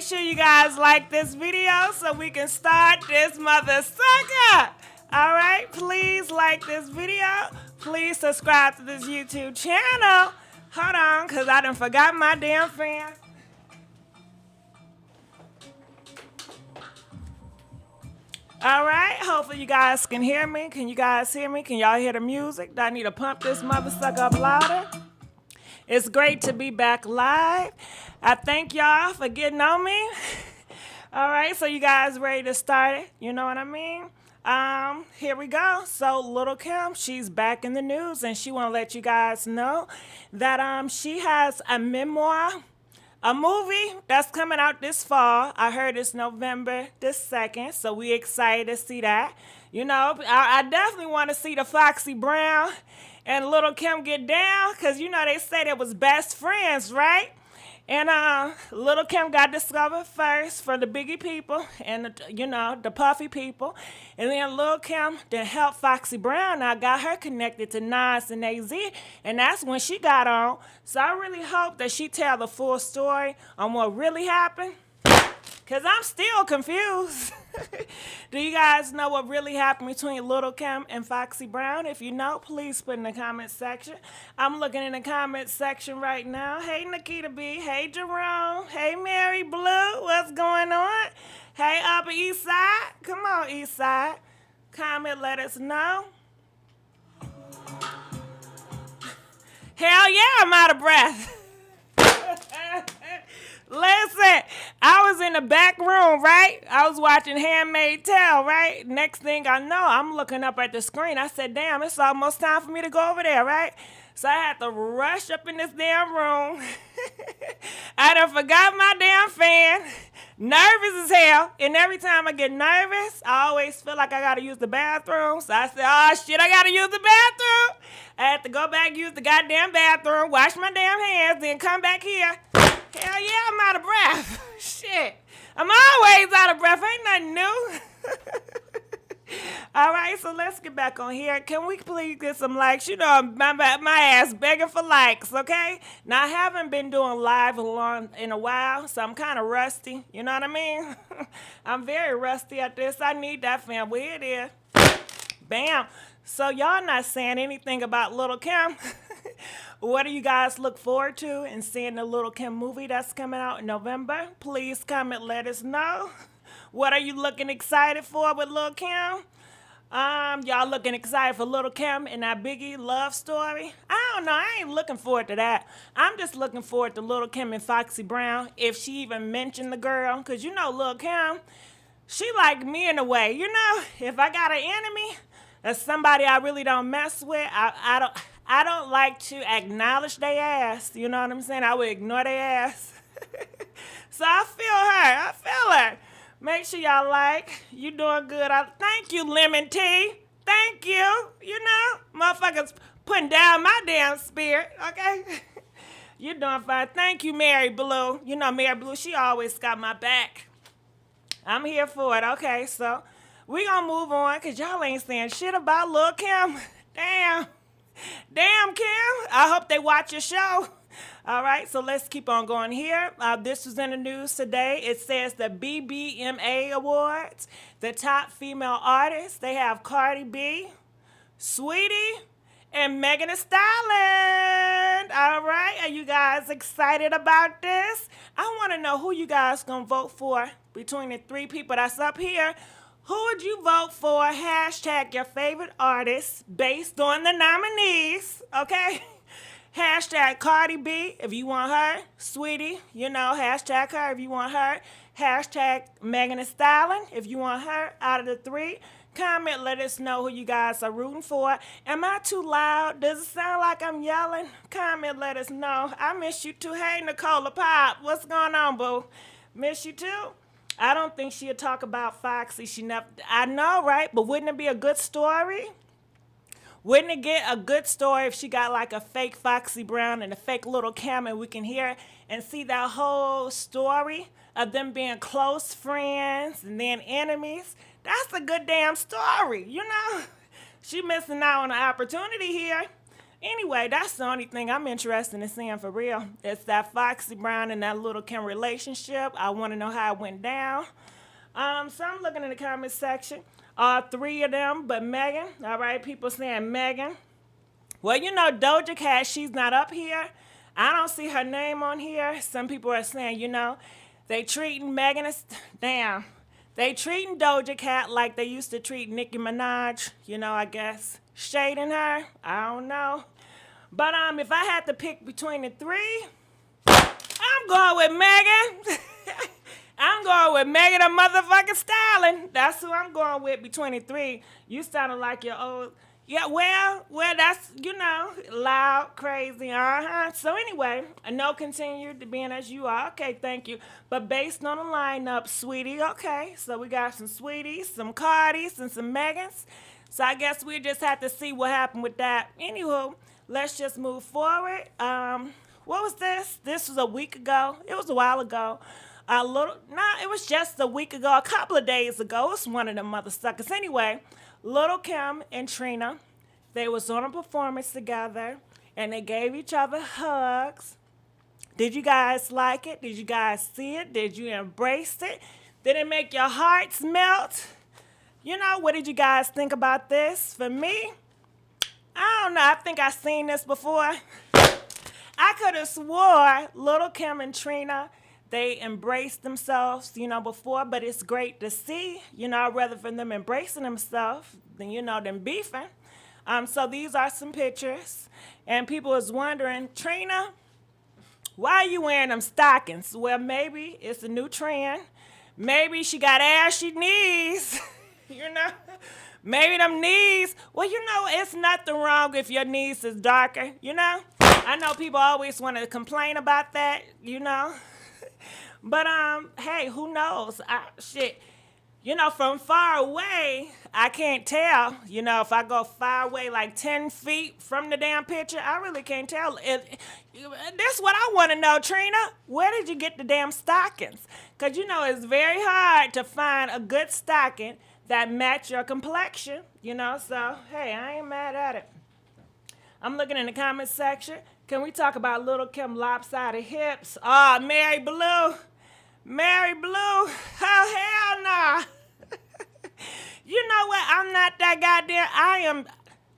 sure you guys like this video so we can start this mother sucker. All right, please like this video. Please subscribe to this YouTube channel. Hold on, because I done forgot my damn fan. All right, hopefully you guys can hear me. Can you guys hear me? Can y'all hear the music? Do I need to pump this mother sucker up louder? It's great to be back live. I thank y'all for getting on me. All right, so you guys ready to start it? You know what I mean? Here we go. So Lil Kim, she's back in the news, and she want to let you guys know that she has a memoir, a movie that's coming out this fall. I heard it's November the 2nd, so we excited to see that. You know, I definitely want to see the Foxy Brown and Lil Kim get down, because, you know, they say they was best friends, right? And Lil Kim got discovered first for the Biggie people and, the Puffy people. And then Lil Kim then helped Foxy Brown. I got her connected to Nas and AZ, and that's when she got on. So I really hope that she tell the full story on what really happened, because I'm still confused. Do you guys know what really happened between Lil Kim and Foxy Brown? If you know, please put in the comment section. I'm looking in the comment section right now. Hey, Nikita B. Hey, Jerome. Hey, Mary Blue. What's going on? Hey, Upper East Side. Come on, East Side. Comment, let us know. Hell yeah, I'm out of breath. Listen, I was in the back room, right? I was watching Handmaid's Tale, right? Next thing I know, I'm looking up at the screen. I said, damn, it's almost time for me to go over there, right? So I had to rush up in this damn room. I done forgot my damn fan. Nervous as hell. And every time I get nervous, I always feel like I got to use the bathroom. So I said, oh, shit, I got to use the bathroom. I had to go back, use the goddamn bathroom, wash my damn hands, then come back here. Hell yeah, I'm out of breath. Shit. I'm always out of breath. Ain't nothing new. All right, so let's get back on here. Can we please get some likes? You know, my ass begging for likes, okay? Now, I haven't been doing live in a while, so I'm kind of rusty. You know what I mean? I'm very rusty at this. I need that fam. Where it is. Bam. So y'all not saying anything about Lil Kim. What do you guys look forward to in seeing the Lil Kim movie that's coming out in November? Please comment, let us know. What are you looking excited for with Lil Kim? Y'all looking excited for Lil Kim and that Biggie love story? I don't know. I ain't looking forward to that. I'm just looking forward to Lil Kim and Foxy Brown, if she even mentioned the girl. Because you know Lil Kim, she like me in a way. You know, if I got an enemy or somebody I really don't mess with, I don't like to acknowledge their ass. You know what I'm saying? I would ignore their ass. So I feel her. Make sure y'all like. You doing good. Thank you, Lemon Tea. Thank you. You know, motherfuckers putting down my damn spirit, okay? You doing fine. Thank you, Mary Blue. You know, Mary Blue, she always got my back. I'm here for it. Okay, so we gonna move on, because y'all ain't saying shit about Lil Kim. Damn, Kim. I hope they watch your show. All right, so let's keep on going here. This was in the news today. It says the BBMA Awards, the top female artists, they have Cardi B, Sweetie, and Megan Thee Stallion. All right, are you guys excited about this? I want to know who you guys going to vote for between the three people that's up here. Who would you vote for? Hashtag your favorite artist based on the nominees, okay? Hashtag Cardi B if you want her. Sweetie, you know, hashtag her if you want her. Hashtag Megan Thee Stallion if you want her. Out of the three, comment, let us know who you guys are rooting for. Am I too loud? Does it sound like I'm yelling? Comment, let us know. I miss you too. Hey, Nicola Pop, what's going on, boo? Miss you too. I don't think she'll talk about Foxy. She never. I know, right? But wouldn't it be a good story? Wouldn't it get a good story if she got like a fake Foxy Brown and a fake Lil Kim, and we can hear and see that whole story of them being close friends and then enemies? That's a good damn story, you know? She missing out on an opportunity here. Anyway, that's the only thing I'm interested in seeing for real. It's that Foxy Brown and that Lil Kim relationship. I want to know how it went down. So I'm looking in the comment section. All three of them, but Megan. All right, people saying Megan. Well, you know, Doja Cat, she's not up here. I don't see her name on here. Some people are saying, you know, they treating Megan as, damn. They treating Doja Cat like they used to treat Nicki Minaj. You know, I guess shading her. I don't know. But if I had to pick between the three, I'm going with Megan. I'm going with Megan the motherfucking Stalin. That's who I'm going with between the three. You sounded like your old... Yeah, well, that's, you know, loud, crazy, So anyway, I know continue to being as you are. Okay, thank you. But based on the lineup, Sweetie, okay. So we got some Sweeties, some Cardis, and some Megans. So I guess we just have to see what happened with that. Anywho, let's just move forward. What was this? This was a week ago. It was a while ago. It was just a week ago, a couple of days ago. It's one of them mother suckers. Anyway, Lil Kim and Trina, they was on a performance together, and they gave each other hugs. Did you guys like it? Did you guys see it? Did you embrace it? Did it make your hearts melt? You know, what did you guys think about this? For me, I don't know. I think I seen this before. I could have swore Lil Kim and Trina, they embraced themselves, you know, before, but it's great to see, you know, rather than them embracing themselves than, you know, them beefing. So these are some pictures, and people was wondering, Trina, why are you wearing them stockings? Well, maybe it's a new trend. Maybe she got ashy knees, you know. Maybe them knees, well, you know, it's nothing wrong if your knees is darker, you know. I know people always want to complain about that, you know. But hey, who knows? Shit, you know, from far away, I can't tell. You know, if I go far away, like 10 feet from the damn picture, I really can't tell. This what I want to know, Trina. Where did you get the damn stockings? Because, you know, it's very hard to find a good stocking that match your complexion, you know. So, hey, I ain't mad at it. I'm looking in the comment section. Can we talk about Lil Kim lopsided hips? Oh, Mary Blue. Mary Blue. Oh, hell nah. You know what? I'm not that goddamn.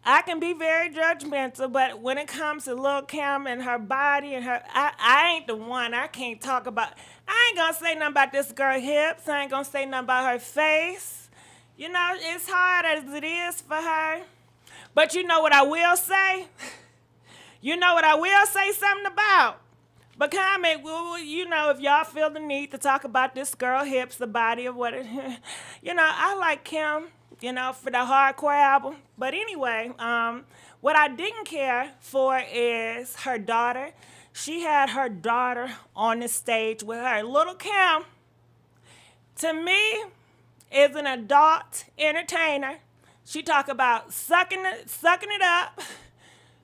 I can be very judgmental, but when it comes to Lil Kim and her body and her, I ain't the one. I can't talk about. I ain't gonna say nothing about this girl hips. I ain't gonna say nothing about her face. You know, it's hard as it is for her. But you know what I will say? You know what I will say something about? But comment, you know, if y'all feel the need to talk about this girl hips, the body of what it, you know, I like Kim, you know, for the hardcore album. But anyway, what I didn't care for is her daughter. She had her daughter on the stage with her. Lil Kim, to me, is an adult entertainer. She talk about sucking it up.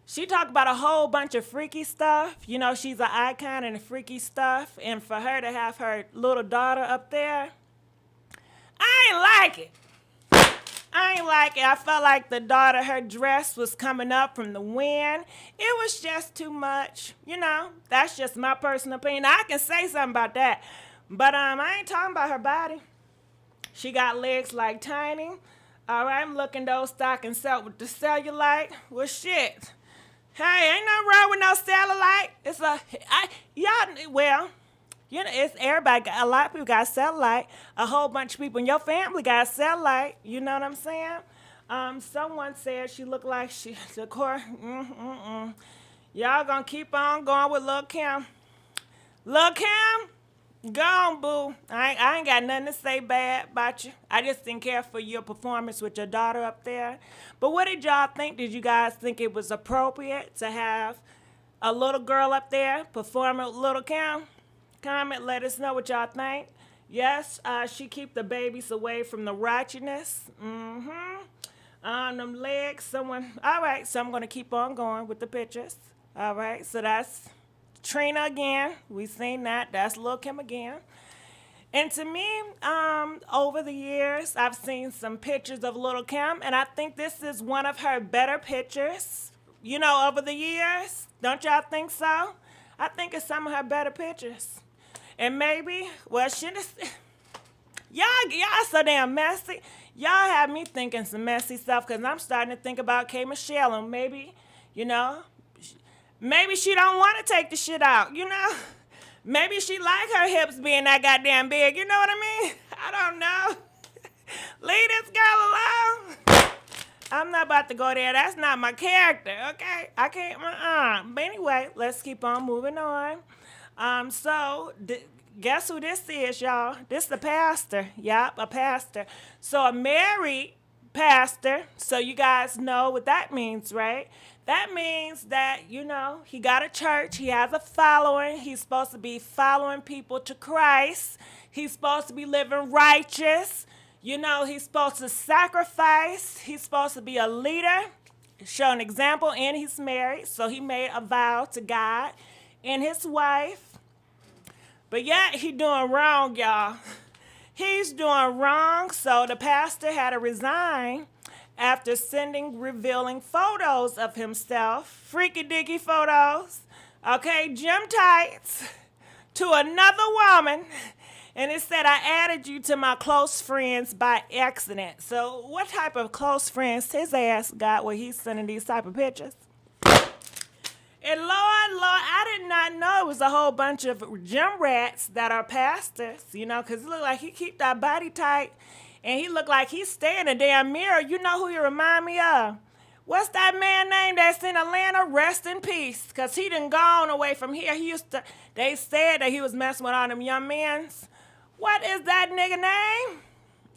She talk about a whole bunch of freaky stuff. You know, she's an icon in the freaky stuff. And for her to have her little daughter up there, I ain't like it. I ain't like it. I felt like the daughter, her dress was coming up from the wind. It was just too much. You know, that's just my personal opinion. I can say something about that. But I ain't talking about her body. She got legs like Tiny. All right, I'm looking those stockings out with the cellulite. Well, shit. Hey, ain't nothing wrong with no cellulite. It's you know, it's everybody. A lot of people got cellulite. A whole bunch of people in your family got cellulite. You know what I'm saying? Someone said she looked like the core. Y'all gonna keep on going with Lil Kim. Lil Kim? Go on, boo. I ain't got nothing to say bad about you. I just didn't care for your performance with your daughter up there. But what did y'all think? Did you guys think it was appropriate to have a little girl up there performing with Lil Kim? Comment, let us know what y'all think. Yes, she keep the babies away from the ratchetness. Them legs, all right, so I'm going to keep on going with the pictures. All right, so that's Trina again. We seen that. That's Lil Kim again. And to me, over the years, I've seen some pictures of Lil Kim, and I think this is one of her better pictures. over the years. Don't y'all think so? I think it's some of her better pictures. And maybe, well, y'all so damn messy. Y'all have me thinking some messy stuff because I'm starting to think about K. Michelle and maybe, maybe she don't want to take the shit out. Maybe she like her hips being that goddamn big. You know what I mean? I don't know. Leave this girl alone. I'm not about to go there. That's not my character, okay? I can't, But anyway, let's keep on moving on. Guess who this is, y'all? This the pastor. Yup, a pastor. So a married pastor. So you guys know what that means, right? That means that, he got a church. He has a following. He's supposed to be following people to Christ. He's supposed to be living righteous. He's supposed to sacrifice. He's supposed to be a leader, show an example, and he's married. So he made a vow to God and his wife. But yet he doing wrong, y'all. He's doing wrong. So the pastor had to resign after sending revealing photos of himself, freaky dicky photos, okay, gym tights, to another woman. And it said, I added you to my close friends by accident. So what type of close friends his ass got where he's sending these type of pictures? And Lord, I did not know it was a whole bunch of gym rats that are pastors, because it looked like he keep that body tight. And he looked like he's staying in a damn mirror. You know who he remind me of? What's that man name that's in Atlanta? Rest in peace. Because he done gone away from here. They said that he was messing with all them young men's. What is that nigga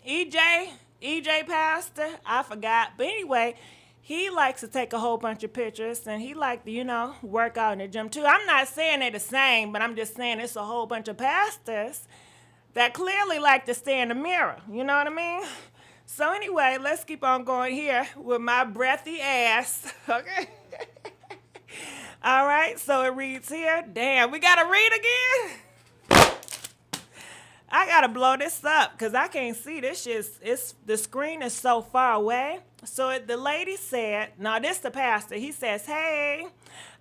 name? EJ Pastor? I forgot. But anyway, he likes to take a whole bunch of pictures. And he like to, work out in the gym too. I'm not saying they're the same, but I'm just saying it's a whole bunch of pastors that clearly like to stay in the mirror. You know what I mean? So anyway, let's keep on going here with my breathy ass. Okay? All right, so it reads here. Damn, we got to read again? I got to blow this up because I can't see this shit. The screen is so far away. So the lady said, now this the pastor. He says, hey,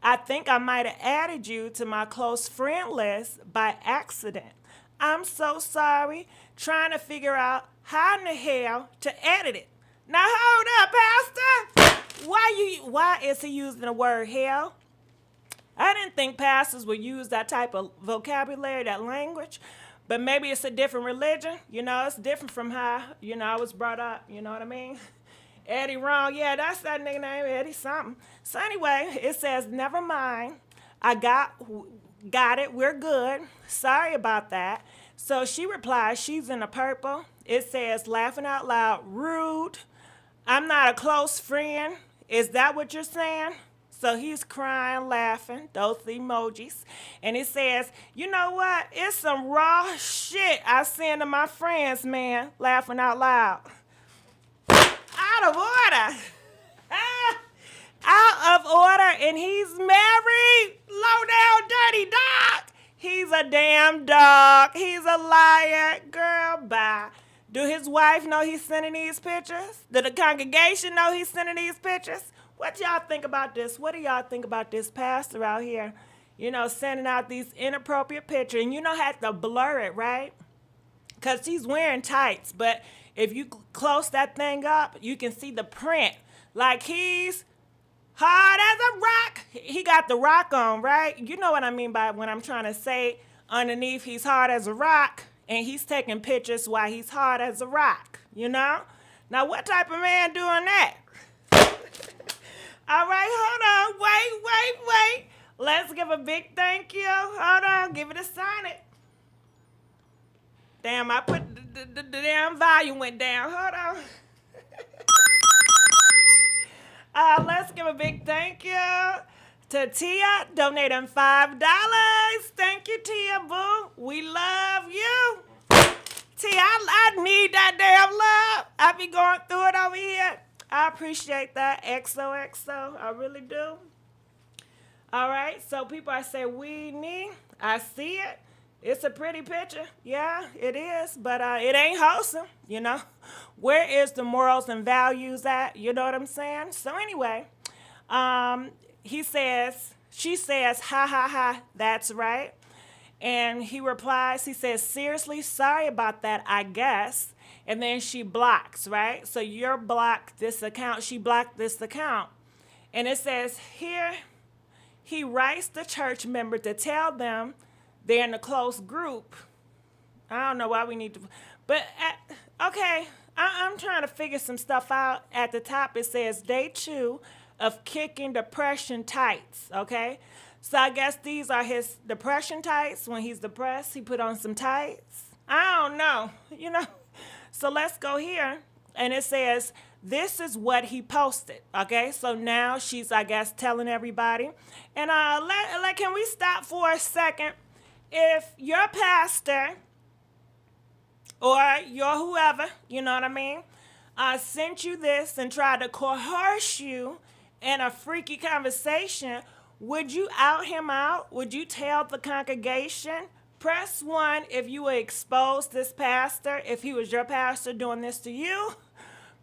I think I might have added you to my close friend list by accident. I'm so sorry. Trying to figure out how in the hell to edit it. Now hold up, pastor. Why is he using the word hell? I didn't think pastors would use that type of vocabulary, that language. But maybe it's a different religion. It's different from how, I was brought up. You know what I mean? Eddie wrong. Yeah, that's that nigga name, Eddie something. So anyway, it says, never mind. I got it. We're good. Sorry about that. So she replies, she's in the purple. It says, laughing out loud, rude. I'm not a close friend. Is that what you're saying? So he's crying, laughing, those emojis. And it says, you know what? It's some raw shit I send to my friends, man. Laughing out loud. Out of order. Out of order. And he's married. Low down, dirty dog. He's a damn dog. He's a liar. Girl, bye. Do his wife know he's sending these pictures? Do the congregation know he's sending these pictures? What y'all think about this? What do y'all think about this pastor out here, sending out these inappropriate pictures? And have to blur it, right? Because he's wearing tights. But if you close that thing up, you can see the print. Like he's hard as a rock. He got the rock on, right? You know what I mean by when I'm trying to say underneath he's hard as a rock. And he's taking pictures while he's hard as a rock, Now, what type of man doing that? All right, hold on. Wait. Let's give a big thank you. Hold on. Give it a sonnet. Damn, I put the damn volume went down. Hold on. Let's give a big thank you to Tia, donating $5. Thank you, Tia, boo. We love you. Tia, I need that damn love. I be going through it over here. I appreciate that. XOXO. I really do. All right. So people are saying, we need. I see it. It's a pretty picture. Yeah, it is. But it ain't wholesome, Where is the morals and values at? You know what I'm saying? So anyway, He says, she says, ha ha ha, that's right. And he replies, he says, seriously, sorry about that, I guess. And then she blocks, right? So you're blocked this account. She blocked this account. And it says here, he writes the church member to tell them they're in a close group. I don't know why we need to, but okay, I'm trying to figure some stuff out. At the top, it says day 2 of kicking depression tights, okay? So I guess these are his depression tights. When he's depressed, he put on some tights. I don't know, you know? So let's go here, and it says, this is what he posted, okay? So now she's, I guess, telling everybody. And can we stop for a second? If your pastor or your whoever, you know what I mean, sent you this and tried to coerce you in a freaky conversation, would you out him out? Would you tell the congregation? Press 1 if you would expose this pastor, if he was your pastor doing this to you.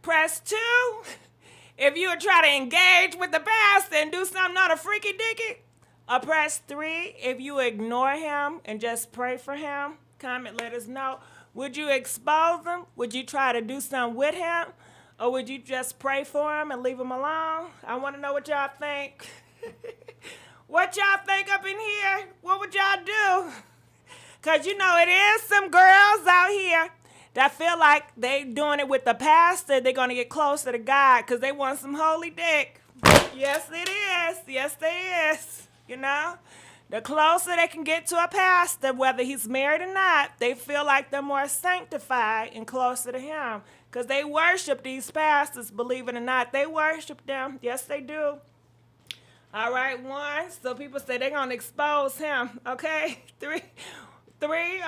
Press 2 if you would try to engage with the pastor and do something not a freaky dicky. Or press 3 if you ignore him and just pray for him. Comment, let us know. Would you expose him? Would you try to do something with him? Or would you just pray for him and leave him alone? I want to know what y'all think. What y'all think up in here? What would y'all do? Because, you know, it is some girls out here that feel like they doing it with the pastor. They're going to get closer to God because they want some holy dick. Yes, it is. Yes, they is. You know? The closer they can get to a pastor, whether he's married or not, they feel like they're more sanctified and closer to him. Because they worship these pastors, believe it or not. They worship them. Yes, they do. All right, 1. So people say they're going to expose him. Okay? 3,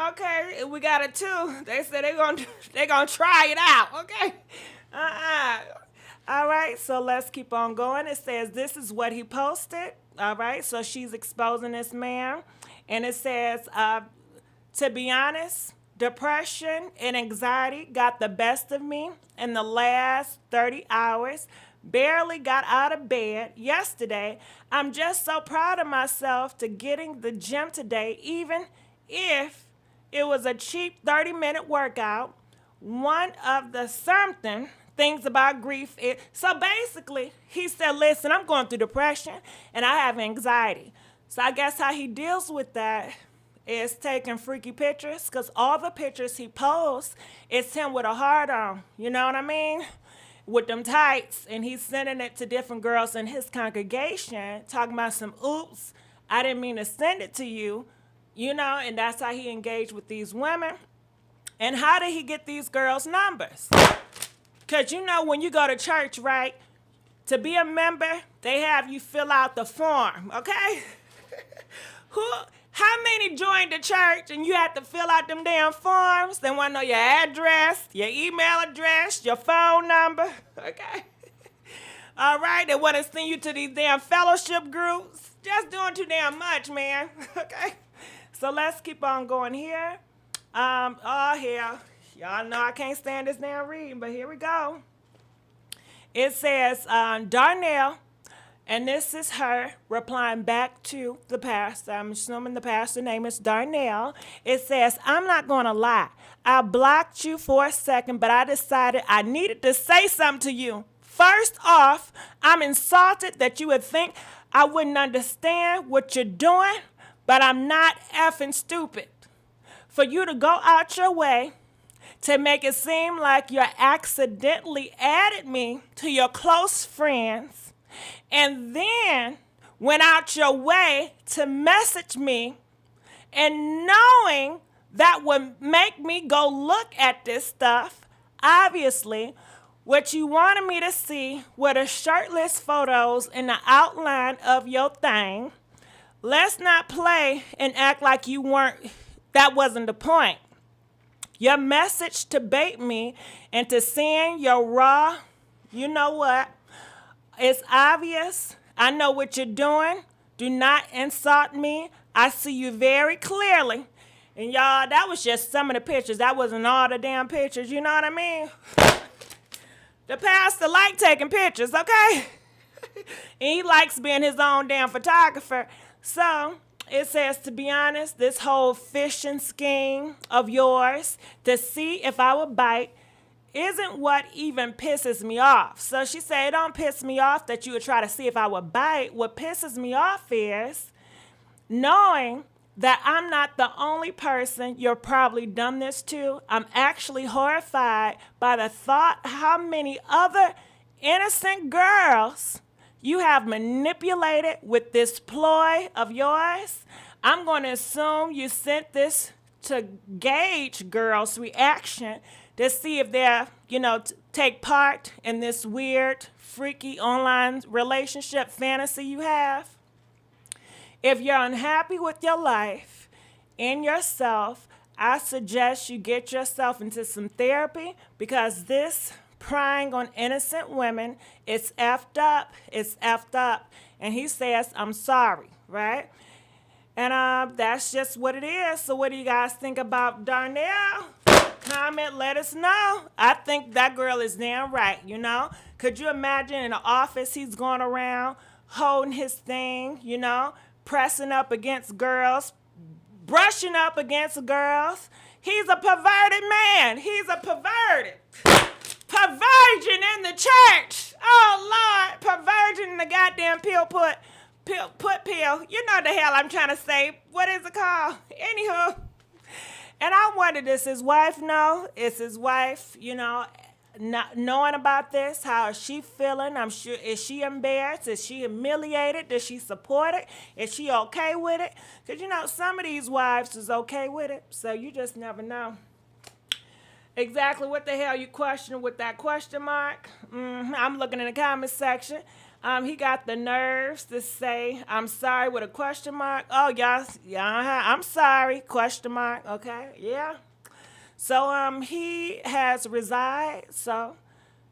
okay. We got a 2. They said they're gonna try it out. Okay? All right, so let's keep on going. It says this is what he posted. All right, so she's exposing this man. And it says, to be honest, depression and anxiety got the best of me in the last 30 hours. Barely got out of bed yesterday. I'm just so proud of myself to getting the gym today, even if it was a cheap 30-minute workout. One of the something things about grief is, so basically, he said, listen, I'm going through depression and I have anxiety. So I guess how he deals with that is taking freaky pictures, because all the pictures he posts is him with a heart on. You know what I mean? With them tights, and he's sending it to different girls in his congregation, talking about some, oops, I didn't mean to send it to you, you know, and that's how he engaged with these women. And how did he get these girls' numbers? Because, you know, when you go to church, right, to be a member, they have you fill out the form, okay? How many joined the church and you had to fill out them damn forms? They want to know your address, your email address, your phone number, okay? All right, they want to send you to these damn fellowship groups. Just doing too damn much, man, okay? So let's keep on going here. Oh, hell. Y'all know I can't stand this damn reading, but here we go. It says, Darnell, and this is her replying back to the pastor. I'm assuming the pastor's name is Darnell. It says, I'm not going to lie. I blocked you for a second, but I decided I needed to say something to you. First off, I'm insulted that you would think I wouldn't understand what you're doing, but I'm not effing stupid. For you to go out your way to make it seem like you accidentally added me to your close friends and then went out your way to message me, and knowing that would make me go look at this stuff, obviously what you wanted me to see were the shirtless photos in the outline of your thing. Let's not play and act like you weren't, that wasn't the point. Your message to bait me into seeing your raw, you know what? It's obvious. I know what you're doing. Do not insult me. I see you very clearly. And y'all, that was just some of the pictures. That wasn't all the damn pictures. You know what I mean? The pastor liked taking pictures, okay? And he likes being his own damn photographer. So it says, to be honest, this whole fishing scheme of yours to see if I would bite isn't what even pisses me off. So she said, it don't piss me off that you would try to see if I would bite. What pisses me off is knowing that I'm not the only person you've probably done this to. I'm actually horrified by the thought how many other innocent girls you have manipulated with this ploy of yours. I'm going to assume you sent this to gauge girls' reaction to see if they're, take part in this weird, freaky online relationship fantasy you have. If you're unhappy with your life and yourself, I suggest you get yourself into some therapy, because this prying on innocent women, it's effed up. It's effed up. And he says, I'm sorry, right? And that's just what it is. So what do you guys think about Darnell? Comment, let us know. I think that girl is damn right, Could you imagine in the office he's going around holding his thing, pressing up against girls, brushing up against girls? He's a perverted man. He's a perverted. Perversion in the church. Oh, Lord. Perversion in the goddamn pill. You know the hell I'm trying to say. What is it called? Anywho. And I wonder, does his wife know? Is his wife, not knowing about this? How is she feeling? I'm sure. Is she embarrassed? Is she humiliated? Does she support it? Is she okay with it? Because, some of these wives is okay with it. So you just never know. Exactly what the hell you questioning with that question mark? I'm looking in the comment section. He got the nerves to say, I'm sorry with a question mark. Oh, yes. Yeah, I'm sorry, question mark. Okay, yeah. So he has resigned. So,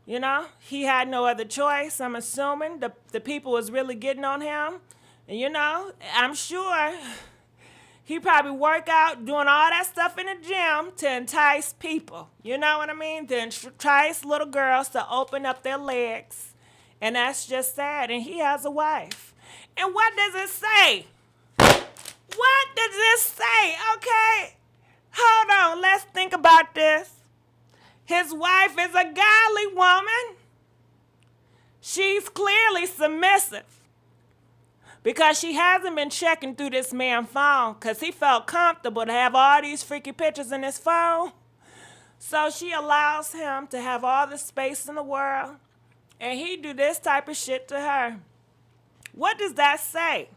he had no other choice. I'm assuming the people was really getting on him. And, I'm sure he probably work out doing all that stuff in the gym to entice people. You know what I mean? To entice little girls to open up their legs. And that's just sad. And he has a wife. And what does it say? What does it say? Okay. Hold on. Let's think about this. His wife is a godly woman. She's clearly submissive, because she hasn't been checking through this man's phone, because he felt comfortable to have all these freaky pictures in his phone. So she allows him to have all the space in the world. And he do this type of shit to her. What does that say?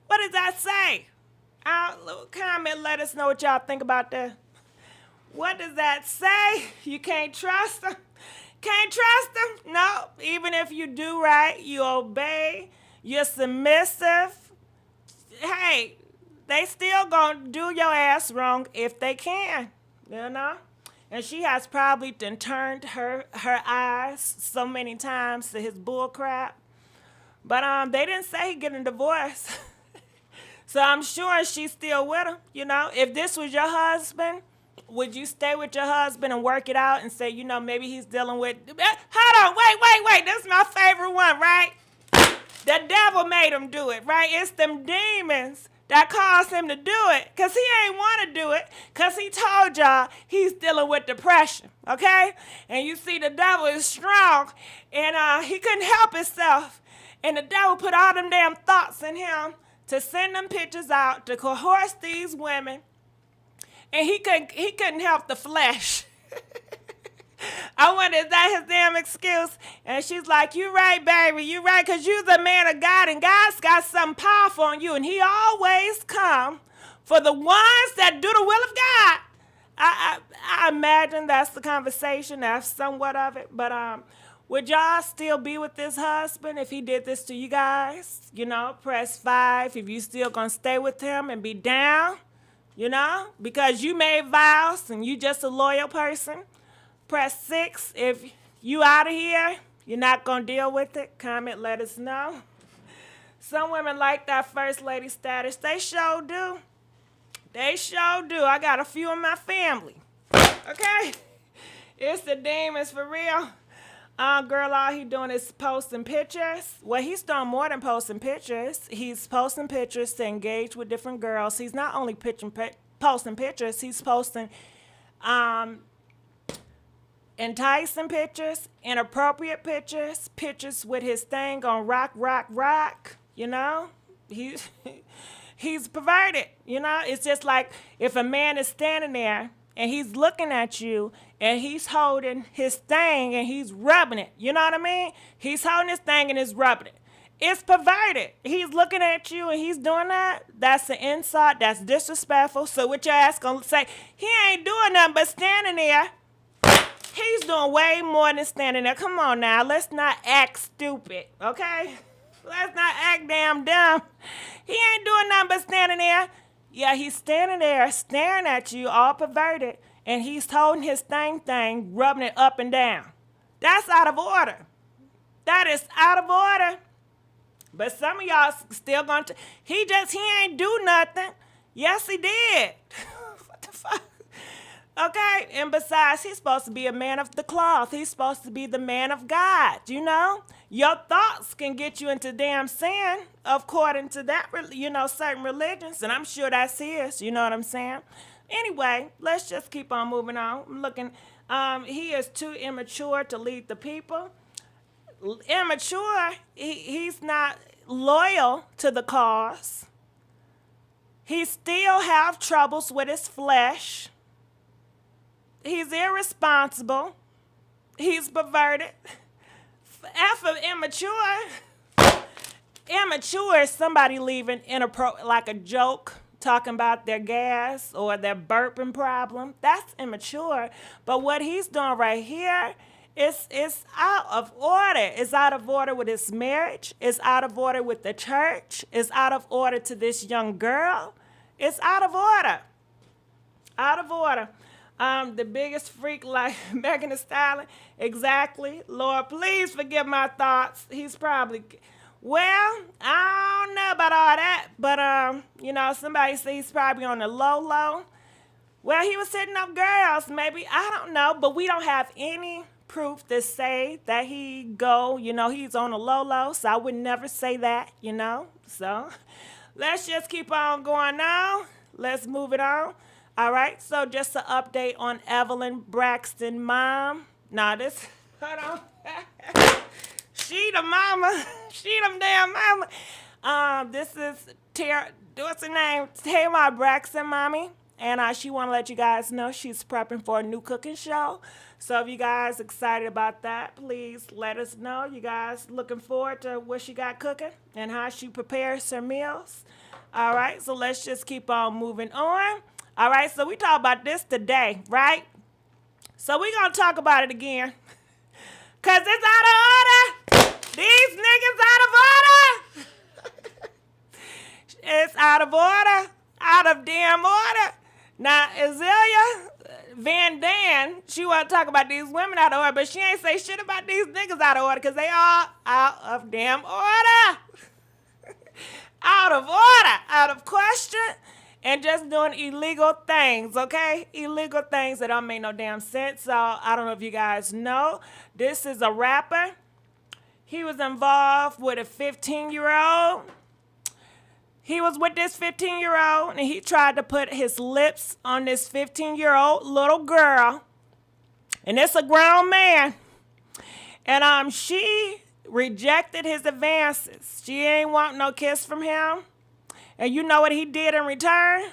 What does that say? Comment, let us know what y'all think about that. What does that say? You can't trust him? Can't trust him? No. Even if you do right, you obey, you're submissive. Hey, they still gonna do your ass wrong if they can, And she has probably turned her eyes so many times to his bull crap. But they didn't say he getting a divorce. So I'm sure she's still with him, If this was your husband, would you stay with your husband and work it out and say, maybe he's dealing with... Hold on, wait. This is my favorite one, right? The devil made him do it, right? It's them demons that caused him to do it, because he ain't want to do it, because he told y'all he's dealing with depression, okay? And you see, the devil is strong, and he couldn't help himself. And the devil put all them damn thoughts in him to send them pictures out to coerce these women, and he couldn't help the flesh. I wonder, is that his damn excuse? And she's like, you right, baby, you right, because you're the man of God, and God's got something powerful on you, and he always come for the ones that do the will of God. I imagine that's the conversation, that's somewhat of it, but would y'all still be with this husband if he did this to you guys? Press 5 if you still gonna stay with him and be down, because you made vows and you just a loyal person. Press 6 if you out of here, you're not going to deal with it. Comment, let us know. Some women like that first lady status. They sure do. They sure do. I got a few in my family. Okay? It's the demons for real. Girl, all he doing is posting pictures. Well, he's doing more than posting pictures. He's posting pictures to engage with different girls. He's not only posting pictures, he's posting um, enticing pictures, inappropriate pictures, pictures with his thing on rock, rock, rock. You know, he he's perverted. You know, it's just like if a man is standing there and he's looking at you and he's holding his thing and he's rubbing it. You know what I mean? He's holding his thing and he's rubbing it. It's perverted. He's looking at you and he's doing that. That's an insult. That's disrespectful. So what your ass gonna say? He ain't doing nothing but standing there. He's doing way more than standing there. Come on now. Let's not act stupid, okay? Let's not act damn dumb. He ain't doing nothing but standing there. Yeah, he's standing there staring at you, all perverted, and he's holding his thing, rubbing it up and down. That's out of order. That is out of order. But some of y'all still gonna, he ain't do nothing. Yes, he did. What the fuck? Okay, and besides, he's supposed to be a man of the cloth. He's supposed to be the man of God, you know? Your thoughts can get you into damn sin, according to that, you know, certain religions, and I'm sure that's his, you know what I'm saying? Anyway, let's just keep on moving on. I'm looking, he is too immature to lead the people. Immature, he's not loyal to the cause. He still have troubles with his flesh. He's irresponsible. He's perverted. F of immature. Immature is somebody leaving like a joke, talking about their gas or their burping problem. That's immature. But what he's doing right here is out of order. It's out of order with his marriage. It's out of order with the church. It's out of order to this young girl. It's out of order. Out of order. The biggest freak like Megan Thee Stallion. Exactly. Lord, please forgive my thoughts. He's probably, well, I don't know about all that, but, you know, somebody says he's probably on the low. Well, he was hitting up girls, maybe. I don't know, but we don't have any proof to say that he's on the low, so I would never say that, you know. So let's just keep on going now. Let's move it on. All right, so just an update on Evelyn, Braxton mom. Hold on. She the mama. She them damn mama. This is what's her name? Tamar Braxton mommy. And she want to let you guys know she's prepping for a new cooking show. So if you guys excited about that, please let us know. You guys looking forward to what she got cooking and how she prepares her meals. All right, so let's just keep on moving on. All right, so we talk about this today, right? So we're going to talk about it again. Because it's out of order. These niggas out of order. It's out of order. Out of damn order. Now, Azealia Van Dan, she want to talk about these women out of order, but she ain't say shit about these niggas out of order because they all out of damn order. Out of order. Out of question. And just doing illegal things, okay? Illegal things that don't make no damn sense. So I don't know if you guys know. This is a rapper. He was involved with a 15-year-old. He was with this 15-year-old, and he tried to put his lips on this 15-year-old little girl. And it's a grown man. And she rejected his advances. She ain't want no kiss from him. And you know what he did in return?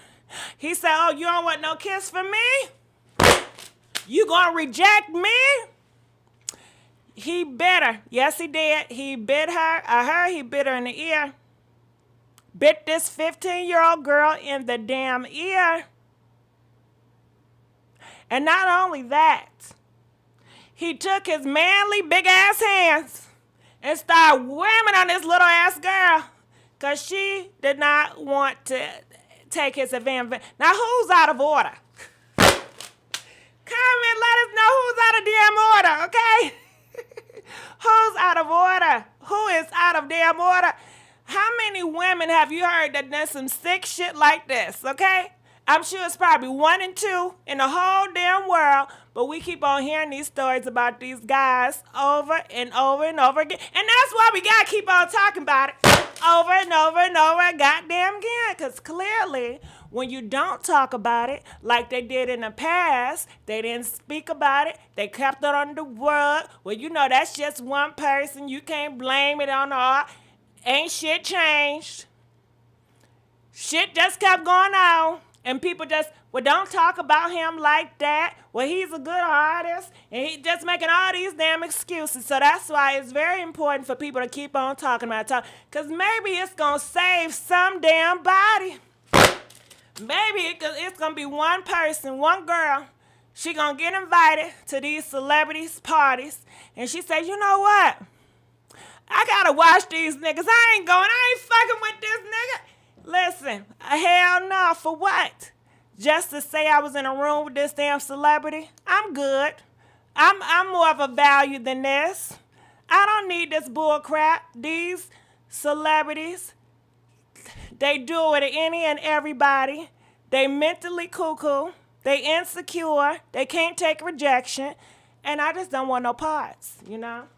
He said, oh, you don't want no kiss from me? You gonna reject me? He bit her. Yes, he did. He bit her. He bit her in the ear. Bit this 15-year-old girl in the damn ear. And not only that, he took his manly big-ass hands and started whamming on this little-ass girl. Because she did not want to take his advantage. Now, who's out of order? Comment, let us know who's out of damn order, okay? Who's out of order? Who is out of damn order? How many women have you heard that done some sick shit like this, okay? I'm sure it's probably 1 and 2 in the whole damn world, but we keep on hearing these stories about these guys over and over and over again. And that's why we got to keep on talking about it over and over and over goddamn again. Because clearly, when you don't talk about it like they did in the past, they didn't speak about it. They kept it on the rug. Well, you know, that's just one person. You can't blame it on all. Ain't shit changed. Shit just kept going on. And people just, well, don't talk about him like that. Well, he's a good artist. And he's just making all these damn excuses. So that's why it's very important for people to keep on talking about it. Because maybe it's going to save some damn body. Maybe it's going to be one person, one girl. She going to get invited to these celebrities' parties. And she says, you know what? I got to watch these niggas. I ain't fucking with this nigga. Listen, hell no, for what? Just to say I was in a room with this damn celebrity? I'm good. I'm more of a value than this. I don't need this bull crap. These celebrities, they do it to any and everybody. They mentally cuckoo. They insecure. They can't take rejection. And I just don't want no parts, you know?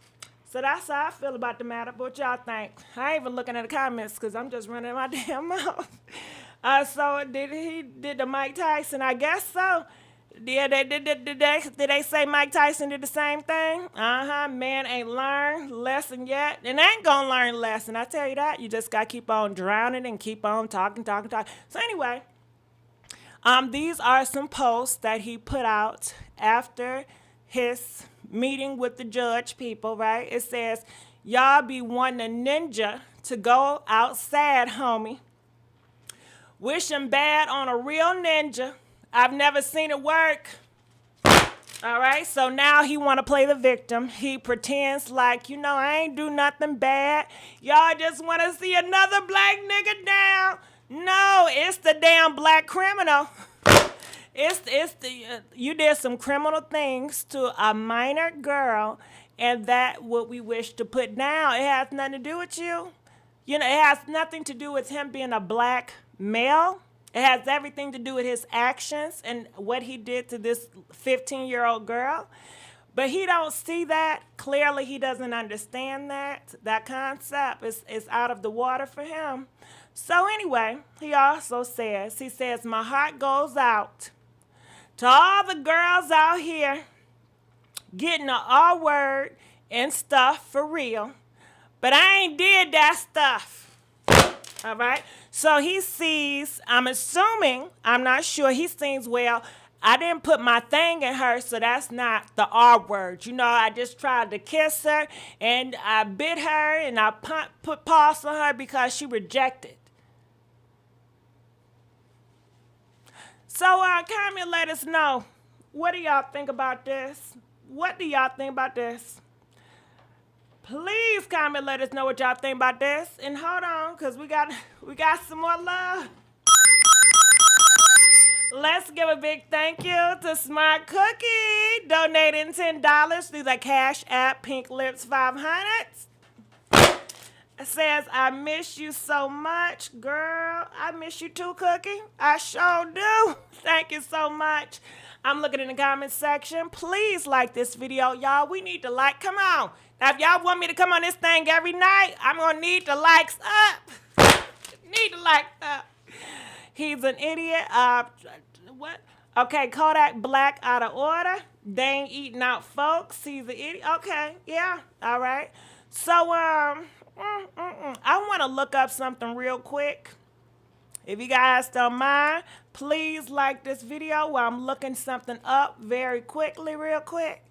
So that's how I feel about the matter. But what y'all think? I ain't even looking at the comments because I'm just running my damn mouth. So did the Mike Tyson? I guess so. Yeah, did they say Mike Tyson did the same thing? Man ain't learned lesson yet. And ain't gonna learn lesson. I tell you that. You just gotta keep on drowning and keep on talking. So anyway, these are some posts that he put out after his meeting with the judge people, right? It says, y'all be wanting a ninja to go outside, homie. Wishing bad on a real ninja. I've never seen it work. All right, so now he want to play the victim. He pretends like, you know, I ain't do nothing bad. Y'all just want to see another black nigga down. No, it's the damn black criminal. You did some criminal things to a minor girl, and that what we wish to put down. It has nothing to do with you. You know, it has nothing to do with him being a black male. It has everything to do with his actions and what he did to this 15-year-old girl. But he don't see that. Clearly, he doesn't understand that. That concept is out of the water for him. So anyway, he also says, my heart goes out to all the girls out here getting the R word and stuff for real. But I ain't did that stuff. All right? So he sees, I'm assuming, I'm not sure, he sees, well, I didn't put my thing in her, so that's not the R word. You know, I just tried to kiss her, and I bit her, and I put paws on her because she rejected. So comment, let us know. What do y'all think about this? What do y'all think about this? Please comment, let us know what y'all think about this. And hold on, because we got some more love. Let's give a big thank you to Smart Cookie, donating $10 through the Cash App Pink Lips 500. It says, I miss you so much, girl. I miss you too, Cookie. I sure do. Thank you so much. I'm looking in the comments section. Please like this video, y'all. We need the like. Come on. Now, if y'all want me to come on this thing every night, I'm going to need the likes up. Need the likes up. He's an idiot. What? Okay, Kodak Black out of order. They ain't eating out folks. He's an idiot. Okay, yeah. All right. So, I want to look up something real quick. If you guys don't mind, please like this video while I'm looking something up very quickly, real quick.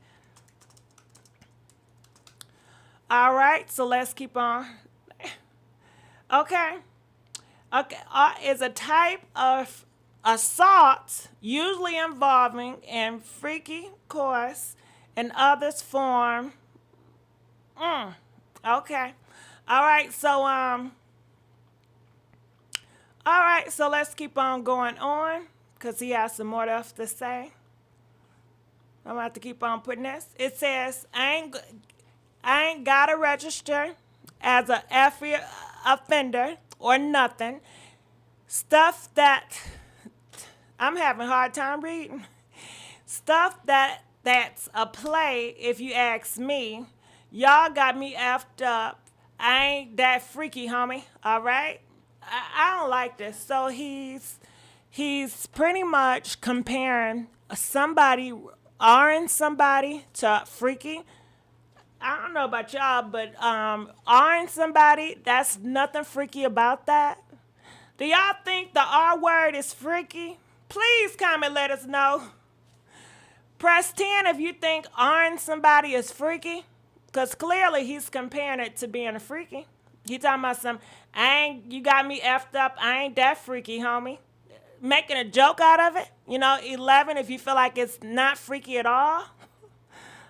All right, so let's keep on. Okay. Is a type of assault usually involving in freaky course and others form. Okay. All right, so let's keep on going on because he has some more stuff to say. I'm about to keep on putting this. It says, I ain't got to register as a offender or nothing. Stuff that I'm having a hard time reading. Stuff that's a play, if you ask me. Y'all got me effed up. I ain't that freaky, homie. All right? I don't like this. So he's pretty much comparing somebody, RN somebody to freaky. I don't know about y'all, but RN somebody, that's nothing freaky about that. Do y'all think the R word is freaky? Please comment, let us know. Press 10 if you think RN somebody is freaky, because clearly he's comparing it to being a freaky. He talking about you got me effed up, I ain't that freaky, homie. Making a joke out of it. 11 if you feel like it's not freaky at all.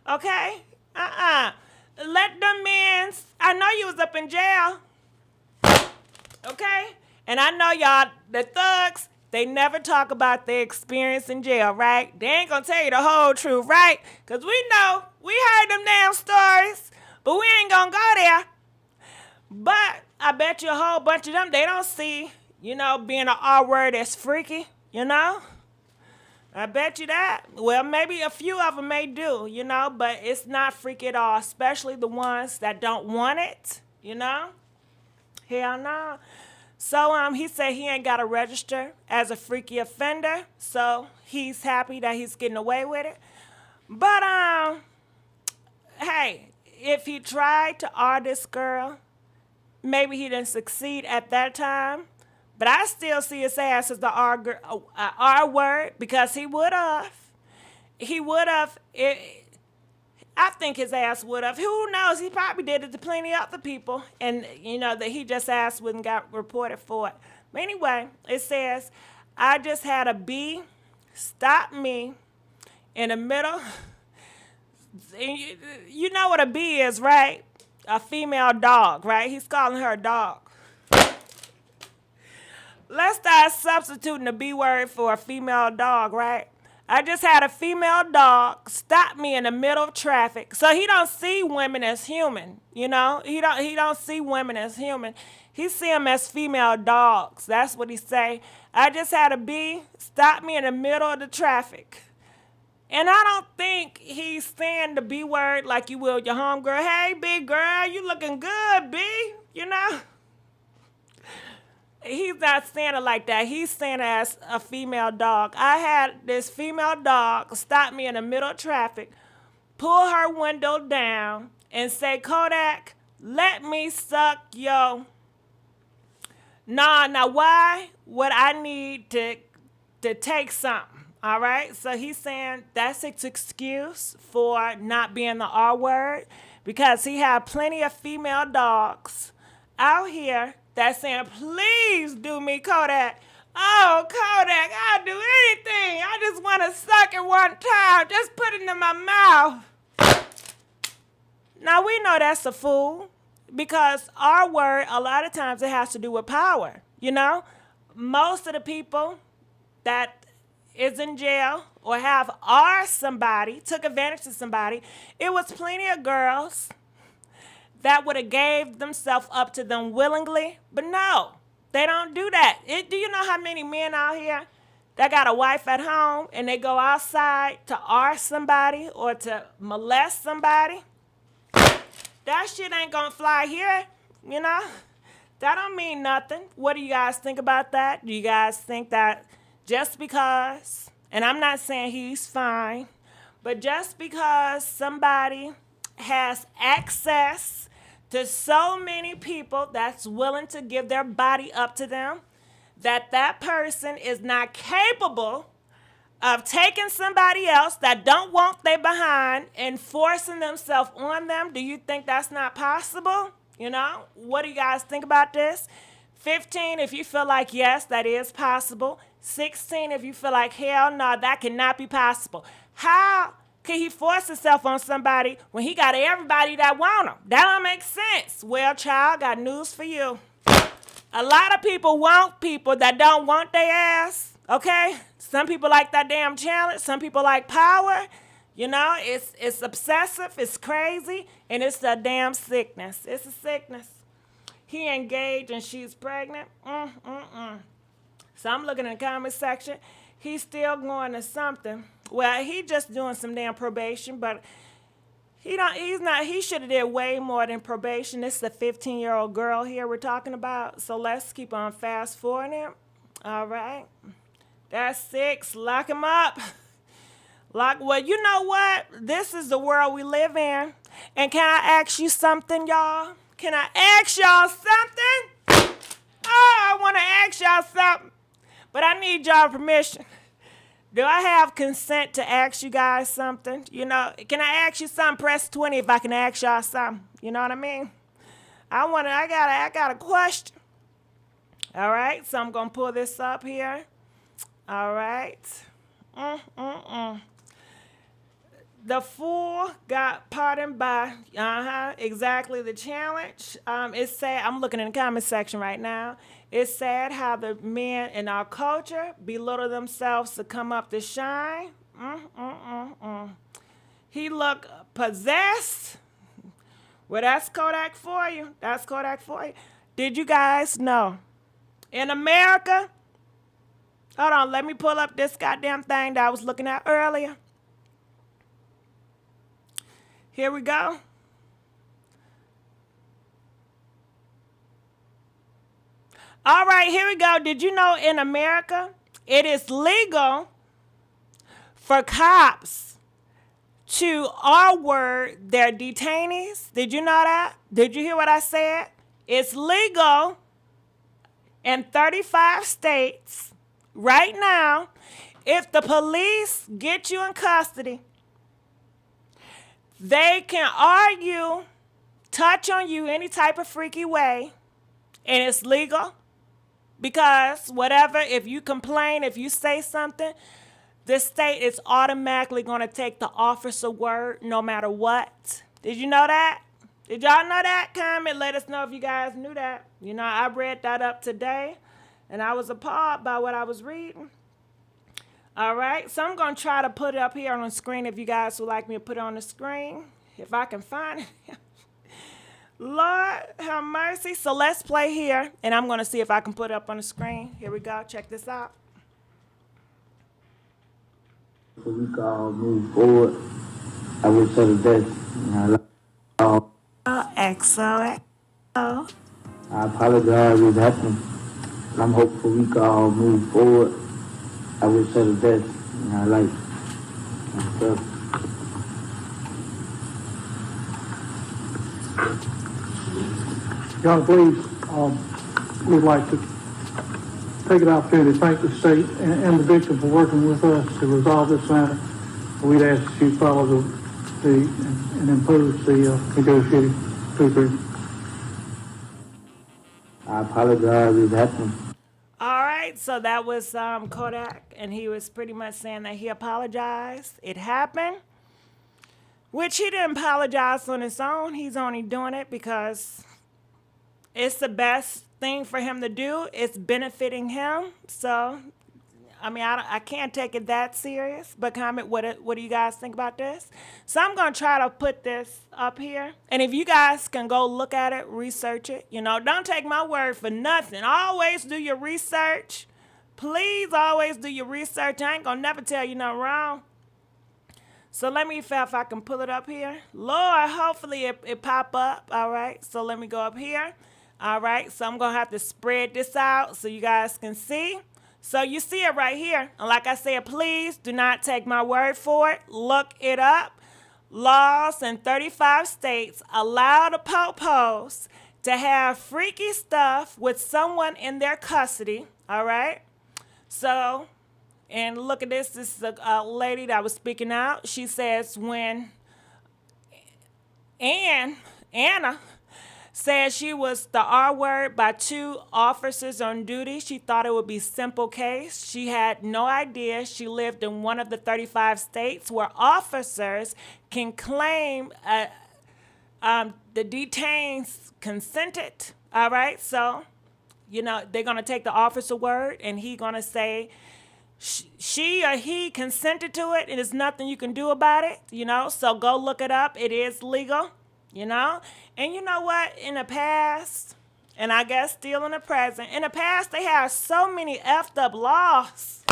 Okay? Let them men, I know you was up in jail. Okay? And I know y'all, the thugs, they never talk about their experience in jail, right? They ain't gonna tell you the whole truth, right? Because we know, we heard them damn stories, but we ain't gonna go there. But I bet you a whole bunch of them, they don't see, being an R word that's freaky, I bet you that. Well, maybe a few of them may do, but it's not freaky at all, especially the ones that don't want it, Hell no. So he said he ain't got to register as a freaky offender, so he's happy that he's getting away with it. But hey, if he tried to R this girl, maybe he didn't succeed at that time. But I still see his ass as the R word, because he would have. I think his ass would have. Who knows? He probably did it to plenty of other people. And, that he just asked wouldn't got reported for it. But anyway, it says, I just had a bee stop me in the middle. You know what a bee is, right? A female dog, right? He's calling her a dog. Let's start substituting the B word for a female dog, right? I just had a female dog stop me in the middle of traffic. So he don't see women as human, He don't see women as human. He see them as female dogs. That's what he say. I just had a bee stop me in the middle of the traffic. And I don't think he's saying the B word like you will your homegirl. Hey, big girl, you looking good, B, He's not saying it like that. He's saying it as a female dog. I had this female dog stop me in the middle of traffic, pull her window down, and say, Kodak, let me suck yo. Now why would I need to take something? All right? So he's saying that's his excuse for not being the R word, because he had plenty of female dogs out here that's saying, please do me, Kodak. Oh, Kodak, I'll do anything. I just want to suck it one time. Just put it in my mouth. Now, we know that's a fool, because our word, a lot of times, it has to do with power, Most of the people that is in jail or have R somebody, took advantage of somebody, it was plenty of girls that would have gave themselves up to them willingly. But no, they don't do that. Do you know how many men out here that got a wife at home and they go outside to R somebody or to molest somebody? That shit ain't gonna fly here, That don't mean nothing. What do you guys think about that? Do you guys think that just because, and I'm not saying he's fine, but just because somebody has access to so many people that's willing to give their body up to them, that person is not capable of taking somebody else that don't want they behind and forcing themselves on them? Do you think that's not possible? What do you guys think about this? 15 if you feel like yes, that is possible. 16 if you feel like hell no, that cannot be possible. How can he force himself on somebody when he got everybody that want him? That don't make sense. Well, child, got news for you. A lot of people want people that don't want their ass, okay? Some people like that damn challenge. Some people like power. It's obsessive, it's crazy, and it's a damn sickness. It's a sickness. He engaged and she's pregnant. So I'm looking in the comment section. He's still going to something. Well, he just doing some damn probation, but he should have did way more than probation. This is a 15-year-old girl here we're talking about. So let's keep on fast forwarding it. All right. That's 6. Lock him up. Well, you know what? This is the world we live in. And can I ask you something, y'all? Can I ask y'all something? Oh, I want to ask y'all something. But I need y'all permission. Do I have consent to ask you guys something? You know, can I ask you something? Press 20 if I can ask y'all something. You know what I mean? I got a question. All right, so I'm going to pull this up here. All right. The fool got pardoned by, exactly the challenge. It's sad. I'm looking in the comment section right now. It's sad how the men in our culture belittle themselves to come up to shine. He looked possessed. Well, that's Kodak for you. That's Kodak for you. Did you guys know? In America, hold on, let me pull up this goddamn thing that I was looking at earlier. Here we go. All right, here we go. Did you know in America, it is legal for cops to R-word their detainees? Did you know that? Did you hear what I said? It's legal in 35 states right now. If the police get you in custody, they can argue, touch on you any type of freaky way, and it's legal. Because whatever, if you complain, if you say something, the state is automatically going to take the officer word no matter what. Did you know that? Did y'all know that? Comment, let us know if you guys knew that. You know, I read that up today, and I was appalled by what I was reading. All right, so I'm going to try to put it up here on the screen if you guys would like me to put it on the screen, if I can find it. Lord have mercy. So let's play here, and I'm going to see if I can put it up on the screen. Here we go. Check this out. So we can all move forward. I wish her the best. XOXO. I apologize if it happened. I'm hopeful we can all move forward. I wish her the best in her life. Young please, we'd like to take an opportunity to thank the state and the victim for working with us to resolve this matter. We'd ask that you follow and impose the negotiating procedure. I apologize if it happened. All right, so that was Kodak, and he was pretty much saying that he apologized. It happened, which he didn't apologize on his own. He's only doing it because it's the best thing for him to do. It's benefiting him. So, I mean, I can't take it that serious. But comment, what do you guys think about this? So I'm going to try to put this up here. And if you guys can go look at it, research it. You know, don't take my word for nothing. Always do your research. Please always do your research. I ain't going to never tell you nothing wrong. So let me see if I can pull it up here. Lord, hopefully it pop up. All right, so let me go up here. All right, so I'm going to have to spread this out so you guys can see. So you see it right here. And like I said, please do not take my word for it. Look it up. Laws in 35 states allow the po-pos to have freaky stuff with someone in their custody. All right. So, and look at this. This is a lady that was speaking out. She says when Anna said she was the R word by 2 officers on duty. She thought it would be simple case. She had no idea she lived in one of the 35 states where officers can claim the detained consented. All right, so, you know, they're going to take the officer word, and he going to say she or he consented to it, and there's nothing you can do about it, you know. So go look it up. It is legal. You know? And you know what? In the past, and I guess still in the present, in the past they had so many effed up laws.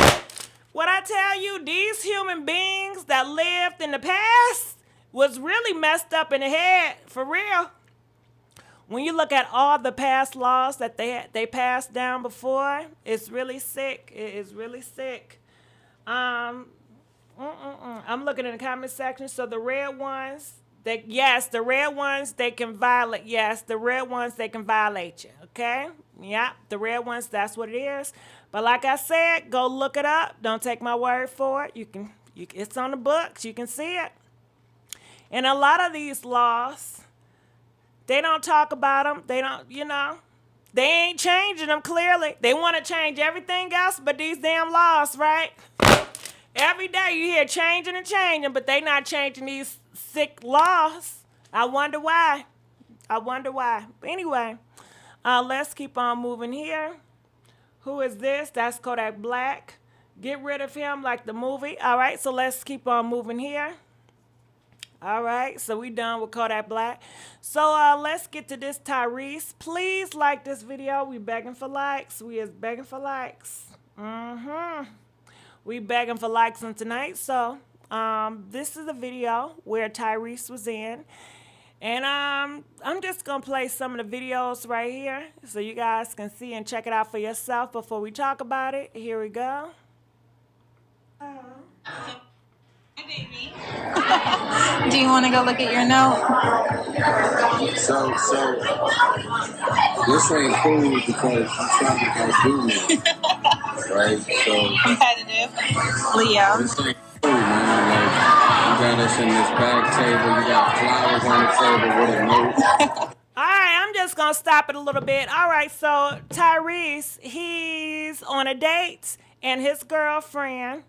What I tell you, these human beings that lived in the past was really messed up in the head, for real. When you look at all the past laws that they passed down before, it's really sick. It is really sick. I'm looking in the comment section. So the red ones, the red ones, they can violate. Yes, the red ones, they can violate you. Okay? Yeah, the red ones, that's what it is. But like I said, go look it up. Don't take my word for it. It's on the books. You can see it. And a lot of these laws, they don't talk about them. They don't, they ain't changing them clearly. They want to change everything else but these damn laws, right? Every day you hear changing and changing, but they not changing these sick laws. I wonder why. But anyway, let's keep on moving here. Who is this? That's Kodak Black. Get rid of him like the movie. All right, so let's keep on moving here. All right, so we done with Kodak Black. So let's get to this Tyrese. Please like this video. We begging for likes. We is begging for likes. We begging for likes on tonight. So this is a video where Tyrese was in. And I'm just going to play some of the videos right here so you guys can see and check it out for yourself before we talk about it. Here we go. Hi, baby. Do you want to go look at your note? So this ain't cool because I'm trying to outdo me, right? So Competitive. Leo. this ain't cool, man. Like, you got us in this back table. You got flowers on the table with a note. All right, I'm just going to stop it a little bit. All right, so Tyrese, he's on a date, and his girlfriend,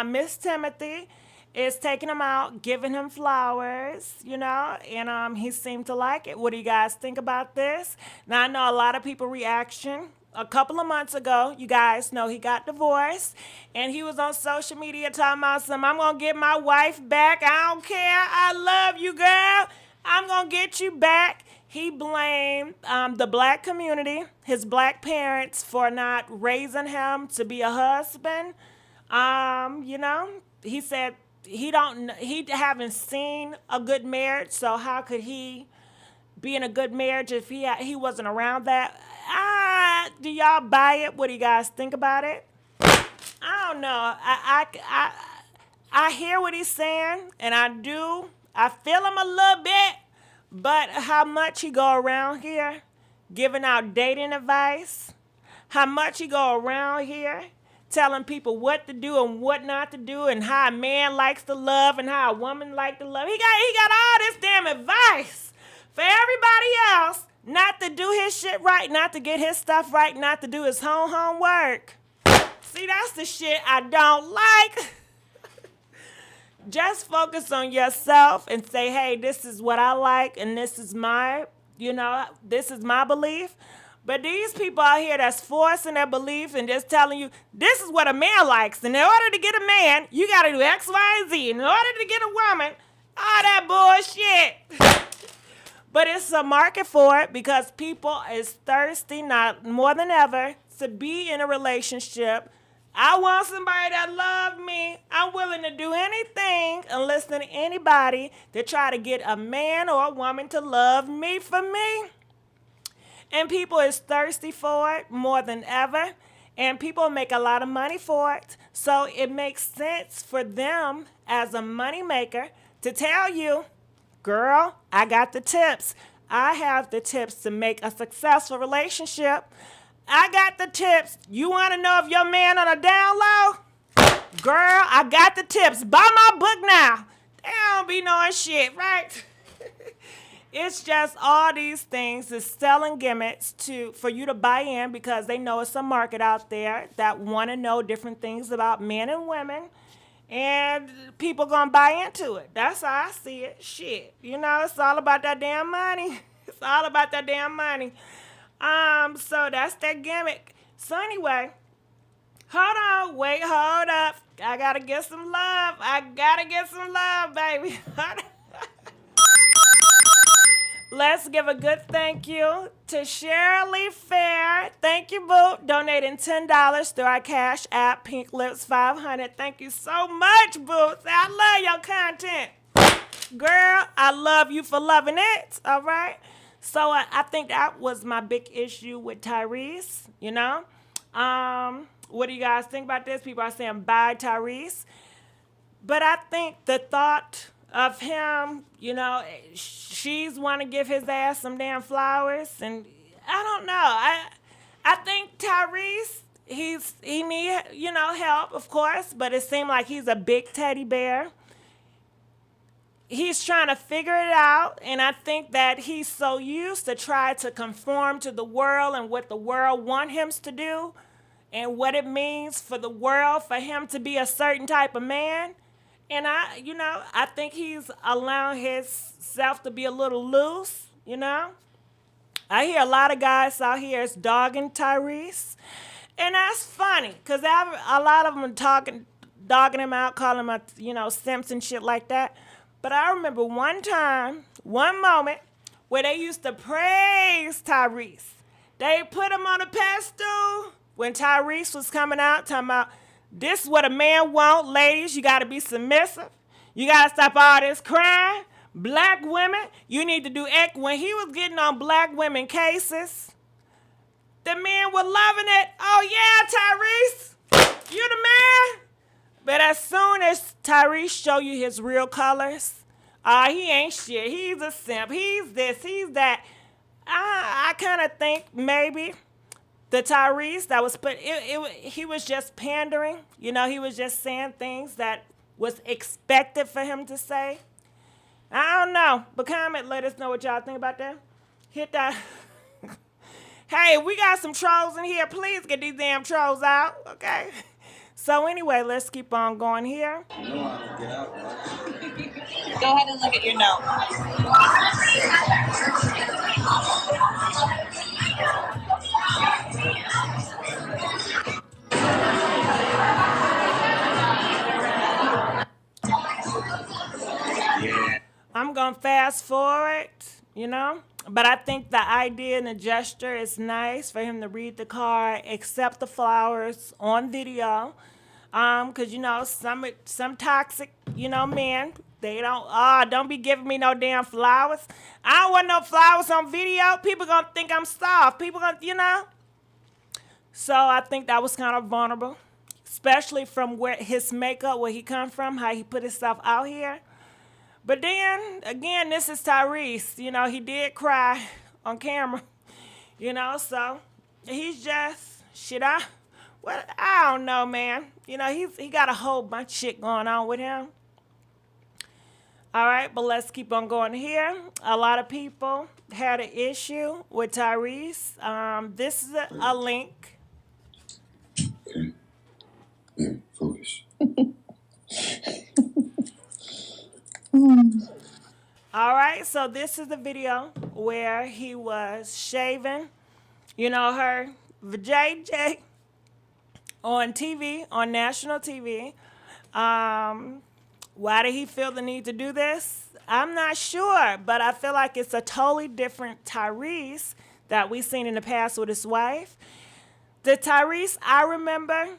Miss Timothy, is taking him out, giving him flowers, and he seemed to like it. What do you guys think about this? Now, I know a lot of people reaction. A couple of months ago, you guys know he got divorced, and he was on social media talking about I'm going to get my wife back. I don't care. I love you, girl. I'm going to get you back. He blamed the black community, his black parents, for not raising him to be a husband. He said he haven't seen a good marriage, so how could he be in a good marriage if he wasn't around that? Do y'all buy it? What do you guys think about it? I don't know. I hear what he's saying, and I feel him a little bit, but how much he go around here giving out dating advice, how much he go around here telling people what to do and what not to do, and how a man likes to love and how a woman likes to love. He got all this damn advice for everybody else not to do his shit right, not to get his stuff right, not to do his homework. See, that's the shit I don't like. Just focus on yourself and say, hey, this is what I like and this is my belief. But these people out here that's forcing their belief and just telling you, this is what a man likes. And in order to get a man, you got to do X, Y, and Z. In order to get a woman, all that bullshit. But it's a market for it because people is thirsty, not more than ever, to be in a relationship. I want somebody that loves me. I'm willing to do anything and listen to anybody to try to get a man or a woman to love me for me. And people is thirsty for it more than ever. And people make a lot of money for it. So it makes sense for them as a moneymaker to tell you, girl, I got the tips. I have the tips to make a successful relationship. I got the tips. You want to know if your man on a down low? Girl, I got the tips. Buy my book now. They don't be knowing shit, right? It's just all these things is selling gimmicks for you to buy in because they know it's a market out there that want to know different things about men and women. And people gonna buy into it. That's how I see it. Shit. It's all about that damn money. It's all about that damn money. So that's that gimmick. So anyway, hold on. Wait, hold up. I gotta get some love. Baby. Let's give a good thank you to Shirley Fair. Thank you, Boo. Donating $10 through our Cash App, Pink Lips 500. Thank you so much, Boo. I love your content. Girl, I love you for loving it. All right. So I think that was my big issue with Tyrese, you know. What do you guys think about this? People are saying bye, Tyrese. But I think the thought of him, you know, she's want to give his ass some damn flowers, and I don't know. I think Tyrese, he need, you know, help, of course, but it seemed like he's a big teddy bear. He's trying to figure it out, and I think that he's so used to try to conform to the world and what the world want him to do and what it means for the world for him to be a certain type of man. And I think he's allowing himself to be a little loose, you know. I hear a lot of guys out here is dogging Tyrese, and that's funny because a lot of them are dogging him out, calling him a, you know, simps and shit like that. But I remember one moment where they used to praise Tyrese. They put him on a pedestal when Tyrese was coming out, talking about, this is what a man want, ladies. You got to be submissive. You got to stop all this crying. Black women, you need to do X. When he was getting on black women cases, the men were loving it. Oh, yeah, Tyrese, you the man. But as soon as Tyrese show you his real colors, he ain't shit. He's a simp. He's this, he's that. I kind of think maybe the Tyrese that was he was just pandering. You know, he was just saying things that was expected for him to say. I don't know. But comment, let us know what y'all think about that. Hit that. Hey, we got some trolls in here. Please get these damn trolls out, okay? So anyway, let's keep on going here. Go ahead and look at your note. I'm going to fast forward, you know. But I think the idea and the gesture is nice for him to read the card, accept the flowers on video. Because, you know, some toxic, you know, men, they don't be giving me no damn flowers. I don't want no flowers on video. People going to think I'm soft. People going to, you know. So I think that was kind of vulnerable, especially from where his makeup, where he come from, how he put himself out here. But then, again, this is Tyrese. You know, he did cry on camera, you know, so he's just, I don't know, man. You know, he got a whole bunch of shit going on with him. All right, but let's keep on going here. A lot of people had an issue with Tyrese. This is a link. Okay. Yeah, focus. All right, so this is the video where he was shaving, you know, her JJ on TV, on national TV. Why did he feel the need to do this? I'm not sure, but I feel like it's a totally different Tyrese that we've seen in the past with his wife. The Tyrese I remember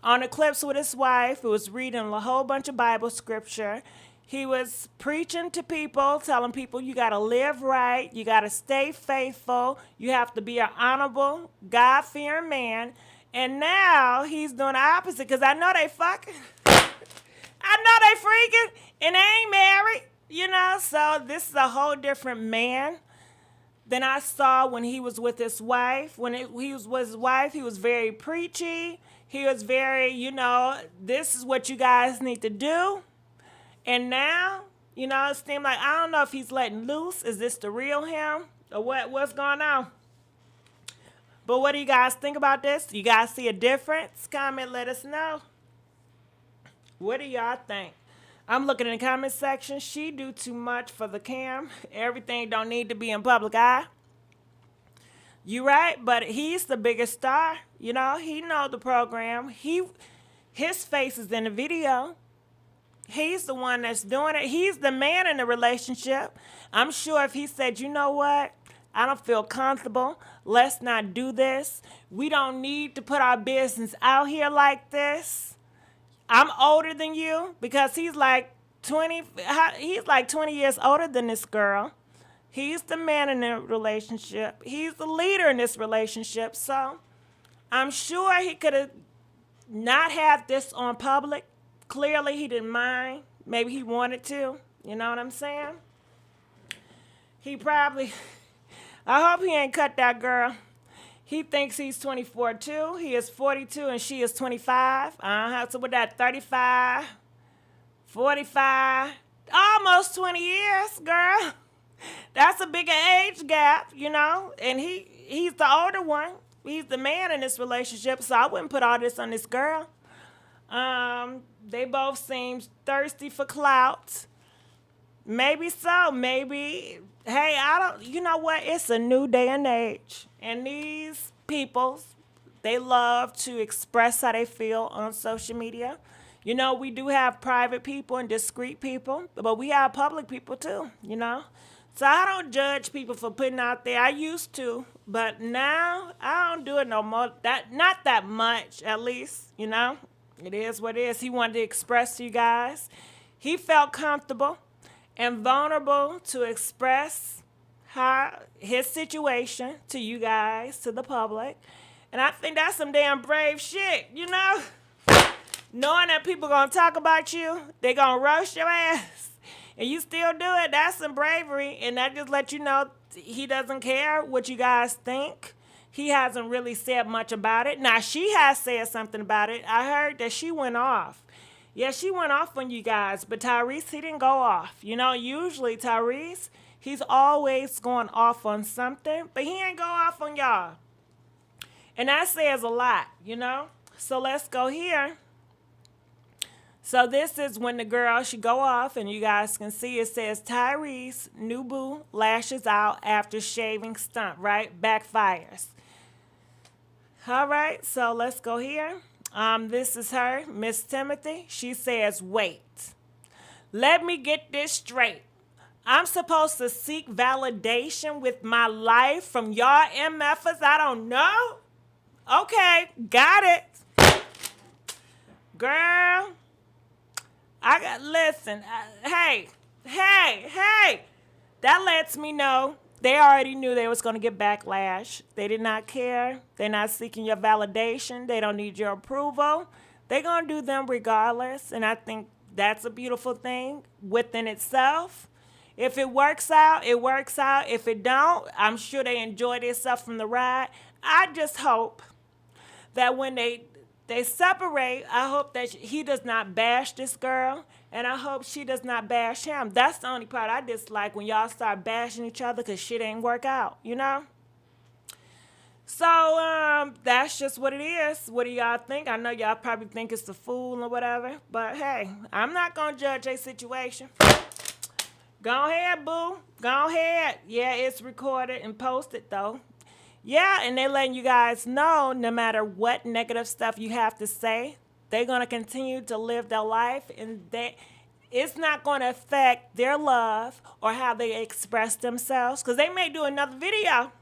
on the clips with his wife, who was reading a whole bunch of Bible scripture. He was preaching to people, telling people you got to live right, you got to stay faithful, you have to be an honorable, God-fearing man. And now he's doing the opposite, because I know they fucking. I know they freaking, and they ain't married, you know. So this is a whole different man than I saw when he was with his wife. When he was with his wife, he was very preachy. He was very, you know, this is what you guys need to do. And now, you know, it seems like, I don't know if he's letting loose. Is this the real him? Or what's going on? But what do you guys think about this? You guys see a difference? Comment, let us know. What do y'all think? I'm looking in the comment section. She do too much for the cam. Everything don't need to be in public eye. You right, but he's the biggest star. You know, he know the program. His face is in the video. He's the one that's doing it. He's the man in the relationship. I'm sure if he said, you know what? I don't feel comfortable. Let's not do this. We don't need to put our business out here like this. I'm older than you because he's like 20. He's like 20 years older than this girl. He's the man in the relationship. He's the leader in this relationship. So I'm sure he could have not had this on public. Clearly, he didn't mind. Maybe he wanted to. You know what I'm saying? He probably, I hope he ain't cut that girl. He thinks he's 24 too. He is 42 and she is 25. So with that 35, 45, almost 20 years, girl. That's a bigger age gap, you know? And he's the older one. He's the man in this relationship, so I wouldn't put all this on this girl. They both seem thirsty for clout. Maybe so. Maybe, hey, you know what? It's a new day and age. And these people, they love to express how they feel on social media. You know, we do have private people and discreet people, but we have public people too, you know? So I don't judge people for putting out there. I used to, but now I don't do it no more. Not that much, at least, you know? It is what it is. He wanted to express to you guys. He felt comfortable and vulnerable to express his situation to you guys, to the public. And I think that's some damn brave shit, you know? Knowing that people gonna talk about you, they gonna roast your ass, and you still do it, that's some bravery. And that just lets you know he doesn't care what you guys think. He hasn't really said much about it. Now, she has said something about it. I heard that she went off. Yeah, she went off on you guys, but Tyrese, he didn't go off. You know, usually Tyrese, he's always going off on something, but he ain't go off on y'all. And that says a lot, you know? So let's go here. So this is when the girl, she go off, and you guys can see it says Tyrese, new boo, lashes out after shaving stunt, right? Backfires. All right, so let's go here. This is her, Miss Timothy. She says, wait. Let me get this straight. I'm supposed to seek validation with my life from y'all MFers I don't know? Okay, got it. Girl, hey. That lets me know they already knew they was going to get backlash. They did not care. They're not seeking your validation. They don't need your approval. They're going to do them regardless. And I think that's a beautiful thing within itself. If it works out, it works out. If it don't, I'm sure they enjoy themselves from the ride. I just hope that when they separate, I hope that he does not bash this girl, and I hope she does not bash him. That's the only part I dislike, when y'all start bashing each other because shit ain't work out, you know? So, that's just what it is. What do y'all think? I know y'all probably think it's a fool or whatever, but hey, I'm not going to judge a situation. Go ahead, boo. Go ahead. Yeah, it's recorded and posted, though. Yeah, and they're letting you guys know no matter what negative stuff you have to say, they're going to continue to live their life, and it's not going to affect their love or how they express themselves, because they may do another video,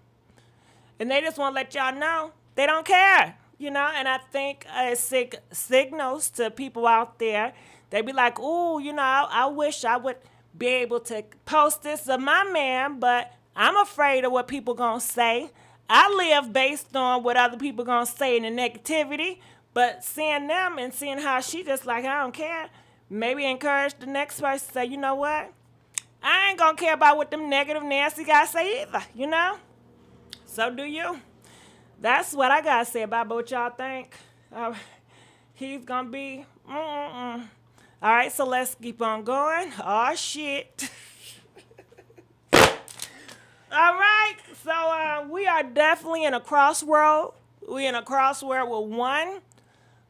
and they just want to let y'all know they don't care, you know? And I think it signals to people out there. They be like, ooh, you know, I wish I would be able to post this of my man, but I'm afraid of what people going to say. I live based on what other people going to say and the negativity, but seeing them and seeing how she just like, I don't care, maybe encourage the next person to say, you know what? I ain't going to care about what them negative nasty guys say either, you know? So do you. That's what I got to say about what y'all think. He's going to be, All right, so let's keep on going. Oh, shit. All right, so we are definitely in a crossroad. We in a crossroad with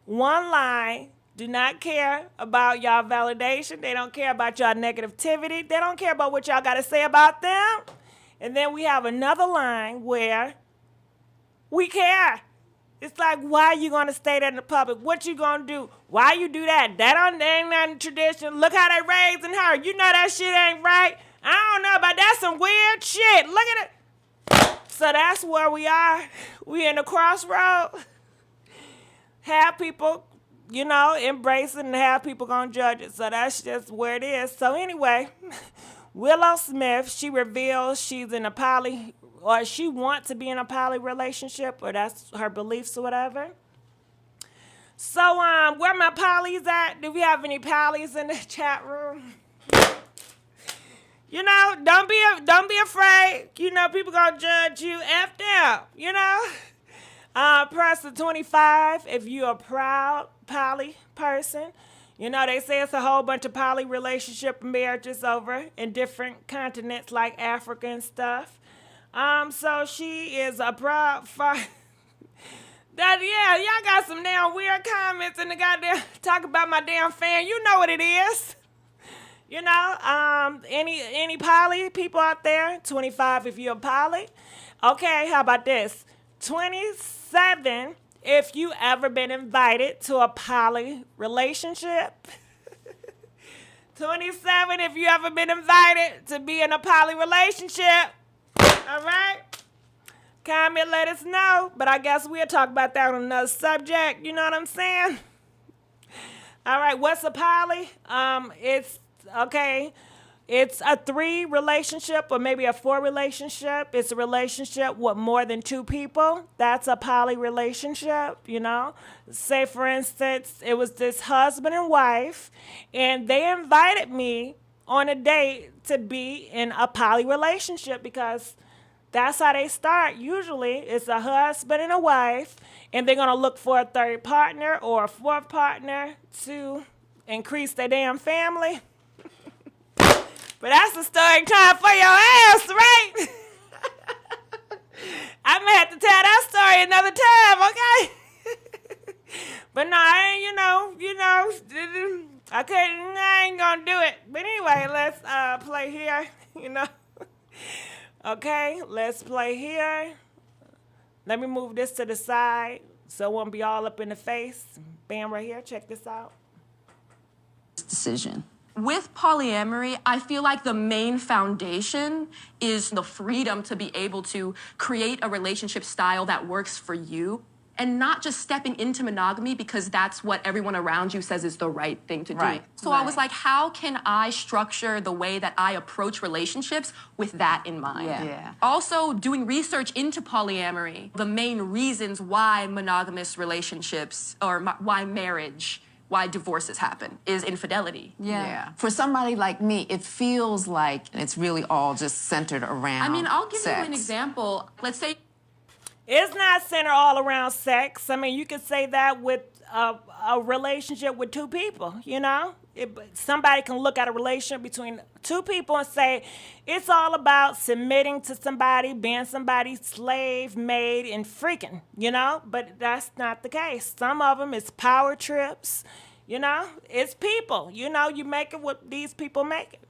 one line. Do not care about y'all validation. They don't care about y'all negativity. They don't care about what y'all got to say about them. And then we have another line where we care. It's like, why you gonna stay there in the public? What you gonna do? Why you do that? That ain't nothing tradition. Look how they raising her. You know that shit ain't right. I don't know about that. Some weird shit. Look at it. So that's where we are. We in the crossroad. Have people, embrace it, and have people gonna judge it. So that's just where it is. So anyway, Willow Smith, she reveals she's in a poly, or she wants to be in a poly relationship, or that's her beliefs or whatever. So where my polys at? Do we have any polys in the chat room? Don't be afraid. People gonna judge you. F them. Press the 25 if you're a proud poly person. They say it's a whole bunch of poly relationship marriages over in different continents like Africa and stuff. So she is a proud y'all got some damn weird comments in the goddamn talk about my damn fan. You know what it is. Any poly people out there? 25 if you're a poly. Okay, how about this? 27 if you ever been invited to a poly relationship. 27 if you ever been invited to be in a poly relationship. All right? Comment, let us know. But I guess we'll talk about that on another subject. You know what I'm saying? All right, what's a poly? It's a 3 relationship or maybe a 4 relationship. It's a relationship with more than 2 people. That's a poly relationship, Say, for instance, it was this husband and wife, and they invited me on a date to be in a poly relationship because that's how they start. Usually, it's a husband and a wife, and they're going to look for a 3rd partner or a 4th partner to increase their damn family. But that's a story time for your ass, right? I may have to tell that story another time, okay? But no, I ain't gonna do it. But anyway, let's play here, Okay, let's play here. Let me move this to the side so it won't be all up in the face. Bam, right here, check this out. Decision. With polyamory, I feel like the main foundation is the freedom to be able to create a relationship style that works for you and not just stepping into monogamy because that's what everyone around you says is the right thing to do. Right. So I was like, how can I structure the way that I approach relationships with that in mind? Yeah. Also, doing research into polyamory, the main reasons why monogamous relationships or why marriage, why divorces happen is infidelity. Yeah. For somebody like me, it feels like it's really all just centered around I mean, I'll give sex. you an example. Let's say it's not centered all around sex. I mean, you could say that with a relationship with 2 people, somebody can look at a relationship between 2 people and say it's all about submitting to somebody, being somebody's slave, maid, and freaking, But that's not the case. Some of them is power trips, It's people, You make it what these people make it.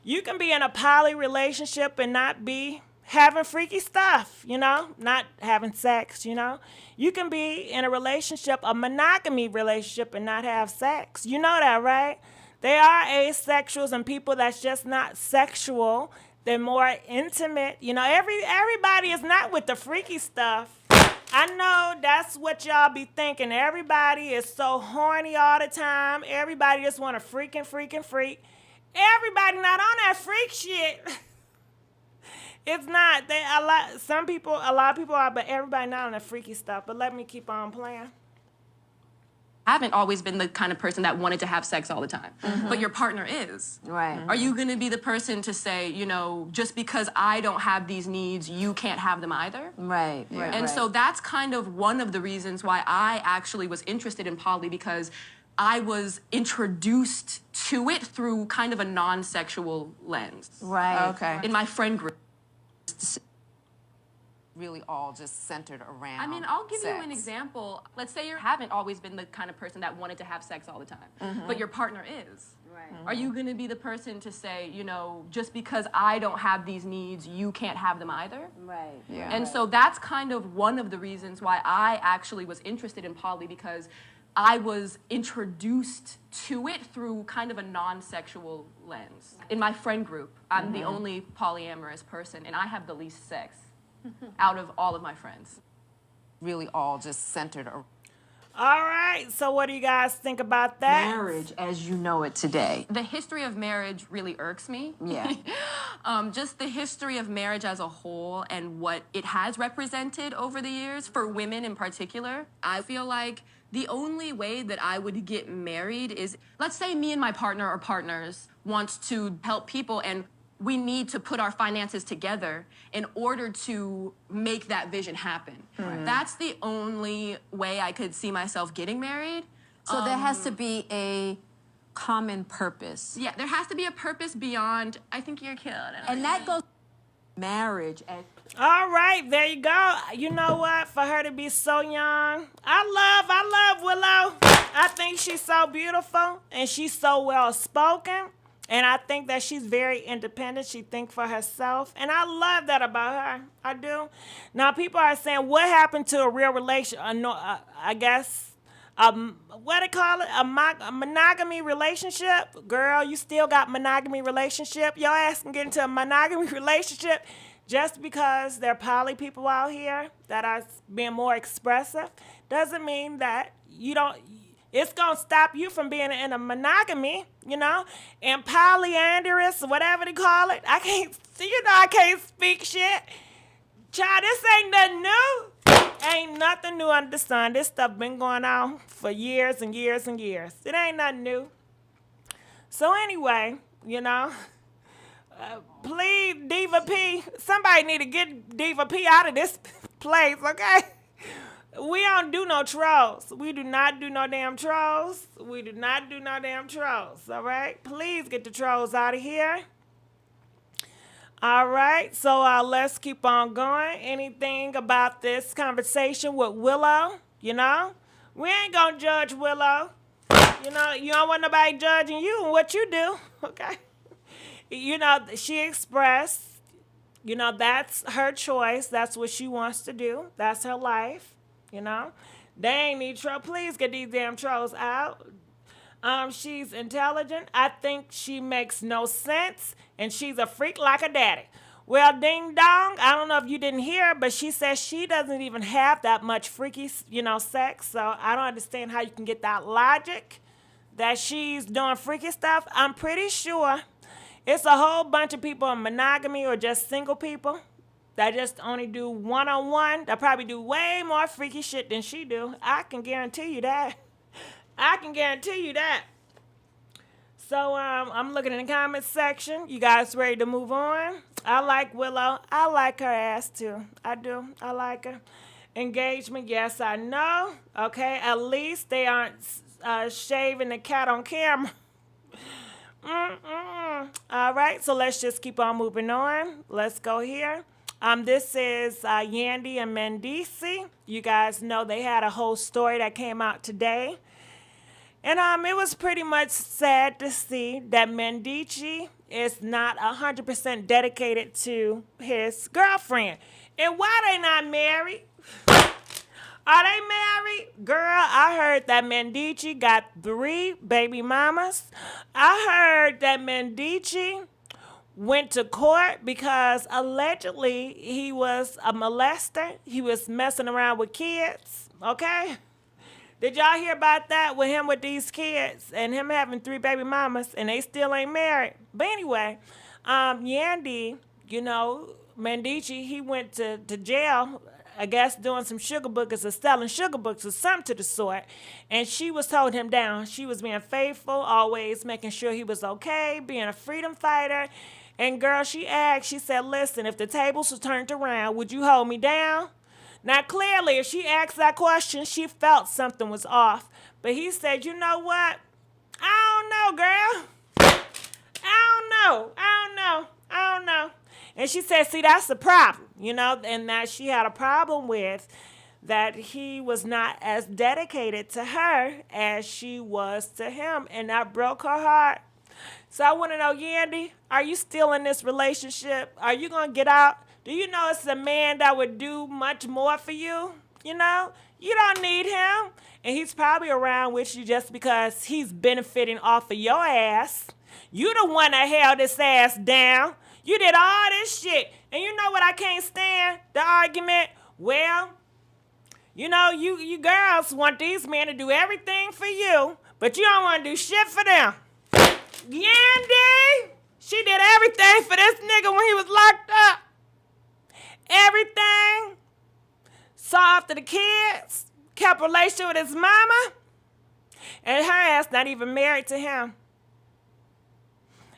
You can be in a poly relationship and not be having freaky stuff, not having sex, You can be in a relationship, a monogamy relationship, and not have sex. You know that, right? There are asexuals and people that's just not sexual. They're more intimate. Everybody is not with the freaky stuff. I know that's what y'all be thinking. Everybody is so horny all the time. Everybody just want to freak. Everybody not on that freak shit. It's not. A lot of people are, but everybody not on the freaky stuff. But let me keep on playing. I haven't always been the kind of person that wanted to have sex all the time, but your partner is. Right. Are you going to be the person to say, just because I don't have these needs, you can't have them either? Right. And so that's kind of one of the reasons why I actually was interested in poly, because I was introduced to it through kind of a non-sexual lens. Right. Okay. In my friend group. really all just centered around I mean, I'll give you an sex. example. Let's say you haven't always been the kind of person that wanted to have sex all the time, but your partner is. Right. Are you going to be the person to say, you know, just because I don't have these needs, you can't have them either? Right. Yeah. And so that's kind of one of the reasons why I actually was interested in poly, because I was introduced to it through kind of a non-sexual lens. In my friend group, I'm the only polyamorous person, and I have the least sex out of all of my friends. Really all just centered around All right. So what do you guys think about that? Marriage as you know it today. The history of marriage really irks me. Yeah. Just the history of marriage as a whole and what it has represented over the years, for women in particular. I feel like the only way that I would get married is, let's say me and my partner or partners wants to help people and we need to put our finances together in order to make that vision happen. That's the only way I could see myself getting married. So there has to be a common purpose. Yeah, there has to be a purpose beyond, I think you're cute. And that goes marriage as All right, there you go. You know what? For her to be so young, I love Willow. I think she's so beautiful and she's so well spoken. And I think that she's very independent. She thinks for herself. And I love that about her. I do. Now, people are saying, what happened to a real relation? I guess, what they call it? A monogamy relationship? Girl, you still got monogamy relationship. Your ass can get into a monogamy relationship just because there are poly people out here that are being more expressive. Doesn't mean that you don't... It's going to stop you from being in a monogamy, you know, and polyamorous, whatever they call it. I can't speak shit. Child, this ain't nothing new. Ain't nothing new under the sun. This stuff been going on for years and years and years. It ain't nothing new. So anyway, you know, please, Diva P, somebody need to get Diva P out of this place, okay? We don't do no trolls. We do not do no damn trolls. We do not do no damn trolls, all right? Please get the trolls out of here. All right, so let's keep on going. Anything about this conversation with Willow, you know? We ain't gonna judge Willow. You know, you don't want nobody judging you and what you do, okay? You know, she expressed, you know, that's her choice. That's what she wants to do. That's her life. You know, they ain't need troll. Please get these damn trolls out. She's intelligent. I think she makes no sense, and she's a freak like a daddy. Well, ding dong. I don't know if you didn't hear, but she says she doesn't even have that much freaky, you know, sex. So I don't understand how you can get that logic that she's doing freaky stuff. I'm pretty sure it's a whole bunch of people in monogamy or just single people that just only do one-on-one, that probably do way more freaky shit than she do. I can guarantee you that. I can guarantee you that. So I'm looking in the comments section. You guys ready to move on? I like Willow. I like her ass too. I do. I like her. Engagement, yes, I know. Okay, at least they aren't shaving the cat on camera. All right, so let's just keep on moving on. Let's go here. This is Yandy and Mendeecees. You guys know they had a whole story that came out today. And it was pretty much sad to see that Mendeecees is not 100% dedicated to his girlfriend. And why they not married? Are they married? Girl, I heard that Mendeecees got 3 baby mamas. I heard that Mendeecees went to court because allegedly he was a molester. He was messing around with kids, okay? Did y'all hear about that with him with these kids and him having 3 baby mamas and they still ain't married? But anyway, Yandy, you know, Mendeecees, he went to jail, I guess doing some sugar bookers or selling sugar books or something to the sort. And she was holding him down. She was being faithful, always making sure he was okay, being a freedom fighter. And girl, she asked, she said, listen, if the tables were turned around, would you hold me down? Now, clearly, if she asked that question, she felt something was off. But he said, you know what? I don't know, girl. I don't know. And she said, see, that's the problem, you know, and that she had a problem with that he was not as dedicated to her as she was to him, and that broke her heart. So I want to know, Yandy, are you still in this relationship? Are you going to get out? Do you know it's a man that would do much more for you? You know, you don't need him. And he's probably around with you just because he's benefiting off of your ass. You the one that held this ass down. You did all this shit. And you know what I can't stand? The argument. Well, you know, you girls want these men to do everything for you, but you don't want to do shit for them. Yandy, she did everything for this nigga when he was locked up. Everything. Saw after the kids. Kept a relationship with his mama. And her ass not even married to him.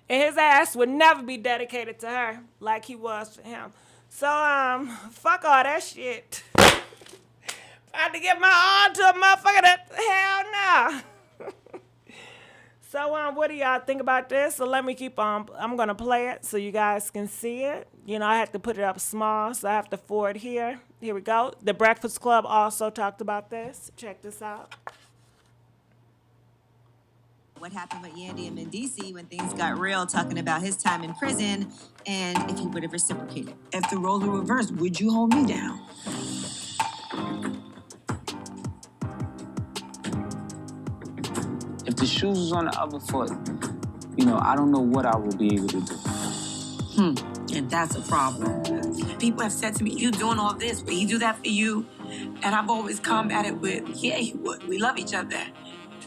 And his ass would never be dedicated to her like he was to him. So, fuck all that shit. I had to get my arm to a motherfucker that, hell no. So, what do y'all think about this? So let me keep on, I'm going to play it so you guys can see it. You know, I have to put it up small, so I have to forward here. Here we go. The Breakfast Club also talked about this. Check this out. What happened with Yandy and Mendeecees when things got real, talking about his time in prison and if he would have reciprocated. If the roles were reversed, would you hold me down? If the shoes was on the other foot, you know, I don't know what I will be able to do. And that's a problem. People have said to me, you doing all this, would he do that for you? And I've always combated with, yeah, he would. We love each other.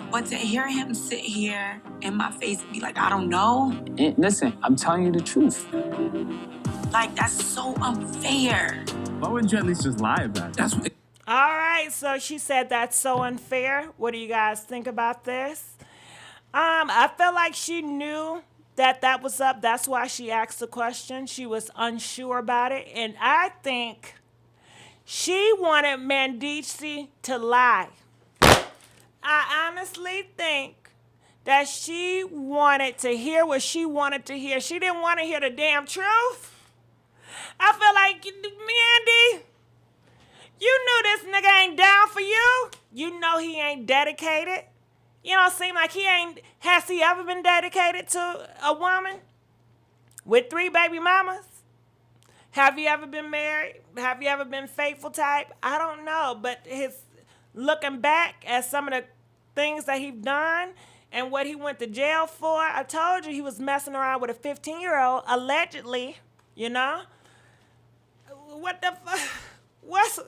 But to hear him sit here in my face and be like, I don't know. And listen, I'm telling you the truth. Like, that's so unfair. Why wouldn't you at least just lie about it? That's what. All right, so she said that's so unfair. What do you guys think about this? I feel like she knew that was up. That's why she asked the question. She was unsure about it. And I think she wanted Mendeecees to lie. I honestly think that she wanted to hear what she wanted to hear. She didn't want to hear the damn truth. I feel like, Yandy, you knew this nigga ain't down for you. You know he ain't dedicated. You don't seem like he ain't, has he ever been dedicated to a woman with 3 baby mamas? Have you ever been married? Have you ever been faithful type? I don't know, but his looking back at some of the things that he's done and what he went to jail for, I told you he was messing around with a 15-year-old, allegedly, you know? What the fuck? What's...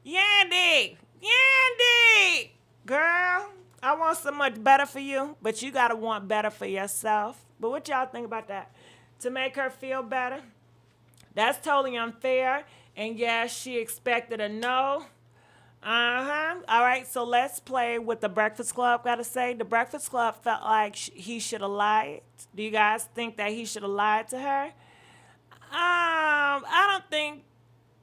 Yandy! Yandy! Girl, I want so much better for you, but you gotta want better for yourself. But what y'all think about that? To make her feel better? That's totally unfair. And yes, she expected a no. All right, so let's play what the Breakfast Club got to say. The Breakfast Club felt like he should have lied. Do you guys think that he should have lied to her? I don't think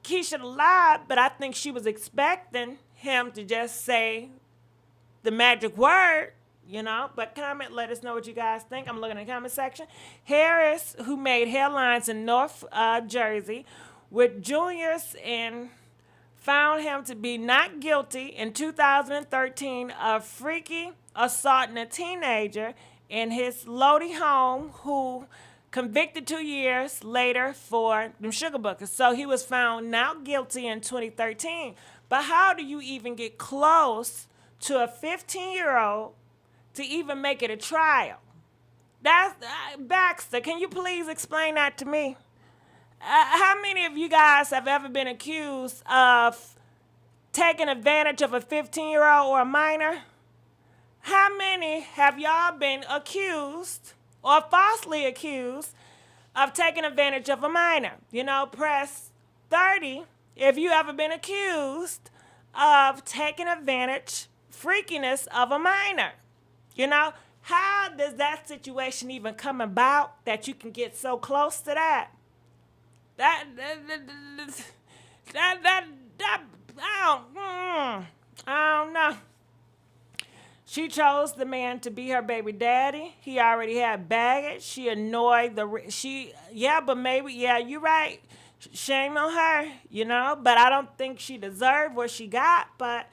he should have lied, but I think she was expecting him to just say the magic word, you know. But comment, let us know what you guys think. I'm looking in the comment section. Harris, who made headlines in North Jersey with juniors and found him to be not guilty in 2013 of freaky assaulting a teenager in his Lodi home, who convicted 2 years later for them sugar buckets. So he was found not guilty in 2013. But how do you even get close to a 15-year-old to even make it a trial? That's Baxter, can you please explain that to me? How many of you guys have ever been accused of taking advantage of a 15-year-old or a minor? How many have y'all been accused or falsely accused of taking advantage of a minor? You know, press 30 if you ever been accused of taking advantage, freakiness of a minor. You know, how does that situation even come about that you can get so close to that? I don't know. She chose the man to be her baby daddy. He already had baggage. She annoyed but maybe, yeah, you're right. Shame on her, you know, but I don't think she deserved what she got, but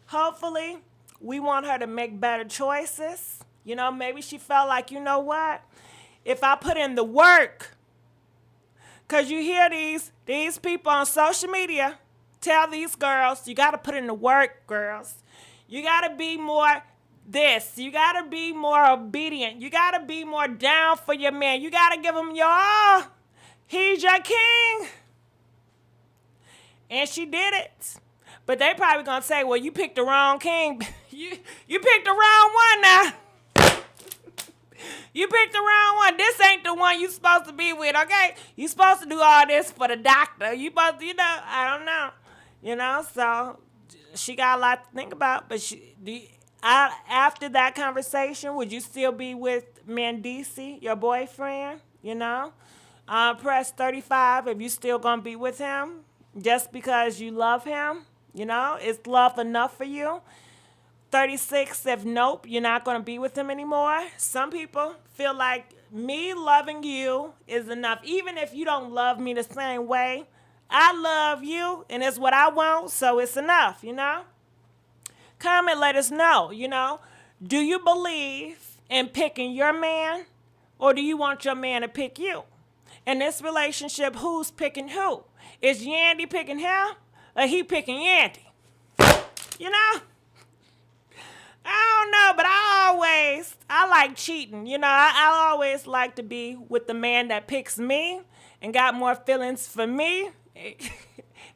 hopefully we want her to make better choices. You know, maybe she felt like, you know what? If I put in the work, because you hear these people on social media tell these girls, you got to put in the work, girls. You got to be more this. You got to be more obedient. You got to be more down for your man. You got to give him your all. He's your king. And she did it. But they probably going to say, well, you picked the wrong king. you picked the wrong one now. You picked the wrong one. This ain't the one you supposed to be with, okay? You supposed to do all this for the doctor. You supposed to, you know, I don't know. You know, so she got a lot to think about. But after that conversation, would you still be with Mendeecees, your boyfriend? You know? Press 35 if you still going to be with him just because you love him. You know? Is love enough for you? 36 if nope, you're not going to be with him anymore. Some people feel like me loving you is enough. Even if you don't love me the same way, I love you and it's what I want, so it's enough, you know? Comment, let us know, you know? Do you believe in picking your man or do you want your man to pick you? In this relationship, who's picking who? Is Yandy picking him or he picking Yandy? You know? I don't know, but I like cheating. You know, I always like to be with the man that picks me and got more feelings for me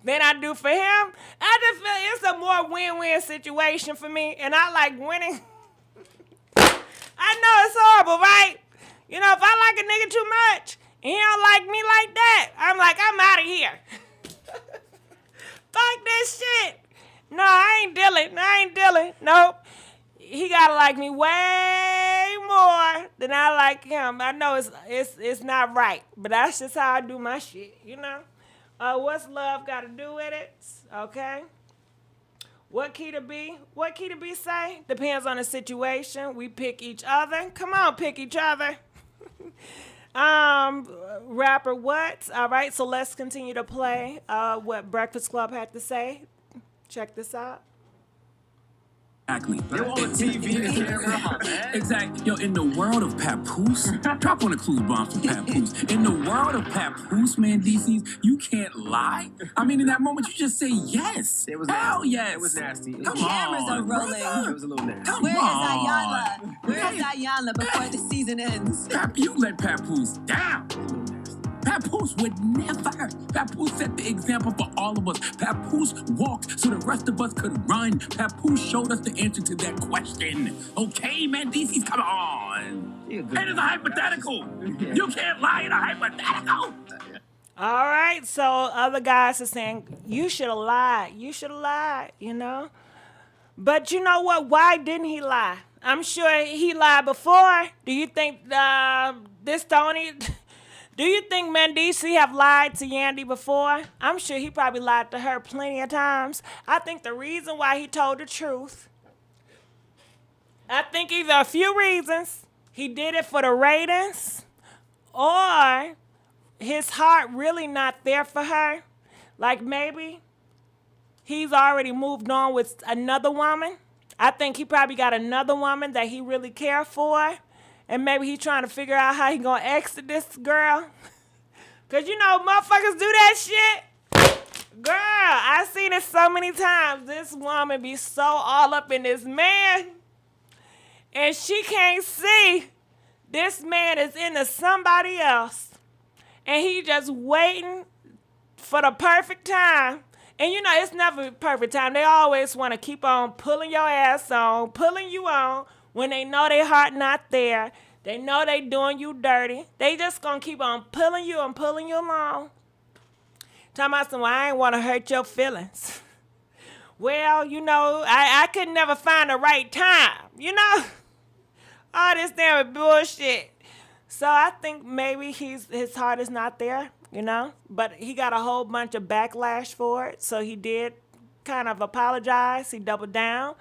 than I do for him. I just feel it's a more win-win situation for me, and I like winning. I know it's horrible, right? You know, if I like a nigga too much and he don't like me like that, I'm like, I'm out of here. Fuck this shit. No, I ain't dealing. Nope. He gotta like me way more than I like him. I know it's not right, but that's just how I do my shit, you know? What's love got to do with it? Okay. What key to be? What key to be say? Depends on the situation. We pick each other. Come on, pick each other. Rapper what? All right, so let's continue to play what Breakfast Club had to say. Check this out. Exactly. They're on the TV. Exactly. Yo, in the world of Papoose, drop on the clues bombs for Papoose. In the world of Papoose, Mendeecees, you can't lie. I mean, in that moment, you just say yes. It was hell nasty. yes. It was nasty. Come The cameras are on, rolling. brother. It was a little nasty. Where is Ayanla before the season ends? You let Papoose down. Papoose would never. Papoose set the example for all of us. Papoose walked so the rest of us could run. Papoose showed us the answer to that question. Okay, Mendeecees, come on. It is a hypothetical. You can't lie in a hypothetical. All right, so other guys are saying, you should have lied. You should have lied, you know? But you know what? Why didn't he lie? I'm sure he lied before. Do you think do you think Mendeecees have lied to Yandy before? I'm sure he probably lied to her plenty of times. I think the reason why he told the truth, I think either a few reasons. He did it for the ratings, or his heart really not there for her. Like maybe he's already moved on with another woman. I think he probably got another woman that he really cared for. And maybe he's trying to figure out how he gonna exit this girl. Cause you know motherfuckers do that shit. Girl, I seen it so many times. This woman be so all up in this man. And she can't see this man is into somebody else. And he just waiting for the perfect time. And you know, it's never the perfect time. They always want to keep on pulling your ass on, pulling you on. When they know their heart not there, they know they doing you dirty. They just gonna keep on pulling you and pulling you along. Talking about some, I ain't wanna hurt your feelings. Well, you know, I could never find the right time, you know? All this damn bullshit. So I think maybe his heart is not there, you know? But he got a whole bunch of backlash for it, so he did kind of apologize. He doubled down.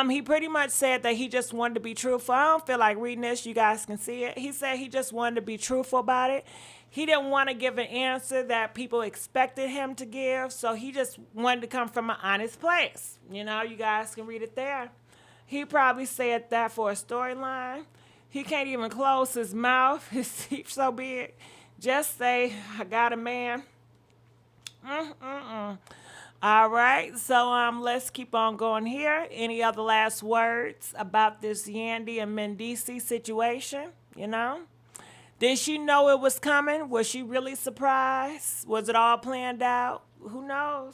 He pretty much said that he just wanted to be truthful. I don't feel like reading this. You guys can see it. He said he just wanted to be truthful about it. He didn't want to give an answer that people expected him to give, so he just wanted to come from an honest place. You know, you guys can read it there. He probably said that for a storyline. He can't even close his mouth. His teeth so big. Just say, I got a man. All right, so let's keep on going here. Any other last words about this Yandy and Mendeecees situation, you know? Did she know it was coming? Was she really surprised? Was it all planned out? Who knows?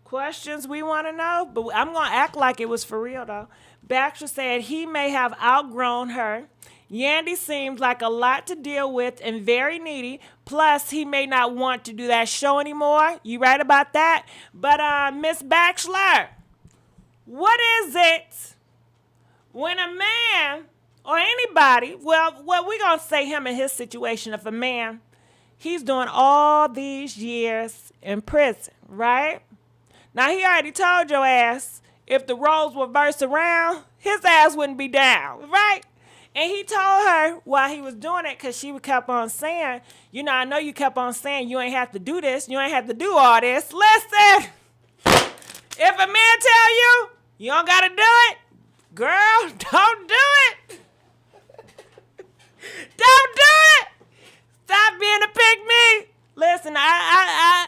Questions we want to know, but I'm going to act like it was for real, though. Baxter said he may have outgrown her. Yandy seems like a lot to deal with and very needy. Plus, he may not want to do that show anymore. You right about that? But, Miss Bachelor, what is it when a man or anybody, well, we're going to say him in his situation, if a man, he's doing all these years in prison, right? Now, he already told your ass if the roles were reversed around, his ass wouldn't be down, right? And he told her while he was doing it, because she kept on saying, you know, I know you kept on saying you ain't have to do this. You ain't have to do all this. Listen, if a man tell you, you don't got to do it, girl, don't do it. Don't do it. Stop being a pick-me. Listen, I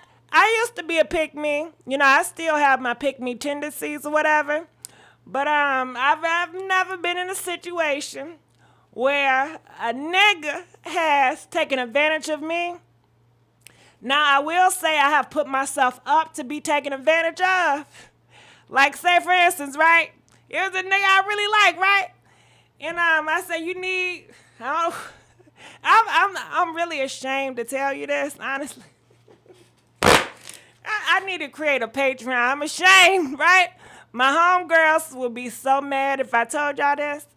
used to be a pick-me. You know, I still have my pick-me tendencies or whatever. But I've never been in a situation where a nigga has taken advantage of me. Now, I will say I have put myself up to be taken advantage of. Like, say, for instance, right? Here's a nigga I really like, right? And I say, you need... I'm really ashamed to tell you this, honestly. I need to create a Patreon. I'm ashamed, right? My homegirls would be so mad if I told y'all this.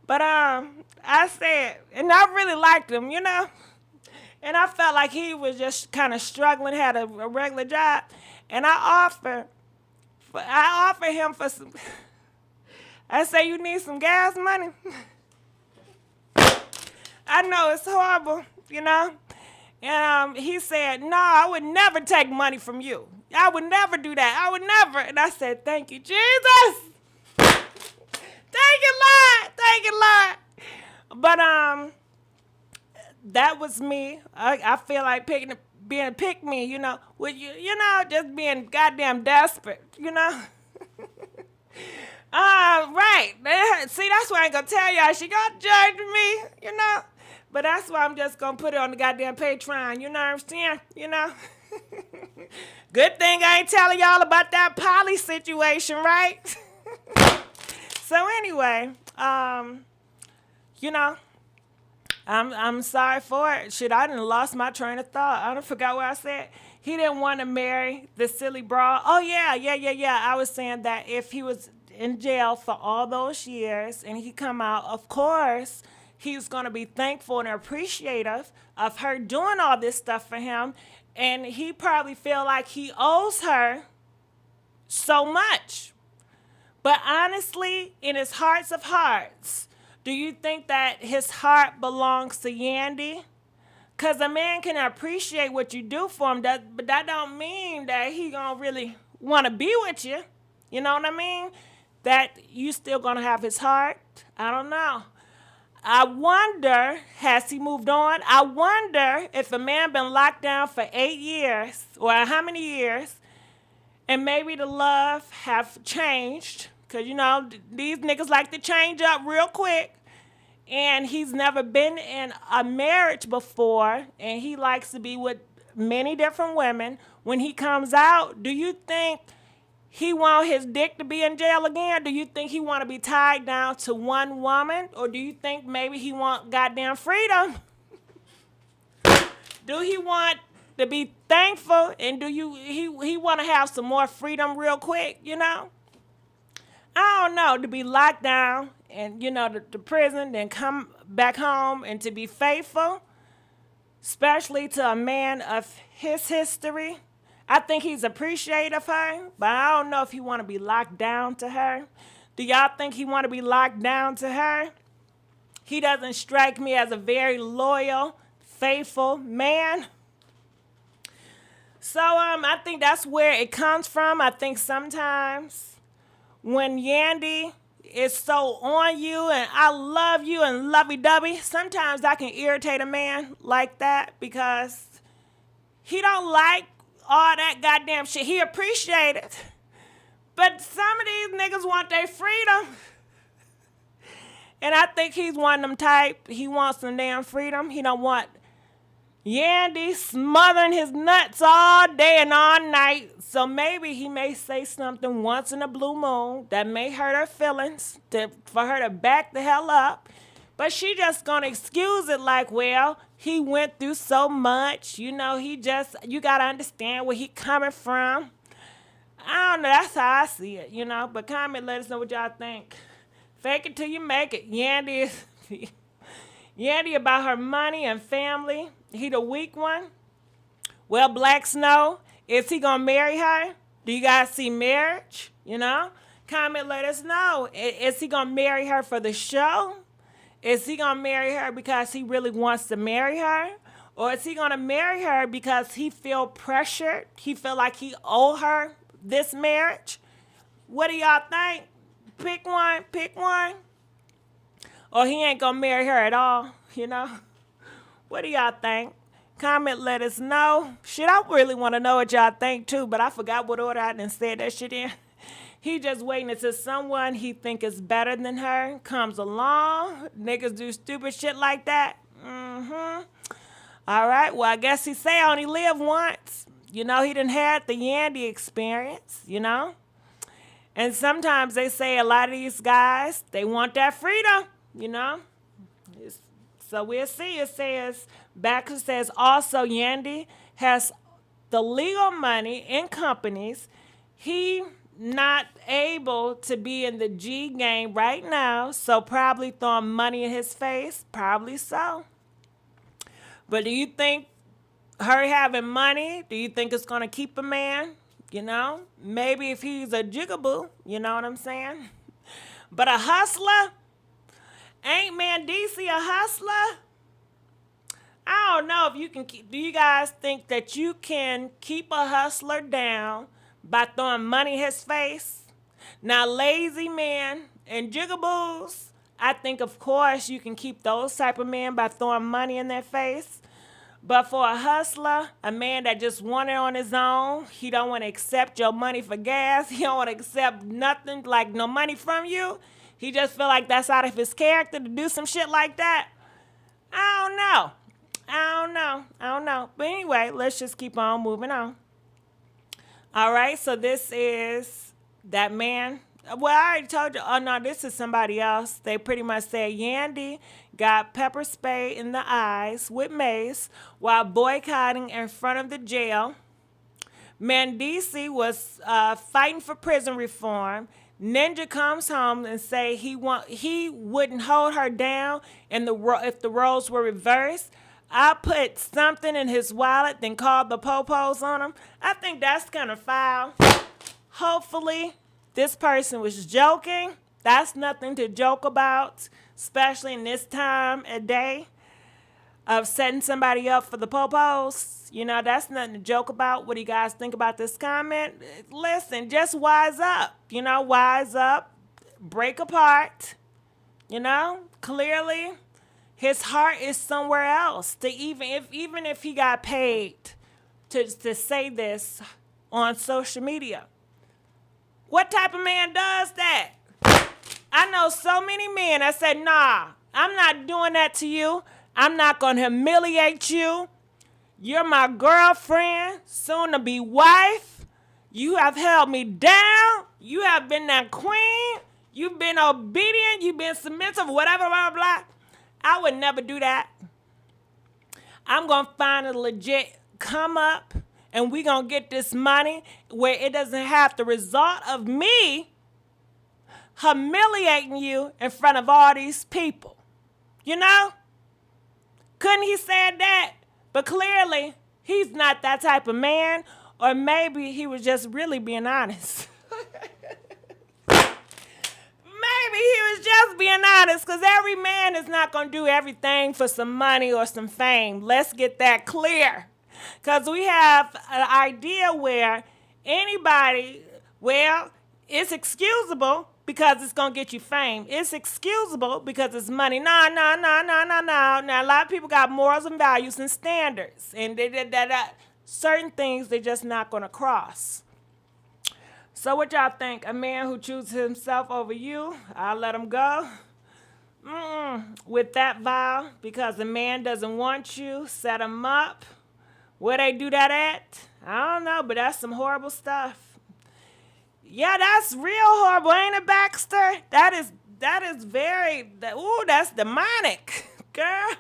But I said, and I really liked him, you know? And I felt like he was just kind of struggling, had a regular job. And I offered him for some... I say, you need some gas money? I know it's horrible, you know? And he said, no, I would never take money from you. I would never do that. I would never. And I said, thank you, Jesus. Thank you, Lord. Thank you, Lord. But that was me. I feel like being a pick-me, you know, with you know, just being goddamn desperate, you know? Right. See, that's why I ain't gonna tell y'all. She gonna judge me, you know? But that's why I'm just gonna put it on the goddamn Patreon, you know what I'm saying? You know? Good thing I ain't telling y'all about that Poly situation, right? So anyway, you know, I'm sorry for it. Shit, I done lost my train of thought. I done forgot what I said. He didn't want to marry the silly broad. Oh, yeah. I was saying that if he was in jail for all those years and he come out, of course, he's going to be thankful and appreciative of her doing all this stuff for him. And he probably feel like he owes her so much. But honestly, in his hearts of hearts, do you think that his heart belongs to Yandy? Because a man can appreciate what you do for him, but that don't mean that he gonna really want to be with you. You know what I mean? That you still gonna have his heart? I don't know. I wonder, has he moved on? I wonder if a man been locked down for 8 years, or how many years, and maybe the love have changed. Because, you know, these niggas like to change up real quick. And he's never been in a marriage before, and he likes to be with many different women. When he comes out, do you think he want his dick to be in jail again? Do you think he want to be tied down to one woman? Or do you think maybe he want goddamn freedom? Do he want to be thankful? And do he want to have some more freedom real quick, you know? I don't know, to be locked down and, you know, to prison, then come back home and to be faithful, especially to a man of his history. I think he's appreciative of her, but I don't know if he want to be locked down to her. Do y'all think he want to be locked down to her? He doesn't strike me as a very loyal, faithful man. So I think that's where it comes from. I think sometimes when Yandy is so on you and I love you and lovey-dovey, sometimes I can irritate a man like that because he don't like all that goddamn shit. He appreciate it. But some of these niggas want their freedom. And I think he's one of them type. He wants some damn freedom. He don't want Yandy smothering his nuts all day and all night. So maybe he may say something once in a blue moon that may hurt her feelings for her to back the hell up. But she just gonna excuse it like, well, he went through so much. You know, you gotta understand where he coming from. I don't know, that's how I see it, you know. But comment, let us know what y'all think. Fake it till you make it. Yandy about her money and family. He the weak one. Well, Black Snow, is he gonna marry her? Do you guys see marriage? You know? Comment, let us know. Is he gonna marry her for the show? Is he gonna marry her because he really wants to marry her? Or is he gonna marry her because he feel pressured? He feel like he owe her this marriage? What do y'all think? Pick one. Or he ain't gonna marry her at all, you know? What do y'all think? Comment, let us know. Shit, I really want to know what y'all think too, but I forgot what order I done said that shit in. He just waiting until someone he think is better than her comes along. Niggas do stupid shit like that. All right, well, I guess he say I only live once. You know, he done had the Yandy experience, you know? And sometimes they say a lot of these guys, they want that freedom, you know? So we'll see. It says, Baxter says, also Yandy has the legal money in companies. He not able to be in the G game right now, so probably throwing money in his face. Probably so. But do you think her having money, do you think it's going to keep a man? You know? Maybe if he's a jigaboo, you know what I'm saying? But a hustler? Ain't Mendeecees a hustler? I don't know if you can do you guys think that you can keep a hustler down by throwing money in his face? Now, lazy men and jigaboos, I think, of course, you can keep those type of men by throwing money in their face. But for a hustler, a man that just want it on his own, he don't want to accept your money for gas, he don't want to accept nothing, like no money from you, he just feel like that's out of his character to do some shit like that. I don't know. But anyway, let's just keep on moving on. All right, so this is that man. Well, I already told you. Oh, no, this is somebody else. They pretty much said Yandy got pepper spray in the eyes with mace while boycotting in front of the jail. Mendeecees was fighting for prison reform. Ninja comes home and say he wouldn't hold her down if the roles were reversed. I put something in his wallet, then called the popos on him. I think that's kind of foul. Hopefully, this person was joking. That's nothing to joke about, especially in this time of day of setting somebody up for the popos. You know, that's nothing to joke about. What do you guys think about this comment? Listen, just wise up. You know, wise up. Break apart. You know, clearly his heart is somewhere else. Even if he got paid to say this on social media. What type of man does that? I know so many men that said, nah, I'm not doing that to you. I'm not going to humiliate you. You're my girlfriend, soon to be wife. You have held me down. You have been that queen. You've been obedient. You've been submissive, whatever, blah, blah, blah. I would never do that. I'm going to find a legit come up, and we're going to get this money where it doesn't have the result of me humiliating you in front of all these people. You know? Couldn't he said that? But clearly, he's not that type of man, or maybe he was just really being honest. Maybe he was just being honest, because every man is not going to do everything for some money or some fame. Let's get that clear. Because we have an idea where anybody, well, it's excusable because it's going to get you fame. It's excusable because it's money. No. Now, a lot of people got morals and values and standards. And certain things they're just not going to cross. So what y'all think? A man who chooses himself over you, I'll let him go. With that vow, because a man doesn't want you, set him up. Where they do that at? I don't know, but that's some horrible stuff. Yeah, that's real horrible, ain't it, Baxter? That is that's demonic, girl.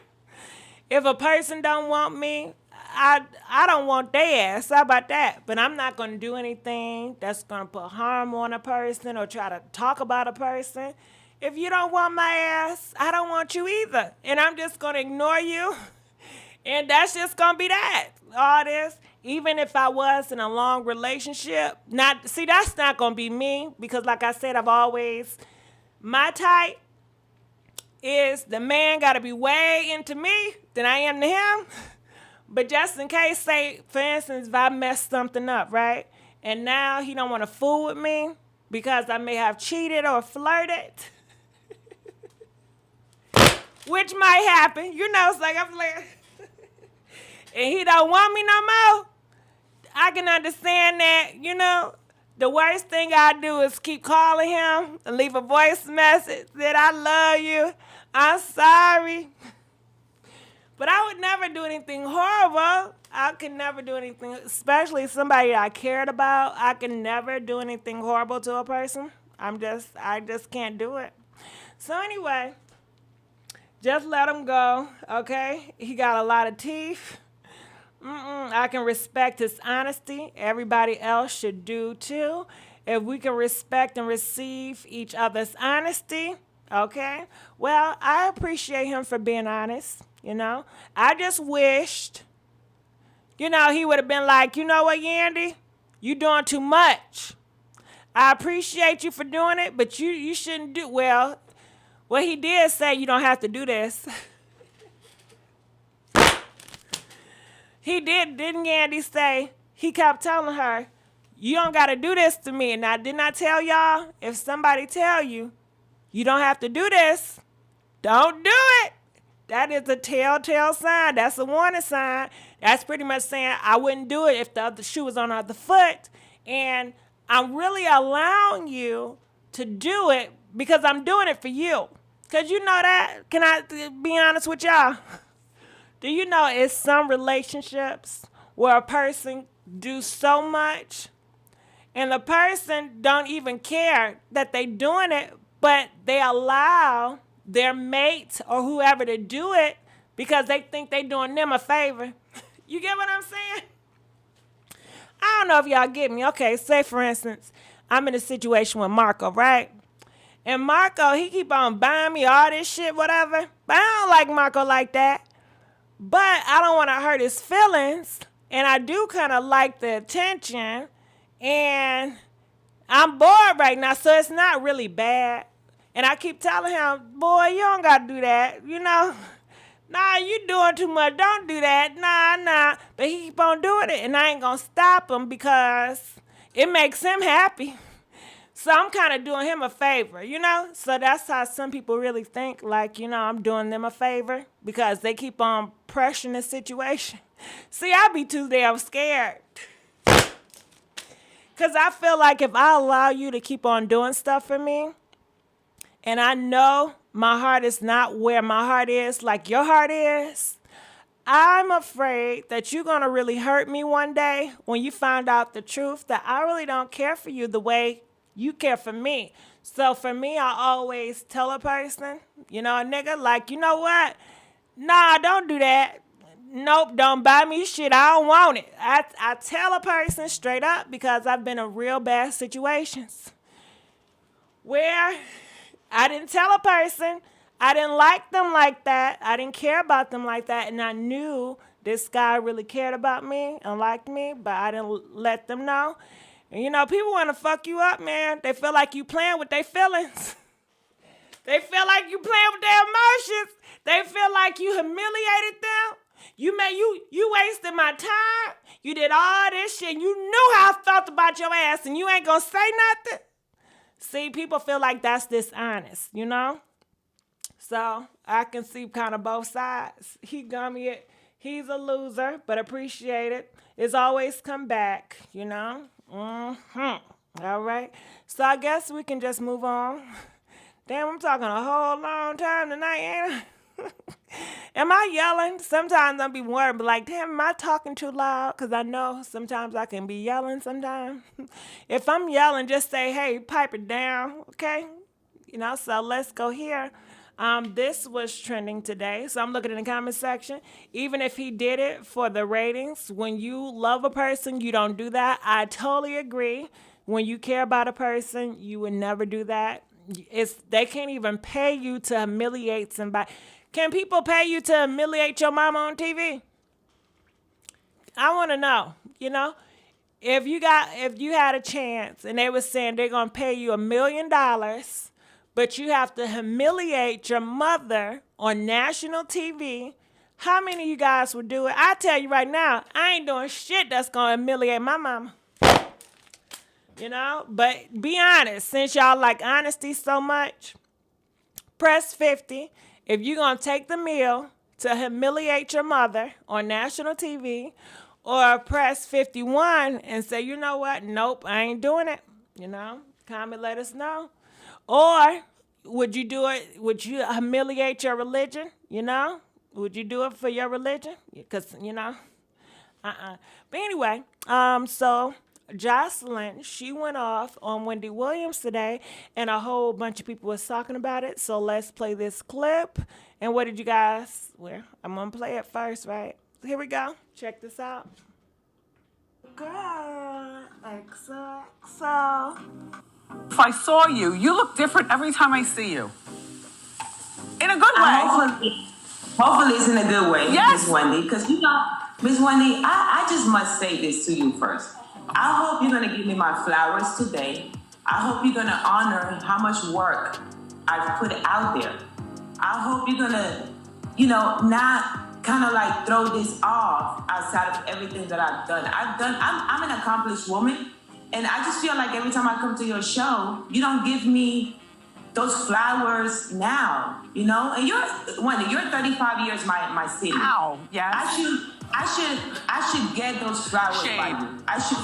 If a person don't want me, I don't want their ass. How about that? But I'm not going to do anything that's going to put harm on a person or try to talk about a person. If you don't want my ass, I don't want you either. And I'm just going to ignore you. And that's just going to be that. All this. Even if I was in a long relationship. That's not going to be me. Because like I said, my type is the man got to be way into me than I am to him. But just in case, say, for instance, if I messed something up, right? And now he don't want to fool with me because I may have cheated or flirted. Which might happen. You know, it's like I'm like, and he don't want me no more. I can understand that, you know. The worst thing I do is keep calling him and leave a voice message that I love you. I'm sorry. But I would never do anything horrible. I could never do anything, especially somebody I cared about. I can never do anything horrible to a person. I just can't do it. So anyway, just let him go, okay? He got a lot of teeth. I can respect his honesty. Everybody else should do too. If we can respect and receive each other's honesty, okay? Well, I appreciate him for being honest. You know, I just wished, you know, he would have been like, you know what, Yandy? You doing too much. I appreciate you for doing it, but you shouldn't do, well, what he did say, you don't have to do this. He didn't Yandy say, he kept telling her, you don't got to do this to me. And I did not tell y'all, if somebody tell you, you don't have to do this, don't do it. That is a telltale sign. That's a warning sign. That's pretty much saying I wouldn't do it if the other shoe was on the other foot. And I'm really allowing you to do it because I'm doing it for you. Because you know that. Can I be honest with y'all? Do you know it's some relationships where a person do so much and the person don't even care that they doing it, but they allow their mate or whoever to do it because they think they doing them a favor. You get what I'm saying? I don't know if y'all get me. Okay, say for instance, I'm in a situation with Marco, right? And Marco, he keep on buying me all this shit, whatever. But I don't like Marco like that. But I don't want to hurt his feelings. And I do kind of like the attention. And I'm bored right now, so it's not really bad. And I keep telling him, boy, you don't got to do that, you know. Nah, you doing too much. Don't do that. Nah. But he keep on doing it, and I ain't going to stop him because it makes him happy. So I'm kind of doing him a favor, you know. So that's how some people really think, like, you know, I'm doing them a favor because they keep on pressuring the situation. See, I be too damn scared. Because I feel like if I allow you to keep on doing stuff for me, and I know my heart is not where my heart is like your heart is, I'm afraid that you're going to really hurt me one day when you find out the truth that I really don't care for you the way you care for me. So for me, I always tell a person, you know, a nigga, like, you know what? Nah, don't do that. Nope, don't buy me shit. I don't want it. I tell a person straight up because I've been in real bad situations where I didn't tell a person. I didn't like them like that. I didn't care about them like that. And I knew this guy really cared about me and liked me, but I didn't let them know. And, you know, people want to fuck you up, man. They feel like you playing with their feelings. They feel like you playing with their emotions. They feel like you humiliated them. You wasted my time. You did all this shit. You knew how I felt about your ass, and you ain't gonna say nothing. See, people feel like that's dishonest, you know? So I can see kind of both sides. He got me it. He's a loser, but appreciate it. It's always come back, you know? All right. So I guess we can just move on. Damn, I'm talking a whole long time tonight, ain't I? Am I yelling? Sometimes I'll be worried, but like, damn, am I talking too loud? Because I know sometimes I can be yelling sometimes. If I'm yelling, just say, hey, pipe it down, okay? You know, so let's go here. This was trending today, so I'm looking in the comment section. Even if he did it for the ratings, when you love a person, you don't do that. I totally agree. When you care about a person, you would never do that. They can't even pay you to humiliate somebody. Can people pay you to humiliate your mama on TV? I want to know, you know? If you had a chance and they were saying they're going to pay you $1 million, but you have to humiliate your mother on national TV, how many of you guys would do it? I tell you right now, I ain't doing shit that's going to humiliate my mama. You know? But be honest, since y'all like honesty so much, press 50 if you're going to take the meal to humiliate your mother on national TV, or press 51 and say, you know what? Nope, I ain't doing it. You know? Comment, let us know. Or would you do it? Would you humiliate your religion? You know? Would you do it for your religion? Because, you know, But anyway, so Joseline, she went off on Wendy Williams today, and a whole bunch of people was talking about it. So let's play this clip. And what did you guys? Well, I'm gonna play it first, right? Here we go. Check this out. Girl, XOXO. If I saw you, you look different every time I see you. In a good way. Hopefully it's in a good way, yes. Miss Wendy. Because, you know, Miss Wendy, I just must say this to you first. I hope you're going to give me my flowers today. I hope you're going to honor how much work I've put out there. I hope you're going to, you know, not kind of like throw this off outside of everything that I've done. I'm an accomplished woman, and I just feel like every time I come to your show, you don't give me those flowers now, you know? And you're 35 years my city. Ow, yes. I should get those flowers by you. I should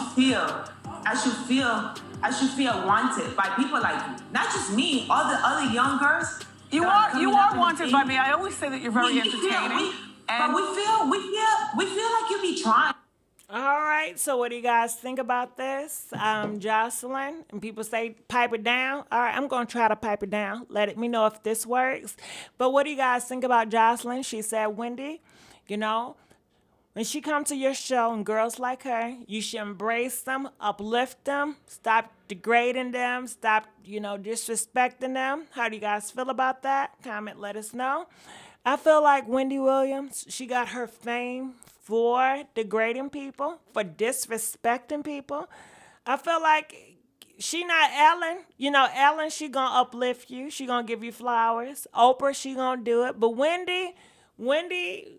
feel wanted by people like you. Not just me, all the other young girls. You are wanted by me. I always say that you're very entertaining. But we feel like you be trying. All right, so what do you guys think about this? Joseline, and people say pipe it down. All right, I'm going to try to pipe it down. Let me know if this works. But what do you guys think about Joseline? She said, Wendy, you know, when she comes to your show and girls like her, you should embrace them, uplift them, stop degrading them, stop, you know, disrespecting them. How do you guys feel about that? Comment, let us know. I feel like Wendy Williams, she got her fame for degrading people, for disrespecting people. I feel like she not Ellen. You know, Ellen, she gonna uplift you. She gonna give you flowers. Oprah, she gonna do it. But Wendy,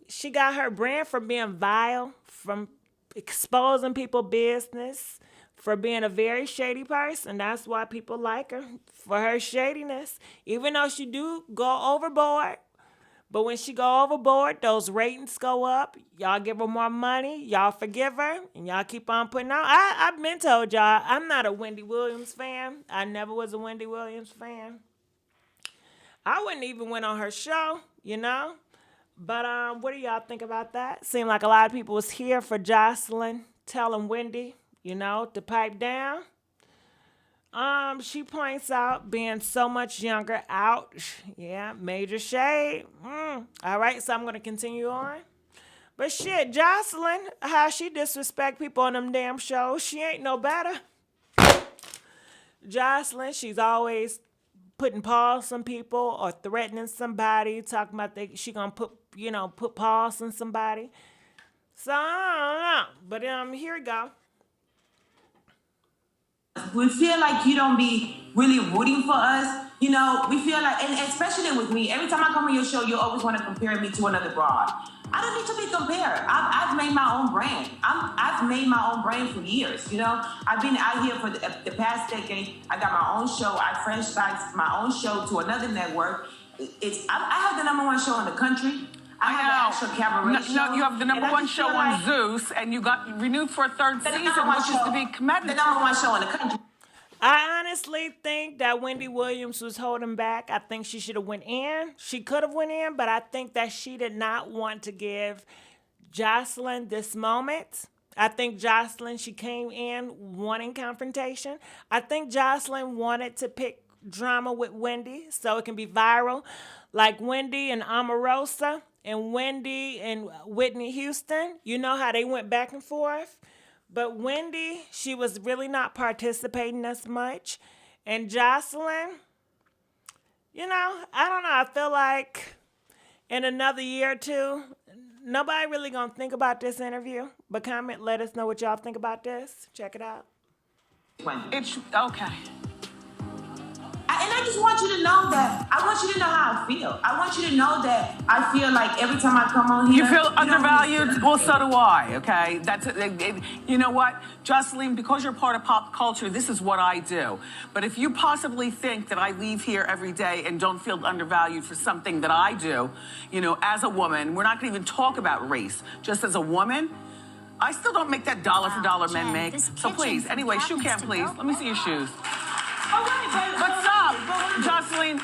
she got her brand from being vile, from exposing people's business, for being a very shady person. That's why people like her, for her shadiness. Even though she do go overboard. But when she go overboard, those ratings go up. Y'all give her more money. Y'all forgive her. And y'all keep on putting out. I've been told y'all, I'm not a Wendy Williams fan. I never was a Wendy Williams fan. I wouldn't even went on her show, you know. But what do y'all think about that? Seemed like a lot of people was here for Joseline telling Wendy, you know, to pipe down. She points out being so much younger. Ouch. Yeah, major shade. All right, so I'm going to continue on. But shit, Joseline, how she disrespect people on them damn shows, she ain't no better. Joseline, she's always putting paws on people or threatening somebody, talking about she going to put paws on somebody. So, I don't know. But here we go. We feel like you don't be really rooting for us. You know, we feel like, and especially with me, every time I come on your show, you always want to compare me to another broad. I don't need to be compared. I've made my own brand. I've made my own brand for years. You know, I've been out here for the past decade. I got my own show. I franchised my own show to another network. I have the #1 show in the country. I have an actual cabaret show. No, you have the #1 show on Zeus, and you got renewed for a third season, which is to be commended. The #1 show in the country. I honestly think that Wendy Williams was holding back. I think she should have went in. She could have went in, but I think that she did not want to give Joseline this moment. I think Joseline, she came in wanting confrontation. I think Joseline wanted to pick drama with Wendy so it can be viral, like Wendy and Omarosa and Wendy and Whitney Houston. You know how they went back and forth? But Wendy, she was really not participating as much. And Joseline, you know, I don't know. I feel like in another year or two, nobody really going to think about this interview. But comment, let us know what y'all think about this. Check it out. It's okay. And I just want you to know that. I want you to know how I feel. I want you to know that I feel like every time I come on here. You feel undervalued? Well, so do I, okay? You know what? Joseline, because you're part of pop culture, this is what I do. But if you possibly think that I leave here every day and don't feel undervalued for something that I do, you know, as a woman, we're not going to even talk about race. Just as a woman, I still don't make that dollar for dollar men make. So please, anyway, shoe cam, please. Let me see your shoes. What's up, Joseline?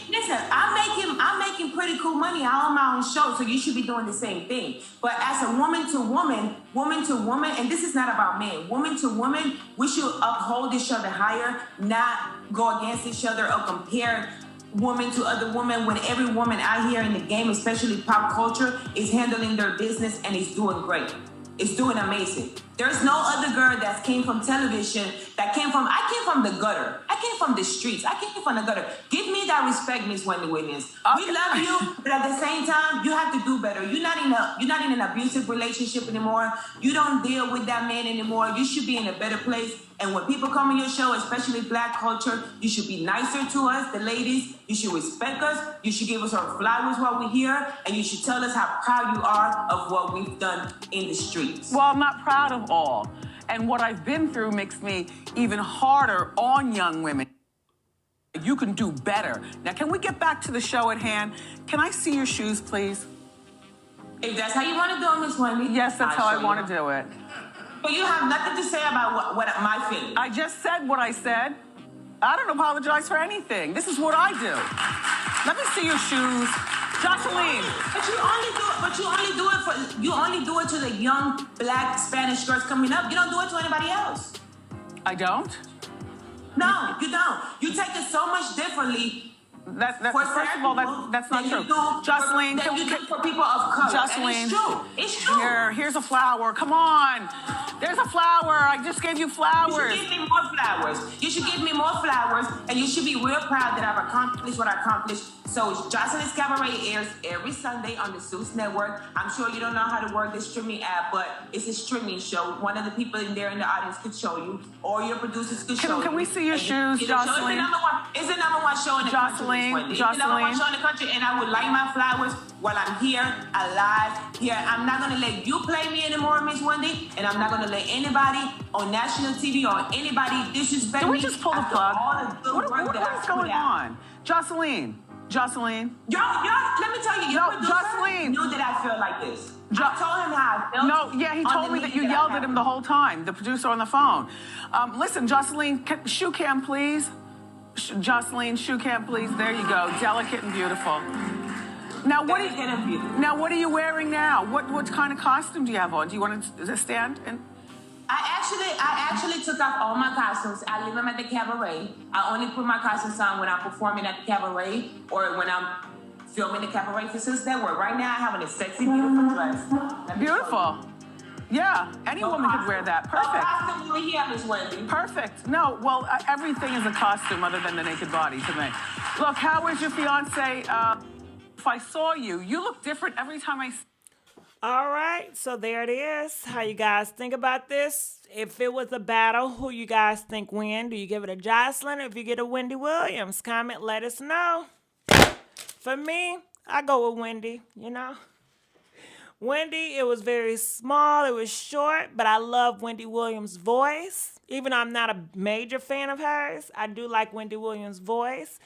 Listen, I'm making pretty cool money. I own my own show, so you should be doing the same thing. But as a woman to woman, and this is not about men, woman to woman, we should uphold each other higher, not go against each other or compare woman to other women when every woman out here in the game, especially pop culture, is handling their business and is doing great. It's doing amazing. There's no other girl that came from television, I came from the gutter. I came from the streets. I came from the gutter. Give me that respect, Miss Wendy Williams. We love you, but at the same time, you have to do better. You're not in an abusive relationship anymore. You don't deal with that man anymore. You should be in a better place. And when people come on your show, especially Black culture, you should be nicer to us, the ladies. You should respect us. You should give us our flowers while we're here. And you should tell us how proud you are of what we've done in the streets. Well, I'm not proud of all. And what I've been through makes me even harder on young women. You can do better. Now, can we get back to the show at hand? Can I see your shoes, please? If that's how you want to do it, Miss Wendy. Yes, that's how I want to do it. But you have nothing to say about what my feelings. I just said what I said. I don't apologize for anything. This is what I do. Let me see your shoes. Joseline. But you only do it to the young Black Spanish girls coming up. You don't do it to anybody else. I don't? No, you don't. You take it so much differently. First of all, that's not true. Joseline, for people of color. Joseline, it's true. Here's a flower. Come on. There's a flower. I just gave you flowers. You should give me more flowers. You should give me more flowers, and you should be real proud that I've accomplished what I accomplished. So Joseline's Cabaret airs every Sunday on the Zeus Network. I'm sure you don't know how to work the streaming app, but it's a streaming show. One of the people in there in the audience could show you, or your producers could show you. Can we see your shoes, Joseline? It's the #1 show in the country. It's the #1 show in the country, and I would light my flowers while I'm here, alive, here. I'm not going to let you play me anymore, Miss Wendy, and I'm not going to let anybody on national TV or anybody disrespect me. Can we just pull the plug? What is going on? Joseline. Let me tell you, your producer knew that I feel like this. I told him how I felt. No, yeah, he told me that you yelled at him the whole time, the producer on the phone. Listen, Joseline, shoe cam, please. Joseline, shoe cam, please. There you go. Delicate and beautiful. Now, what are you wearing now? What kind of costume do you have on? Do you want to stand and... I actually took off all my costumes. I leave them at the cabaret. I only put my costumes on when I'm performing at the cabaret or when I'm filming the cabaret for Zeus Network. Right now, I have a sexy, beautiful dress. Beautiful. Yeah, any woman could wear that. Perfect. Costume over here, Miss Wendy. Perfect. No, well, everything is a costume other than the naked body to me. Look, how is your fiance? If I saw you, you look different every time I... All right, so there it is. How you guys think about this? If it was a battle, who you guys think win? Do you give it a Joseline or if you get a Wendy Williams? Comment, let us know. For me, I go with Wendy, you know. Wendy, it was very small, it was short, but I love Wendy Williams' voice. Even though I'm not a major fan of hers, I do like Wendy Williams' voice.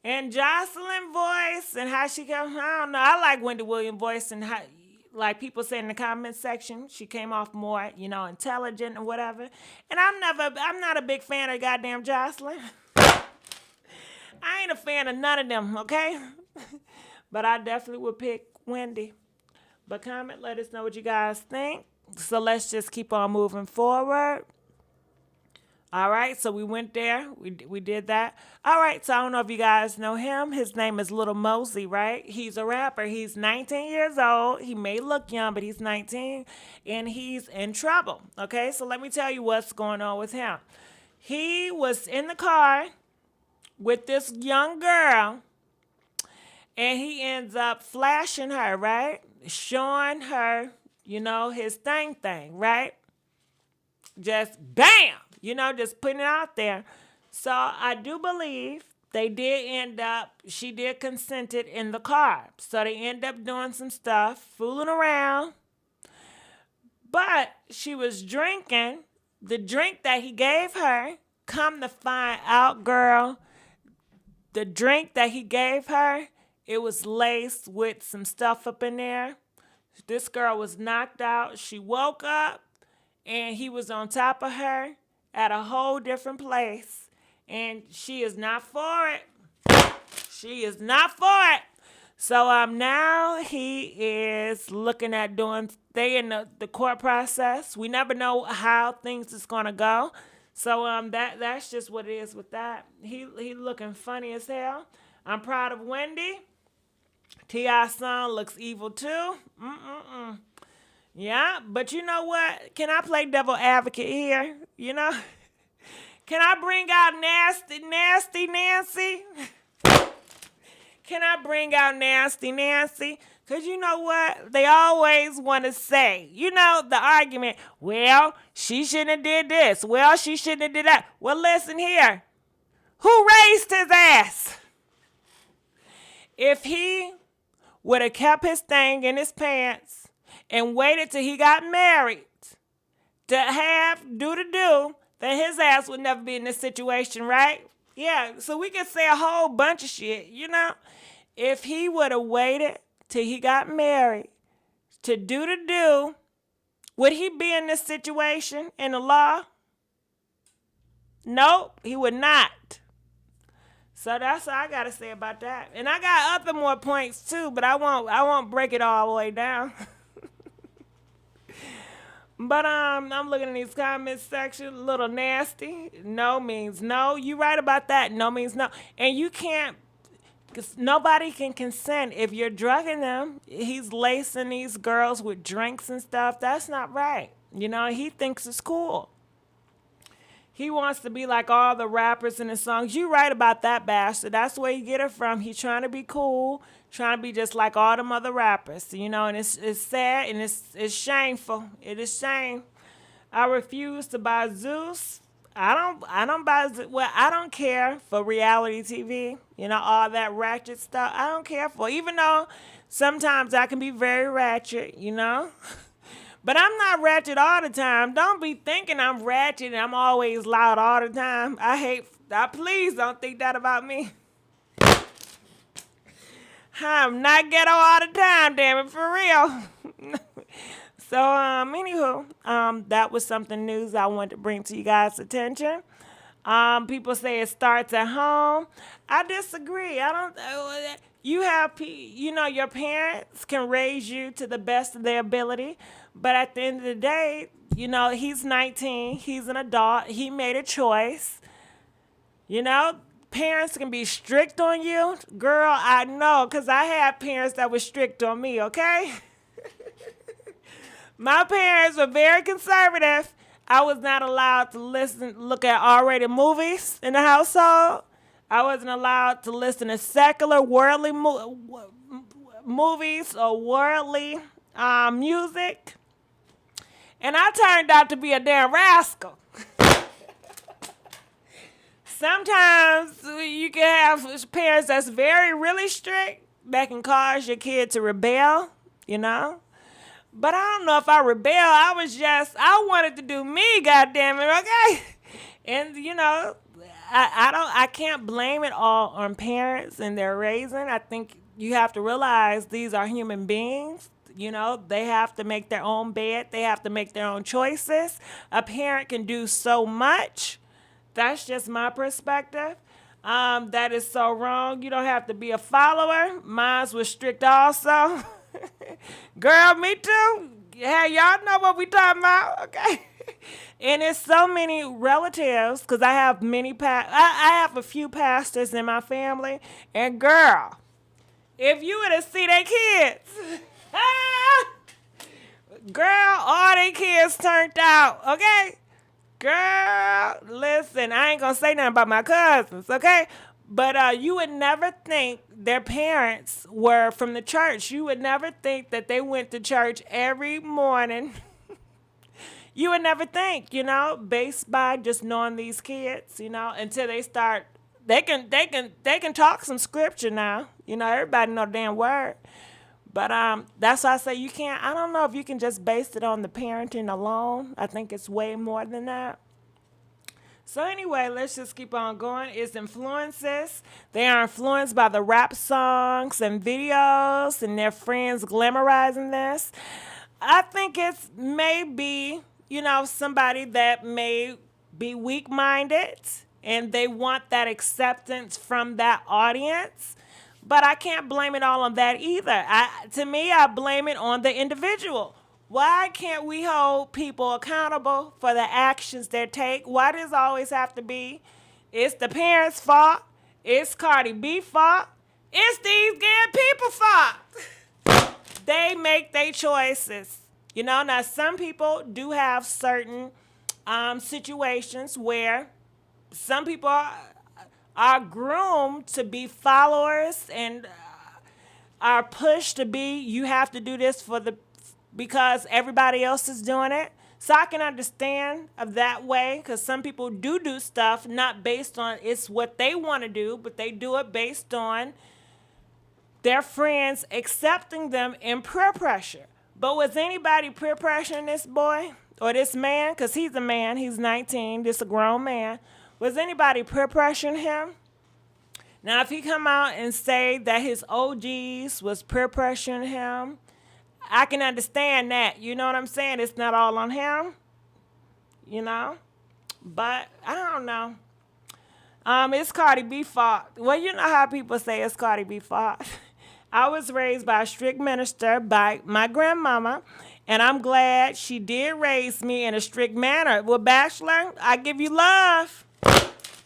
And Joseline voice and how she comes, I don't know. I like Wendy Williams' voice and how, like people say in the comment section, she came off more, you know, intelligent and whatever. And I'm not a big fan of goddamn Joseline. I ain't a fan of none of them, okay? But I definitely would pick Wendy. But comment, let us know what you guys think. So let's just keep on moving forward. All right, so we went there. We did that. All right, so I don't know if you guys know him. His name is Lil Mosey, right? He's a rapper. He's 19 years old. He may look young, but he's 19, and he's in trouble, okay? So let me tell you what's going on with him. He was in the car with this young girl, and he ends up flashing her, right? Showing her, you know, his thing, right? Just bam! You know, just putting it out there. So I do believe they did end up, she did consented in the car. So they end up doing some stuff, fooling around. But she was drinking. The drink that he gave her, come to find out, girl, the drink that he gave her, it was laced with some stuff up in there. This girl was knocked out. She woke up and he was on top of her at a whole different place. And she is not for it. She is not for it. So now he is looking at stay in the court process. We never know how things is gonna go. So that's just what it is with that. He looking funny as hell. I'm proud of Wendy. T.I.'s son looks evil too. Yeah, but you know what? Can I play devil advocate here? You know? Can I bring out nasty Nancy? Can I bring out nasty Nancy? Because you know what? They always want to say, you know, the argument, well, she shouldn't have did this. Well, she shouldn't have did that. Well, listen here. Who raised his ass? If he would have kept his thing in his pants and waited till he got married to do, then his ass would never be in this situation, right? Yeah, so we can say a whole bunch of shit, you know? If he would have waited till he got married to do, would he be in this situation in the law? Nope, he would not. So that's all I gotta say about that. And I got other more points too, but I won't break it all the way down. But I'm looking in these comments section, a little nasty. No means no. You right about that. No means no. And you can't, because nobody can consent if you're drugging them. He's lacing these girls with drinks and stuff. That's not right. You know, he thinks it's cool. He wants to be like all the rappers in the songs. You right about that, bastard. That's where you get it from. He's trying to be cool, trying to be just like all them other rappers, you know, and it's sad and it's shameful. It is shame. I refuse to buy Zeus. I don't buy Zeus. Well, I don't care for reality TV, you know, all that ratchet stuff. I don't care for, even though sometimes I can be very ratchet, you know. But I'm not ratchet all the time. Don't be thinking I'm ratchet and I'm always loud all the time. Please don't think that about me. I'm not ghetto all the time, damn it, for real. So, anywho, that was something news I wanted to bring to you guys' attention. People say it starts at home. I disagree. Your parents can raise you to the best of their ability. But at the end of the day, you know, he's 19. He's an adult. He made a choice. You know, parents can be strict on you. Girl, I know, because I had parents that were strict on me, okay? My parents were very conservative. I was not allowed to look at R-rated movies in the household. I wasn't allowed to listen to secular, worldly movies or worldly music, and I turned out to be a damn rascal. Sometimes you can have parents that's really strict that can cause your kid to rebel, you know. But I don't know if I rebel. I wanted to do me, goddamn it, okay? And you know, I can't blame it all on parents and their raising. I think you have to realize these are human beings. You know, they have to make their own bed. They have to make their own choices. A parent can do so much. That's just my perspective. That is so wrong. You don't have to be a follower. Mine was strict also. Girl, me too. Hey, y'all know what we talking about, okay? And it's so many relatives, because I have I have a few pastors in my family. And girl, if you were to see their kids, girl, all their kids turned out, okay? Girl, listen, I ain't gonna say nothing about my cousins, okay? But you would never think their parents were from the church. You would never think that they went to church every morning. You would never think, you know, based by just knowing these kids, you know, until they start. They can talk some scripture now. You know, everybody know the damn word. But that's why I say you can't. I don't know if you can just base it on the parenting alone. I think it's way more than that. So anyway, let's just keep on going. It's influences. They are influenced by the rap songs and videos and their friends glamorizing this. I think it's maybe, you know, somebody that may be weak-minded and they want that acceptance from that audience. But I can't blame it all on that either. To me, I blame it on the individual. Why can't we hold people accountable for the actions they take? Why does it always have to be, it's the parents' fault, it's Cardi B's fault, it's these damn people's fault? They make their choices. You know, now some people do have certain situations where some people are groomed to be followers and are pushed to be, you have to do this because everybody else is doing it. So I can understand of that way, because some people do stuff not based on it's what they want to do, but they do it based on their friends accepting them in peer pressure. But was anybody peer pressuring this boy or this man? Because he's a man, he's 19, this a grown man. Was anybody peer pressuring him? Now, if he come out and say that his OGs was peer pressuring him, I can understand that. You know what I'm saying? It's not all on him, you know? But I don't know. It's Cardi B's fault. Well, you know how people say it's Cardi B's fault. I was raised by a strict minister by my grandmama, and I'm glad she did raise me in a strict manner. Well, Bachelor, I give you love.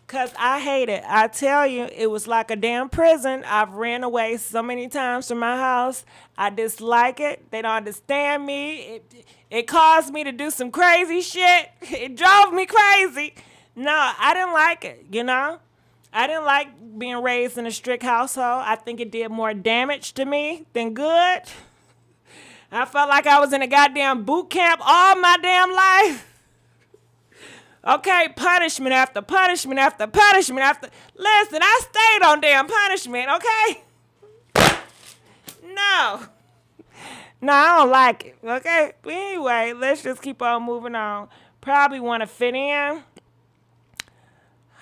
Because I hate it. I tell you, it was like a damn prison. I've ran away so many times from my house. I dislike it. They don't understand me. It caused me to do some crazy shit. It drove me crazy. No, I didn't like it, you know? I didn't like being raised in a strict household. I think it did more damage to me than good. I felt like I was in a goddamn boot camp all my damn life. Okay, punishment after punishment after punishment after. Listen, I stayed on damn punishment, okay? No, I don't like it, okay? But anyway, let's just keep on moving on. Probably want to fit in.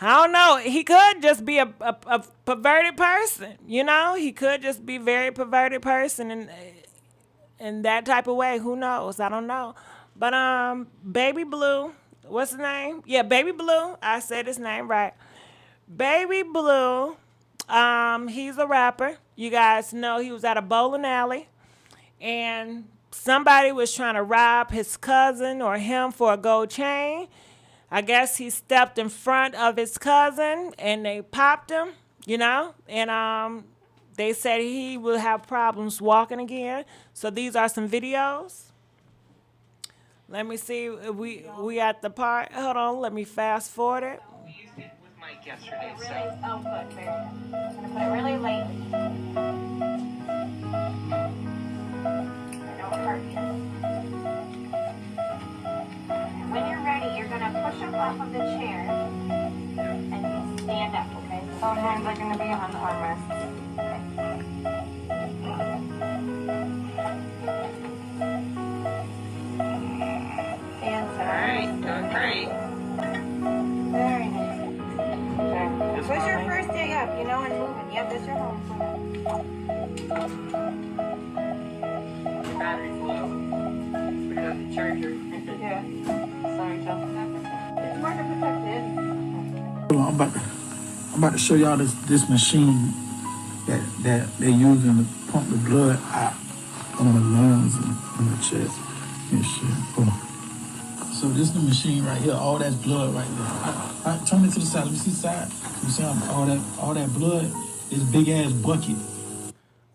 I don't know. He could just be a perverted person, you know? He could just be a very perverted person in that type of way. Who knows? I don't know. But Baby Blue. What's his name? Yeah, Baby Blue. I said his name right. Baby Blue, he's a rapper. You guys know he was at a bowling alley, and somebody was trying to rob his cousin or him for a gold chain. I guess he stepped in front of his cousin, and they popped him, you know, and they said he will have problems walking again. So these are some videos. Let me see if we at the part. Hold on, let me fast forward it. We used it with Mike yesterday, so. Oh, good, baby. I'm gonna put it really late. I know it hurt. Battery's low. Put it on the charger. Yeah. Sorry, Joe. It's market protected. Hold on, I'm about to show y'all this machine that they're using to pump the blood out on the lungs and the chest and shit. Hold on. So this is the machine right here. All that's blood right there. I turn it to the side. Let me see the side. You see all that blood? This big ass bucket.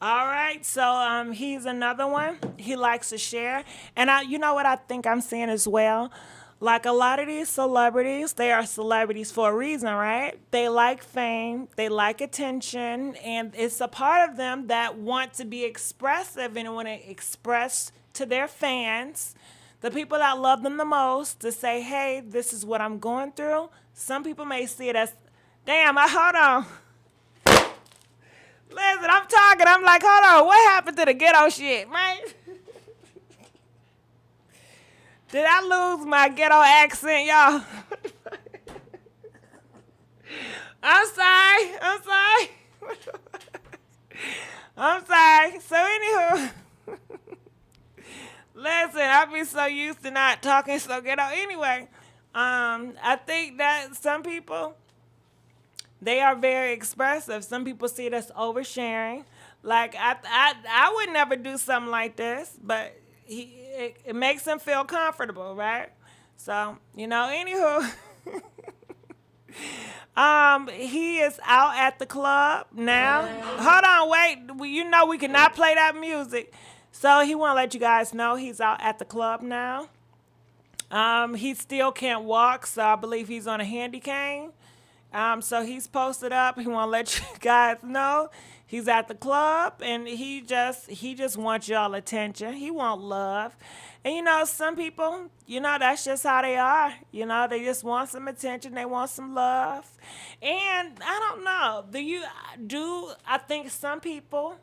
All right, so he's another one. He likes to share, and you know what I think I'm seeing as well. Like a lot of these celebrities, they are celebrities for a reason, right? They like fame, they like attention, and it's a part of them that want to be expressive and want to express to their fans, the people that love them the most, to say, hey, this is what I'm going through. Some people may see it as, damn, hold on. Listen, I'm talking. I'm like, hold on. What happened to the ghetto shit, man? Did I lose my ghetto accent, y'all? I'm sorry. I'm sorry. So, anywho. Listen, I be so used to not talking so ghetto. Anyway, I think that some people, they are very expressive. Some people see it as oversharing. Like, I would never do something like this, but it makes him feel comfortable, right? So, anywho, he is out at the club now. Hold on, wait. You know we cannot play that music. So he want to let you guys know he's out at the club now. He still can't walk, so I believe he's on a handy cane. So he's posted up. He want to let you guys know he's at the club, and he just wants y'all attention. He want love. And some people, that's just how they are. They just want some attention. They want some love. And I don't know. I think some people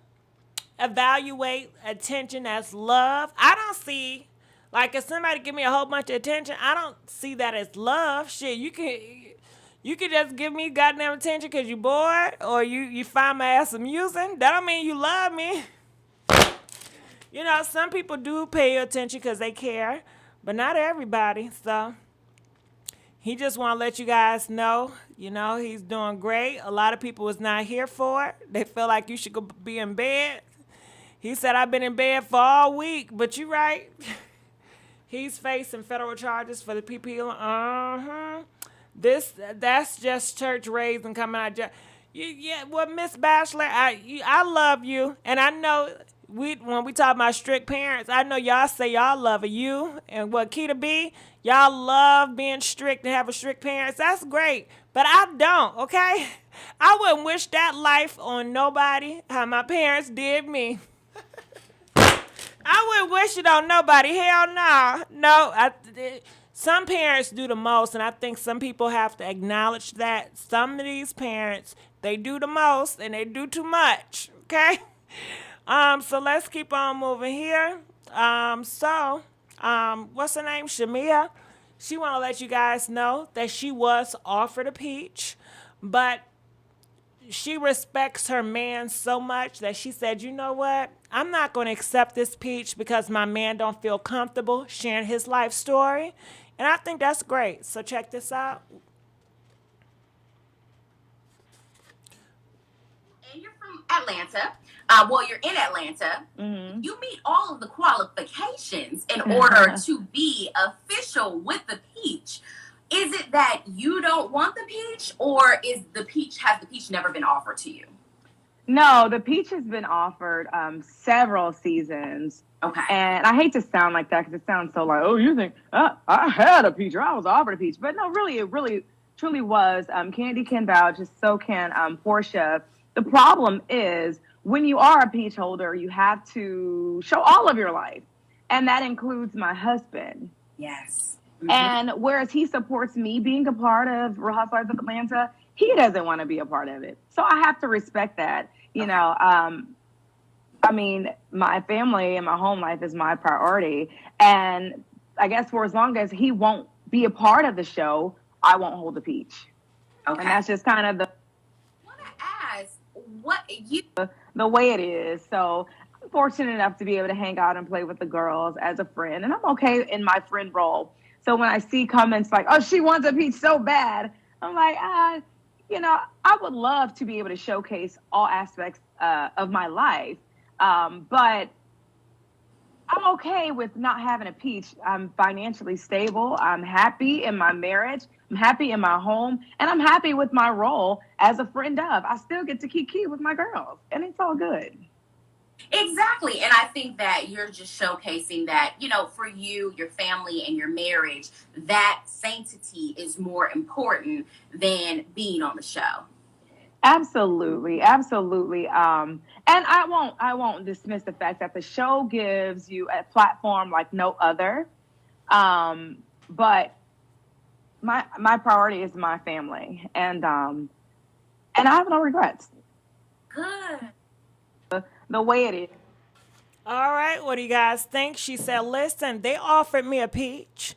evaluate attention as love. I don't see, like, if somebody give me a whole bunch of attention, I don't see that as love. Shit, you can just give me goddamn attention because you bored or you find my ass amusing. That don't mean you love me. Some people do pay attention because they care, but not everybody. So he just want to let you guys know, he's doing great. A lot of people was not here for it. They feel like you should go be in bed. He said, I've been in bed for all week, but you right. He's facing federal charges for the PP. That's just church raising coming out. Well, Miss Bachelor, I love you, and I know when we talk about strict parents, I know y'all say y'all love you, and what Keita B, y'all love being strict and having strict parents. That's great, but I don't. Okay, I wouldn't wish that life on nobody. How my parents did me. I wouldn't wish it on nobody. Hell no. No, some parents do the most, and I think some people have to acknowledge that. Some of these parents, they do the most, and they do too much, okay? So let's keep on moving here. What's her name? Shamia. She want to let you guys know that she was offered a peach, but she respects her man so much that she said, you know what? I'm not going to accept this peach because my man don't feel comfortable sharing his life story. And I think that's great. So check this out. And you're from Atlanta. You're in Atlanta. Mm-hmm. You meet all of the qualifications in order to be official with the peach. Is it that you don't want the peach, or has the peach never been offered to you? No, the peach has been offered several seasons. Okay. And I hate to sound like that because it sounds so like, oh, you think I had a peach or I was offered a peach. But no, really, it really truly was. Candy can vouch, just so can Portia. The problem is when you are a peach holder, you have to show all of your life. And that includes my husband. Yes. Mm-hmm. And whereas he supports me being a part of Real Housewives of Atlanta, he doesn't want to be a part of it. So I have to respect that. You know, I mean, my family and my home life is my priority. And I guess for as long as he won't be a part of the show, I won't hold the peach. Okay. And that's just kind of the... I want to ask, what you the way it is. So I'm fortunate enough to be able to hang out and play with the girls as a friend, and I'm okay in my friend role. So when I see comments like, "Oh, she wants a peach so bad," I'm like, I would love to be able to showcase all aspects of my life, but I'm okay with not having a peach. I'm financially stable. I'm happy in my marriage. I'm happy in my home, and I'm happy with my role as a friend of. I still get to kiki with my girls, and it's all good. Exactly. And I think that you're just showcasing that, for you, your family, and your marriage, that sanctity is more important than being on the show. Absolutely. And I won't dismiss the fact that the show gives you a platform like no other. But my priority is my family, and I have no regrets. Good. The way it is. All right, what do you guys think? She said, listen, they offered me a peach,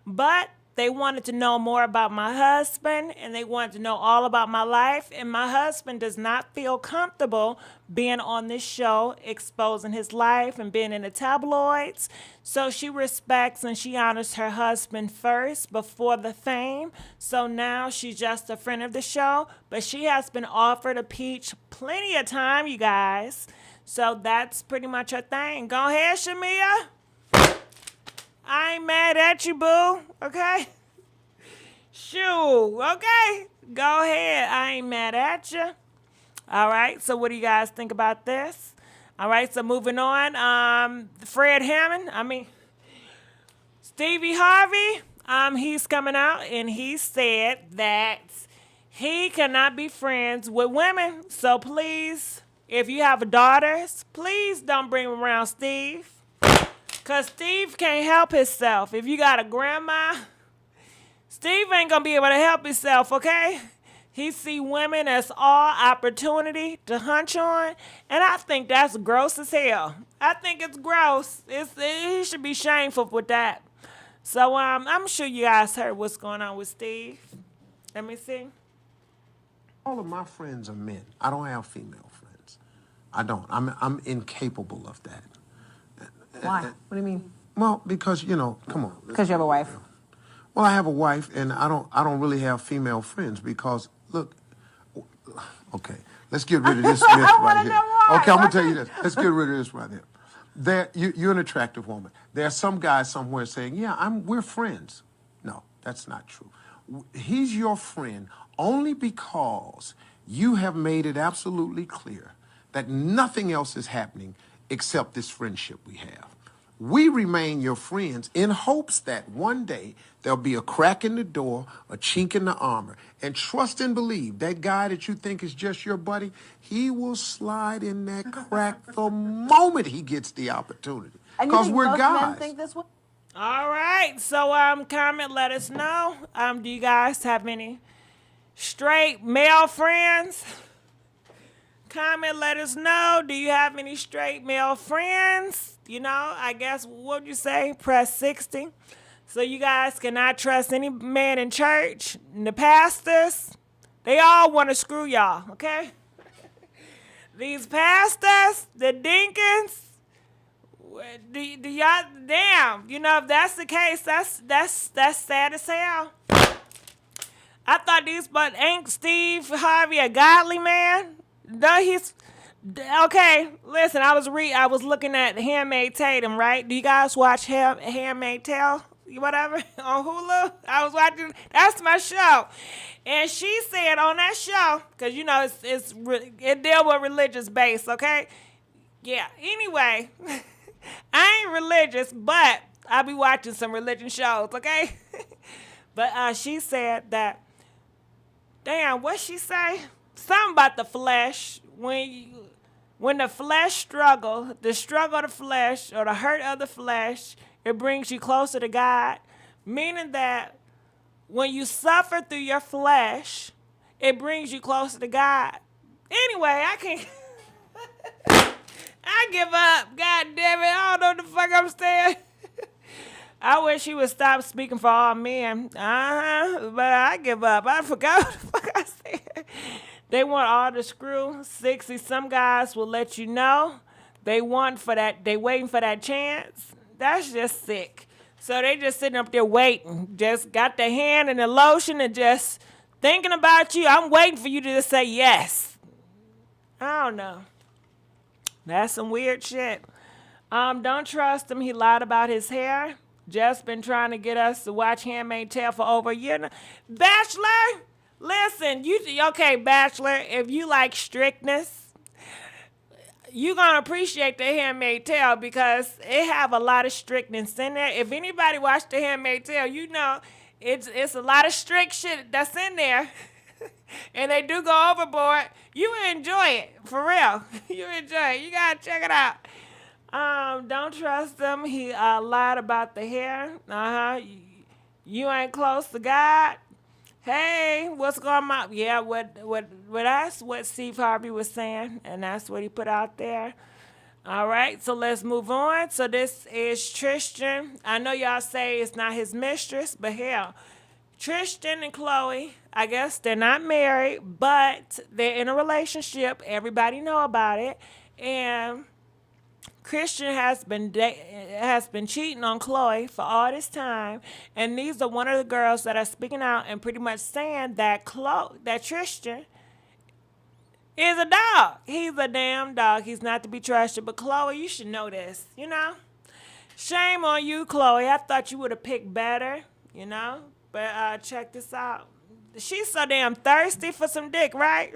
but they wanted to know more about my husband, and they wanted to know all about my life, and my husband does not feel comfortable being on this show, exposing his life and being in the tabloids. So she respects and she honors her husband first before the fame. So now she's just a friend of the show, but she has been offered a peach plenty of time, you guys. So that's pretty much her thing. Go ahead, Shamia. I ain't mad at you, boo. Okay? Shoo. Okay? Go ahead. I ain't mad at you. All right. So what do you guys think about this? All right. So moving on. Fred Hammond. Stevie Harvey. He's coming out and he said that he cannot be friends with women. So please, if you have daughters, please don't bring them around Steve. Because Steve can't help himself. If you got a grandma, Steve ain't going to be able to help himself, okay? He see women as all opportunity to hunch on, and I think that's gross as hell. I think it's gross. He should be shameful with that. So I'm sure you guys heard what's going on with Steve. Let me see. All of my friends are men. I don't have female friends. I don't. I'm incapable of that. Why? What do you mean? Well, because, come on. Because you have a wife. Well, I have a wife, and I don't really have female friends because, look, okay, let's get rid of this myth right here. Okay, I'm going to tell you this. Let's get rid of this right here. You're an attractive woman. There's some guy somewhere saying, yeah, we're friends. No, that's not true. He's your friend only because you have made it absolutely clear that nothing else is happening except this friendship we have. We remain your friends in hopes that one day there'll be a crack in the door, a chink in the armor. And trust and believe that guy that you think is just your buddy, he will slide in that crack the moment he gets the opportunity. Because we're guys. Men think this way? All right. So comment, let us know. Do you guys have any straight male friends? Comment, let us know. Do you have any straight male friends? I guess, what would you say? Press 60. So you guys cannot trust any man in church. And the pastors, they all want to screw y'all, okay? These pastors, the deacons, do y'all, damn, if that's the case, that's sad as hell. I thought but ain't Steve Harvey a godly man? No, he's okay. Listen, I was looking at Handmaid's Tatum, right? Do you guys watch Handmaid's Tale, whatever, on Hulu? I was watching. That's my show, and she said on that show, because it deal with religious base, okay? Yeah. Anyway, I ain't religious, but I be watching some religion shows, okay? But she said that. Damn, what she say? Something about the flesh. When the flesh struggle, the struggle of the flesh or the hurt of the flesh, it brings you closer to God. Meaning that when you suffer through your flesh, it brings you closer to God. Anyway, I can't. I give up. God damn it. I don't know what the fuck I'm saying. I wish he would stop speaking for all men. But I give up. I forgot what the fuck I said. They want all the screw. 60, some guys will let you know. They waiting for that chance. That's just sick. So they just sitting up there waiting. Just got their hand in the lotion and just thinking about you. I'm waiting for you to just say yes. I don't know. That's some weird shit. Don't trust him. He lied about his hair. Just been trying to get us to watch Handmaid's Tale for over a year now. Bachelor, listen, okay, Bachelor, if you like strictness, you gonna appreciate the Handmaid's Tale because it have a lot of strictness in there. If anybody watched the Handmaid's Tale, you know it's a lot of strict shit that's in there. And they do go overboard. You enjoy it, for real. You enjoy it. You gotta check it out. Don't trust him. He lied about the hair. You ain't close to God. Hey, what's going on? Yeah, that's what Steve Harvey was saying, and that's what he put out there. All right, so let's move on. So this is Tristan. I know y'all say it's not his mistress, but hell, Tristan and Chloe, I guess they're not married, but they're in a relationship. Everybody know about it, and Christian has been cheating on Chloe for all this time, and these are one of the girls that are speaking out and pretty much saying that Tristan is a dog. He's a damn dog. He's not to be trusted. But Chloe, you should know this, you know. Shame on you, Chloe. I thought you would have picked better, you know. But check this out. She's so damn thirsty for some dick, right?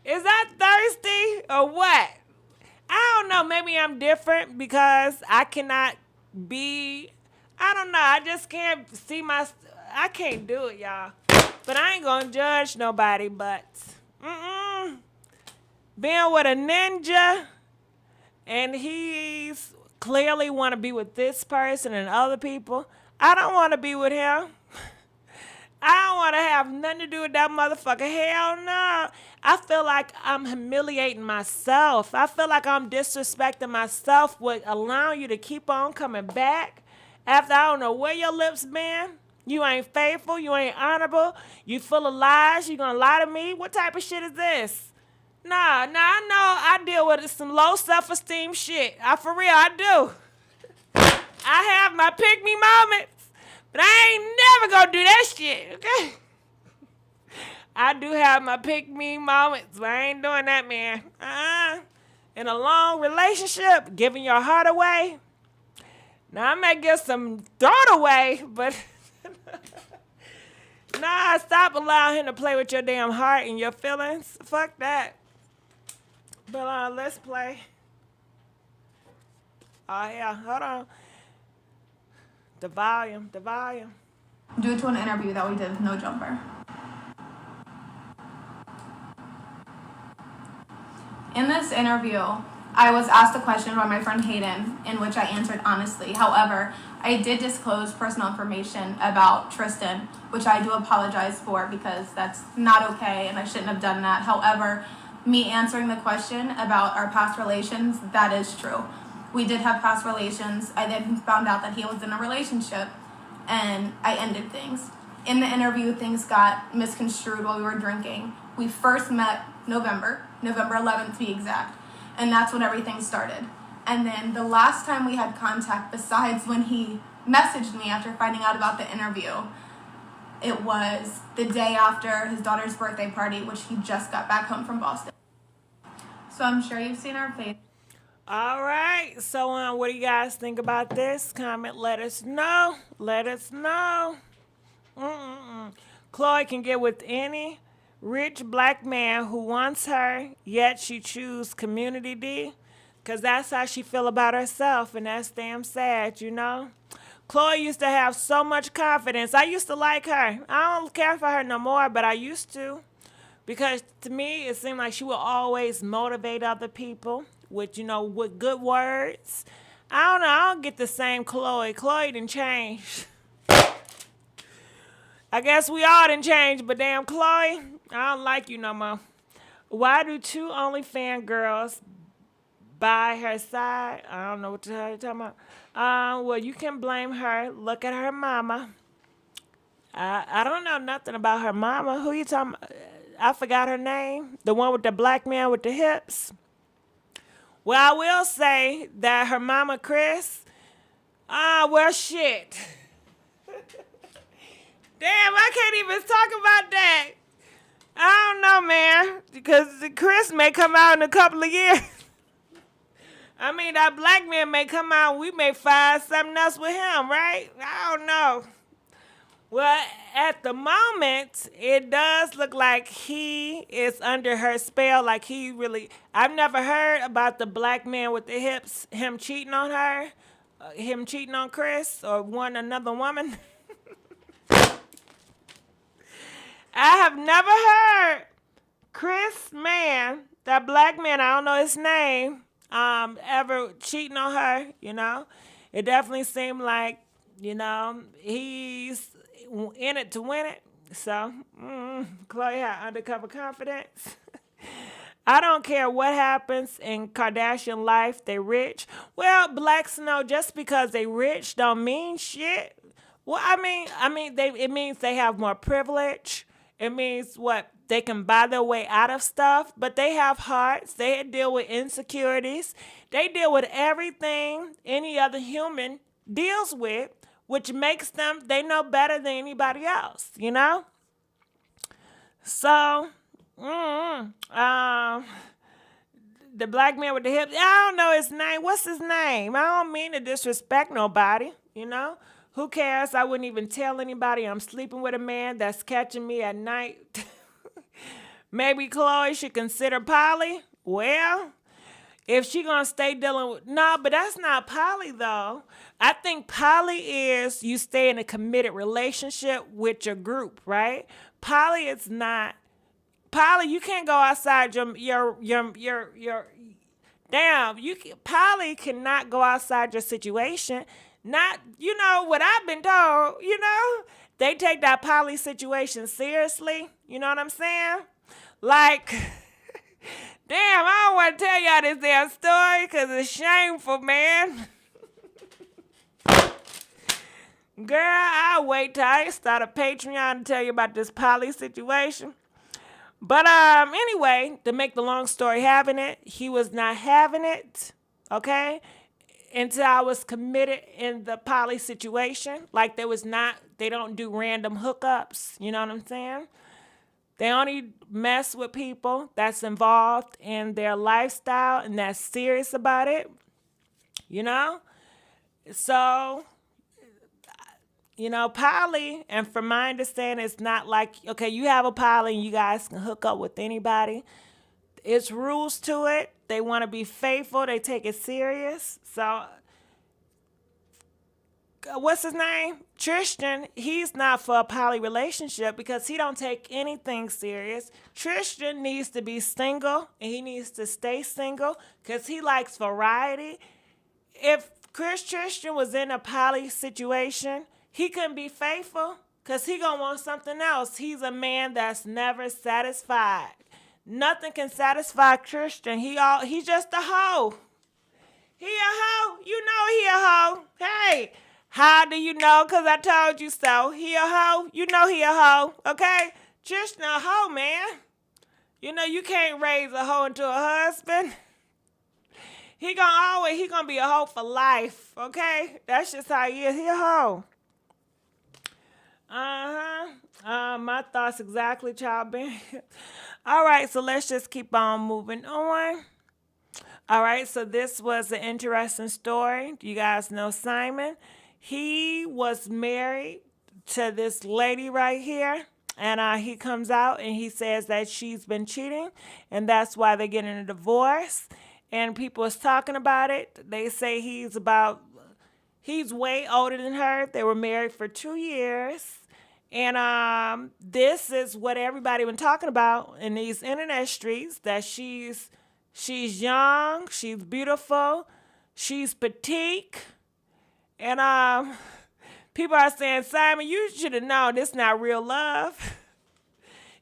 Is that thirsty or what? I don't know. Maybe I'm different because I cannot be. I don't know. I just can't see I can't do it, y'all. But I ain't gonna judge nobody. But being with a ninja, and he's clearly want to be with this person and other people. I don't want to be with him. I don't want to have nothing to do with that motherfucker. Hell no. I feel like I'm humiliating myself. I feel like I'm disrespecting myself with allowing you to keep on coming back after I don't know where your lips been. You ain't faithful. You ain't honorable. You full of lies. You gonna lie to me? What type of shit is this? Nah, I know I deal with some low self-esteem shit. For real, I do. I have my pick-me moments. But I ain't never gonna do that shit, okay? I do have my pick-me moments, but I ain't doing that, man. In a long relationship, giving your heart away. Now, I may give some throat away, but nah, stop allowing him to play with your damn heart and your feelings. Fuck that. But let's play. Oh, yeah, hold on. The volume. Due to an interview that we did with No Jumper. In this interview, I was asked a question by my friend Hayden, in which I answered honestly. However, I did disclose personal information about Tristan, which I do apologize for because that's not okay and I shouldn't have done that. However, me answering the question about our past relations, that is true. We did have past relations. I then found out that he was in a relationship, and I ended things. In the interview, things got misconstrued while we were drinking. We first met November 11th to be exact, and that's when everything started. And then the last time we had contact, besides when he messaged me after finding out about the interview, it was the day after his daughter's birthday party, which he just got back home from Boston. So I'm sure you've seen our face. All right. So what do you guys think about this? Comment, let us know. Chloe can get with any rich black man who wants her, yet she choose community D. Because that's how she feel about herself, and that's damn sad, you know? Chloe used to have so much confidence. I used to like her. I don't care for her no more, but I used to. Because to me, it seemed like she would always motivate other people with good words. I don't know. I don't get the same Chloe. Chloe didn't change. I guess we all didn't change, but damn Chloe, I don't like you no more. Why do two OnlyFans girls by her side? I don't know what the hell you're talking about. Well, you can blame her. Look at her mama. I don't know nothing about her mama. Who you talking about? I forgot her name. The one with the black man with the hips. Well, I will say that her mama, Chris, well, shit. Damn, I can't even talk about that. I don't know, man, because Chris may come out in a couple of years. I mean, that black man may come out, we may find something else with him, right? I don't know. Well, at the moment, it does look like he is under her spell. Like he really, I've never heard about the black man with the hips, him cheating on her, him cheating on Chris or another woman. I have never heard Chris man, that black man, I don't know his name, ever cheating on her, you know. It definitely seemed like, you know, he's in it to win it. So, Chloe had undercover confidence. I don't care what happens in Kardashian life, they rich. Well, blacks know just because they rich don't mean shit. Well, I mean, it means they have more privilege. It means what? They can buy their way out of stuff, but they have hearts. They deal with insecurities. They deal with everything any other human deals with, which makes them, they know better than anybody else, you know? So, the black man with the hips, I don't know his name. What's his name? I don't mean to disrespect nobody, you know? Who cares? I wouldn't even tell anybody I'm sleeping with a man that's catching me at night. Maybe Chloe should consider Polly. Well, if she gonna stay dealing with, no, but that's not Polly though. I think Polly is you stay in a committed relationship with your group, right? Polly is not. Polly, you can't go outside your damn. Polly cannot go outside your situation. Not, you know, what I've been told, you know, they take that poly situation seriously. You know what I'm saying? Like, damn, I don't want to tell y'all this damn story because it's shameful, man. Girl, I'll wait till I start a Patreon to tell you about this poly situation. But anyway, to make the long story having it, he was not having it, okay? Until I was committed in the poly situation. Like they don't do random hookups. You know what I'm saying? They only mess with people that's involved in their lifestyle and that's serious about it. You know? So, you know, poly, and from my understanding, it's not like, okay, you have a poly and you guys can hook up with anybody. It's rules to it. They want to be faithful. They take it serious. So, what's his name? Tristan, he's not for a poly relationship because he don't take anything serious. Tristan needs to be single, and he needs to stay single because he likes variety. If Tristan was in a poly situation, he couldn't be faithful because he going to want something else. He's a man that's never satisfied. Nothing can satisfy Tristan. He's just a hoe. He a hoe. You know he a hoe. Hey, how do you know? Because I told you so. He a hoe. You know he a hoe. Okay? Tristan a hoe, man. You know you can't raise a hoe into a husband. He gonna be a hoe for life. Okay? That's just how he is. He a hoe. My thoughts exactly, child being. All right, so let's just keep on moving on. All right, so this was an interesting story. You guys know Simon. He was married to this lady right here, and he comes out and he says that she's been cheating, and that's why they're getting a divorce. And people is talking about it. They say he's way older than her. They were married for 2 years. And this is what everybody been talking about in these internet streets, that she's young, she's beautiful, she's petite. And people are saying, Simon, you should have known this is not real love.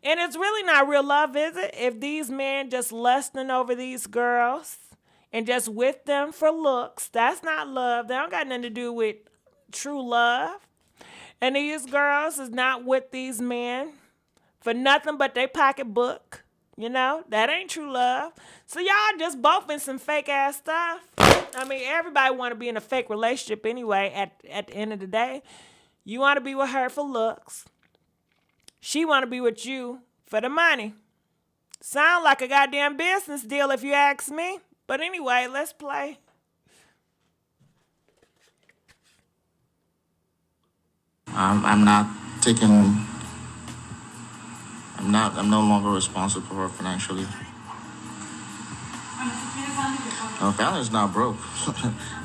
And it's really not real love, is it? If these men just lusting over these girls and just with them for looks, that's not love. They don't got nothing to do with true love. And these girls is not with these men for nothing but their pocketbook. You know, that ain't true love. So y'all just both in some fake ass stuff. I mean, everybody want to be in a fake relationship anyway. At the end of the day, you want to be with her for looks. She want to be with you for the money. Sound like a goddamn business deal if you ask me. But anyway, let's play. I'm not taking. I'm no longer responsible for her financially. Her family's not broke.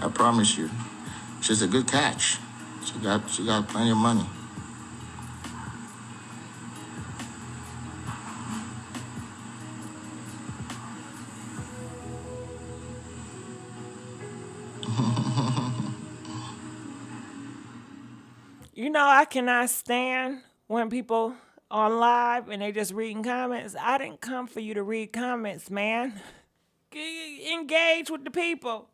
I promise you. She's a good catch. She got plenty of money. You know, I cannot stand when people on live and they just reading comments. I didn't come for you to read comments, man. Engage with the people.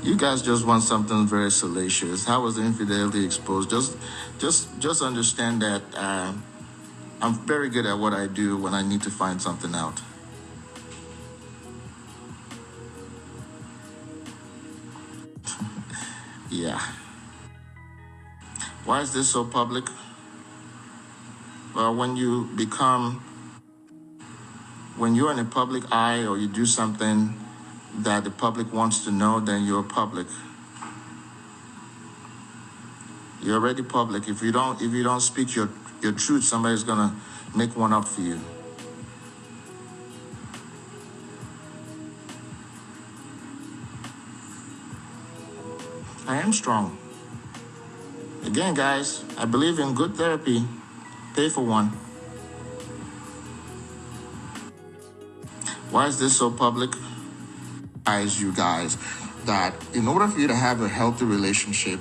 You guys just want something very salacious. How was the infidelity exposed? Just understand that I'm very good at what I do when I need to find something out. Yeah. Why is this so public? Well, when you're in a public eye or you do something that the public wants to know, then you're public. You're already public. If you don't speak your truth, somebody's gonna make one up for you. I am strong. Again, guys, I believe in good therapy. Pay for one. Why is this so public? You guys, that in order for you to have a healthy relationship,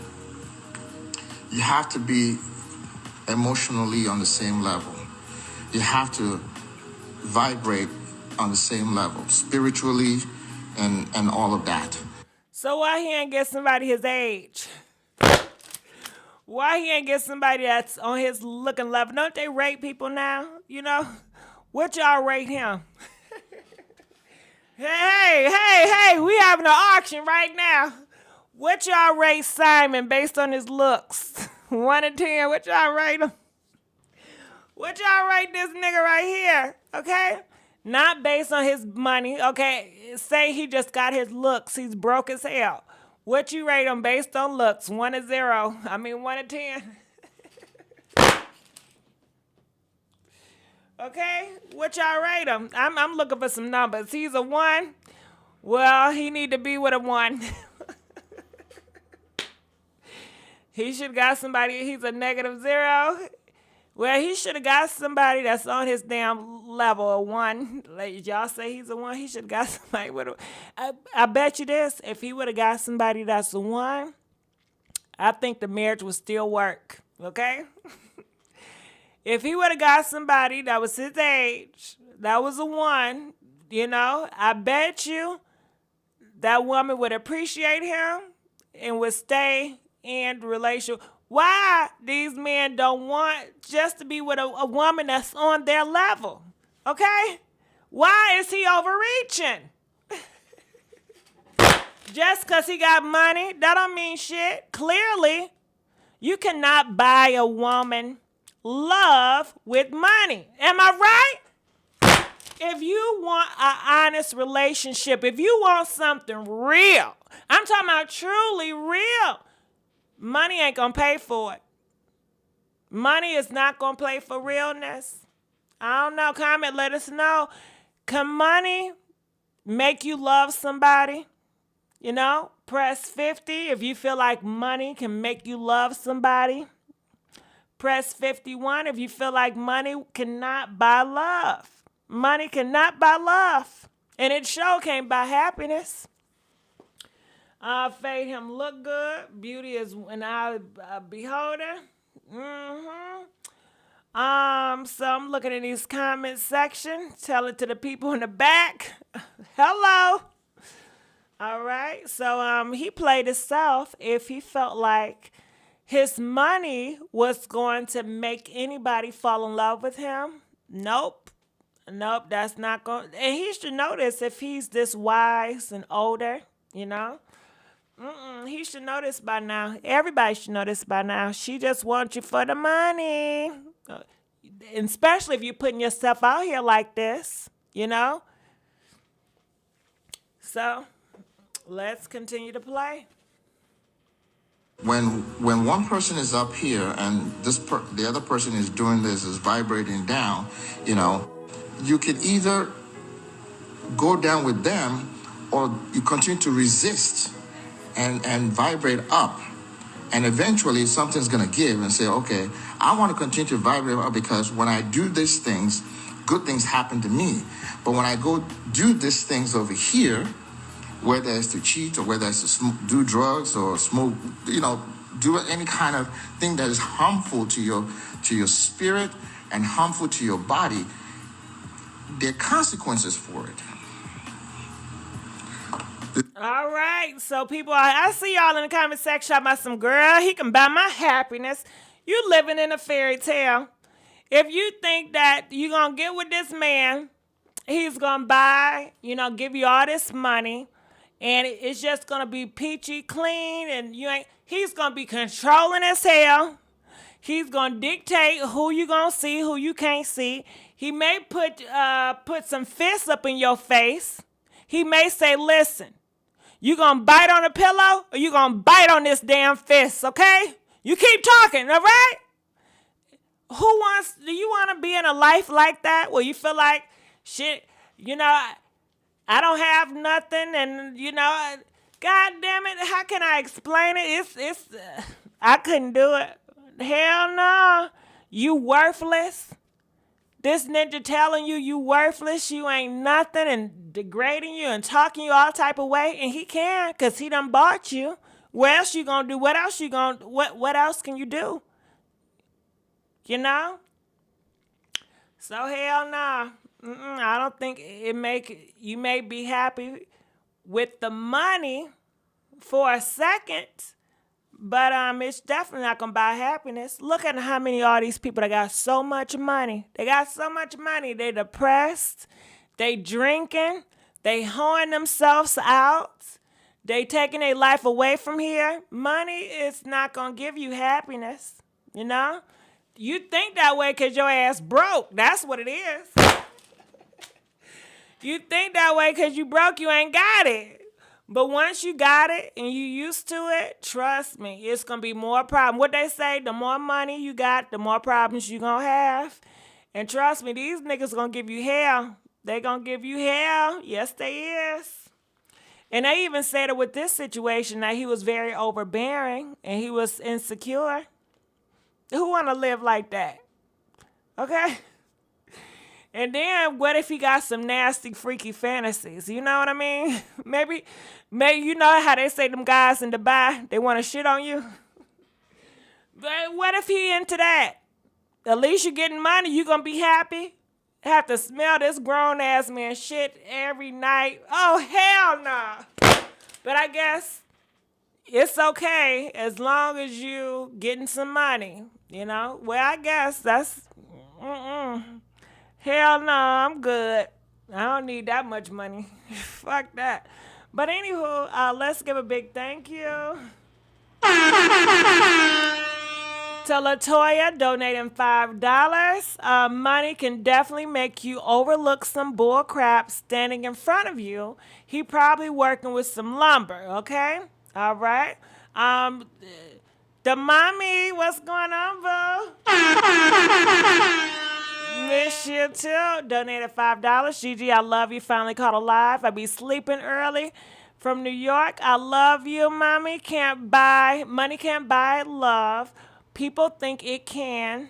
you have to be emotionally on the same level. You have to vibrate on the same level, spiritually and all of that. So why he ain't get somebody his age? Why he ain't get somebody that's on his looking level? Don't they rate people now? You know? What y'all rate him? Hey, we having an auction right now. What y'all rate Simon based on his looks? 1 to 10, what y'all rate him? What y'all rate this nigga right here, okay? Not based on his money, okay? Say he just got his looks, he's broke as hell. What you rate him based on looks? 1 to 0, 1 to 10. Okay, what y'all rate him? I'm looking for some numbers. He's a 1. Well, he need to be with a 1. He should got somebody. He's a -0. Well, he should have got somebody that's on his damn level, a 1. Like y'all say he's a 1. He should have got somebody with a. I bet you this. If he would have got somebody that's a 1, I think the marriage would still work. Okay. If he would have got somebody that was his age, that was a 1, you know, I bet you that woman would appreciate him and would stay in the relationship. Why these men don't want just to be with a woman that's on their level, okay? Why is he overreaching? Just because he got money, that don't mean shit. Clearly, you cannot buy a woman love with money. Am I right? If you want an honest relationship, if you want something real, I'm talking about truly real, money ain't gonna pay for it. Money is not gonna pay for realness. I don't know. Comment, let us know. Can money make you love somebody? You know, press 50 if you feel like money can make you love somebody. Press 51 if you feel like money cannot buy love. Money cannot buy love. And it sure can't buy happiness. Fade him look good. Beauty is an eye beholder. So I'm looking in these comment section. Tell it to the people in the back. Hello. All right. So he played himself if he felt like his money was going to make anybody fall in love with him. Nope. Nope, that's not going. And he should know this if he's this wise and older, you know. He should know this by now. Everybody should know this by now. She just wants you for the money. And especially if you're putting yourself out here like this, you know. So, let's continue to play. When one person is up here and the other person is doing this, is vibrating down, you know, you can either go down with them or you continue to resist and vibrate up. And eventually something's going to give and say, okay, I want to continue to vibrate up because when I do these things, good things happen to me. But when I go do these things over here, whether it's to cheat or whether it's to do drugs or smoke, you know, do any kind of thing that is harmful to your spirit and harmful to your body, there are consequences for it. All right, so people, I see y'all in the comment section about some girl. He can buy my happiness. You living in a fairy tale. If you think that you're going to get with this man, he's going to buy, you know, give you all this money, and it's just going to be peachy clean, and he's going to be controlling as hell. He's going to dictate who you going to see, who you can't see. He may put some fists up in your face. He may say, listen, you going to bite on a pillow or you going to bite on this damn fist, okay? You keep talking, all right? Do you want to be in a life like that where you feel like, shit, you know, I don't have nothing and, you know, God damn it, how can I explain it? I couldn't do it. Hell no. You worthless. This nigga telling you worthless, you ain't nothing, and degrading you and talking you all type of way, and he can, because he done bought you. What else you gonna do? What else can you do? You know? So hell no. I don't think you may be happy with the money for a second, but it's definitely not gonna buy happiness. Look at how many of these people that got so much money. They got so much money. They depressed. They drinking. They hoeing themselves out. They taking their life away from here. Money is not gonna give you happiness. You know? You think that way because your ass broke. That's what it is. You think that way because you broke. You ain't got it. But once you got it and you used to it, trust me, it's going to be more problems. What they say, the more money you got, the more problems you going to have. And trust me, these niggas going to give you hell. They going to give you hell. Yes, they is. And they even said it with this situation that he was very overbearing and he was insecure. Who want to live like that? Okay? And then what if he got some nasty, freaky fantasies? You know what I mean? Maybe you know how they say them guys in Dubai, they want to shit on you? But what if he into that? At least you're getting money, you going to be happy? Have to smell this grown-ass man shit every night? Oh, hell no. But I guess it's okay as long as you getting some money, you know? Well, I guess that's... Hell no, I'm good. I don't need that much money. Fuck that. But anywho, let's give a big thank you to LaToya donating $5. Money can definitely make you overlook some bull crap standing in front of you. He probably working with some lumber, okay? All right. The mommy, what's going on, boo? Miss you too. Donated $5. Gigi, I love you. Finally caught alive. I be sleeping early from New York. I love you, mommy. Money can't buy love. People think it can.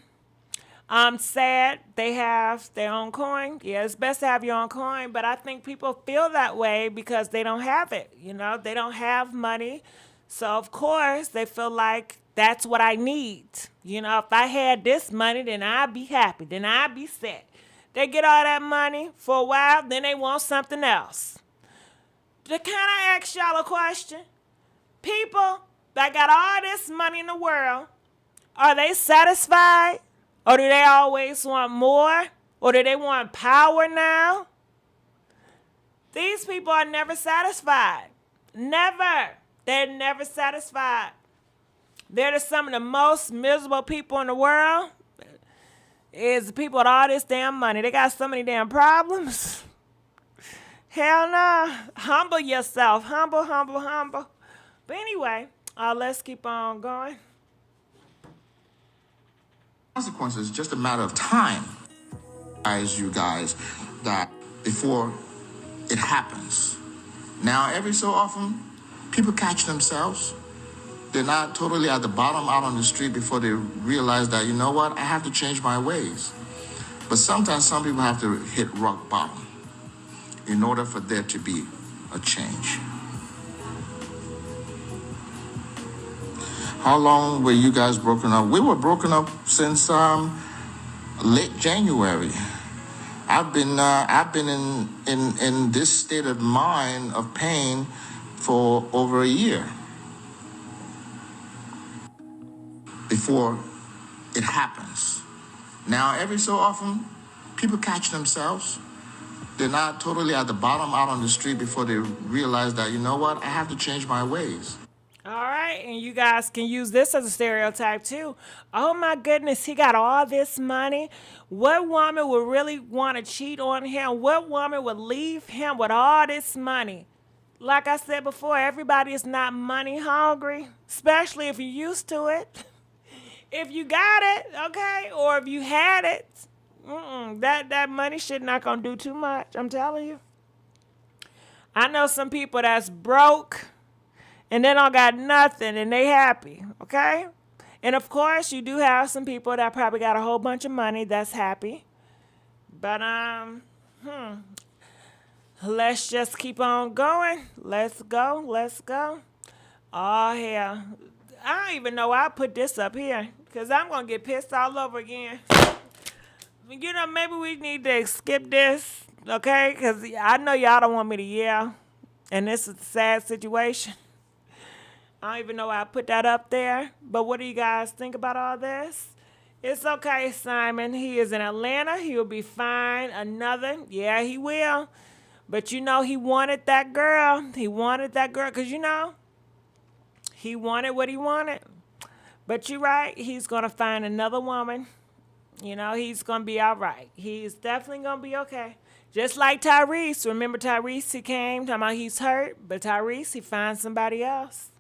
I'm sad they have their own coin. Yeah, it's best to have your own coin, but I think people feel that way because they don't have it. You know, they don't have money. So, of course, they feel like that's what I need. You know, if I had this money, then I'd be happy. Then I'd be set. They get all that money for a while, then they want something else. Can I ask y'all a question? People that got all this money in the world, are they satisfied? Or do they always want more? Or do they want power now? These people are never satisfied. Never. They're never satisfied. They're some of the most miserable people in the world. Is people with all this damn money. They got so many damn problems. Hell no. Humble yourself. Humble, humble, humble. But anyway, let's keep on going. Consequences, it's just a matter of time, you guys, that before it happens. Now, every so often, people catch themselves. They're not totally at the bottom out on the street before they realize that, you know what, I have to change my ways. But sometimes some people have to hit rock bottom in order for there to be a change. How long were you guys broken up? We were broken up since late January. I've been in this state of mind of pain for over a year before it happens. Now, every so often, people catch themselves. They're not totally at the bottom out on the street before they realize that, you know what, I have to change my ways. All right, and you guys can use this as a stereotype too. Oh my goodness, he got all this money. What woman would really want to cheat on him? What woman would leave him with all this money? Like I said before, everybody is not money hungry, especially if you're used to it. If you got it, okay, or if you had it, that money shit not gonna do too much. I'm telling you. I know some people that's broke and they don't got nothing and they happy, okay? And of course, you do have some people that probably got a whole bunch of money that's happy. But let's just keep on going. Let's go. Oh hell, I don't even know why I put this up here because I'm gonna get pissed all over again. You know, maybe we need to skip this, okay? Because I know y'all don't want me to yell, and this is a sad situation. I don't even know why I put that up there. But what do you guys think about all this? It's okay, Simon. He is in Atlanta. He'll be fine. Yeah, he will. But you know, he wanted that girl. He wanted that girl because, you know, he wanted what he wanted. But you're right. He's going to find another woman. You know, he's going to be all right. He's definitely going to be okay. Just like Tyrese. Remember Tyrese? He came talking about he's hurt. But Tyrese, he finds somebody else.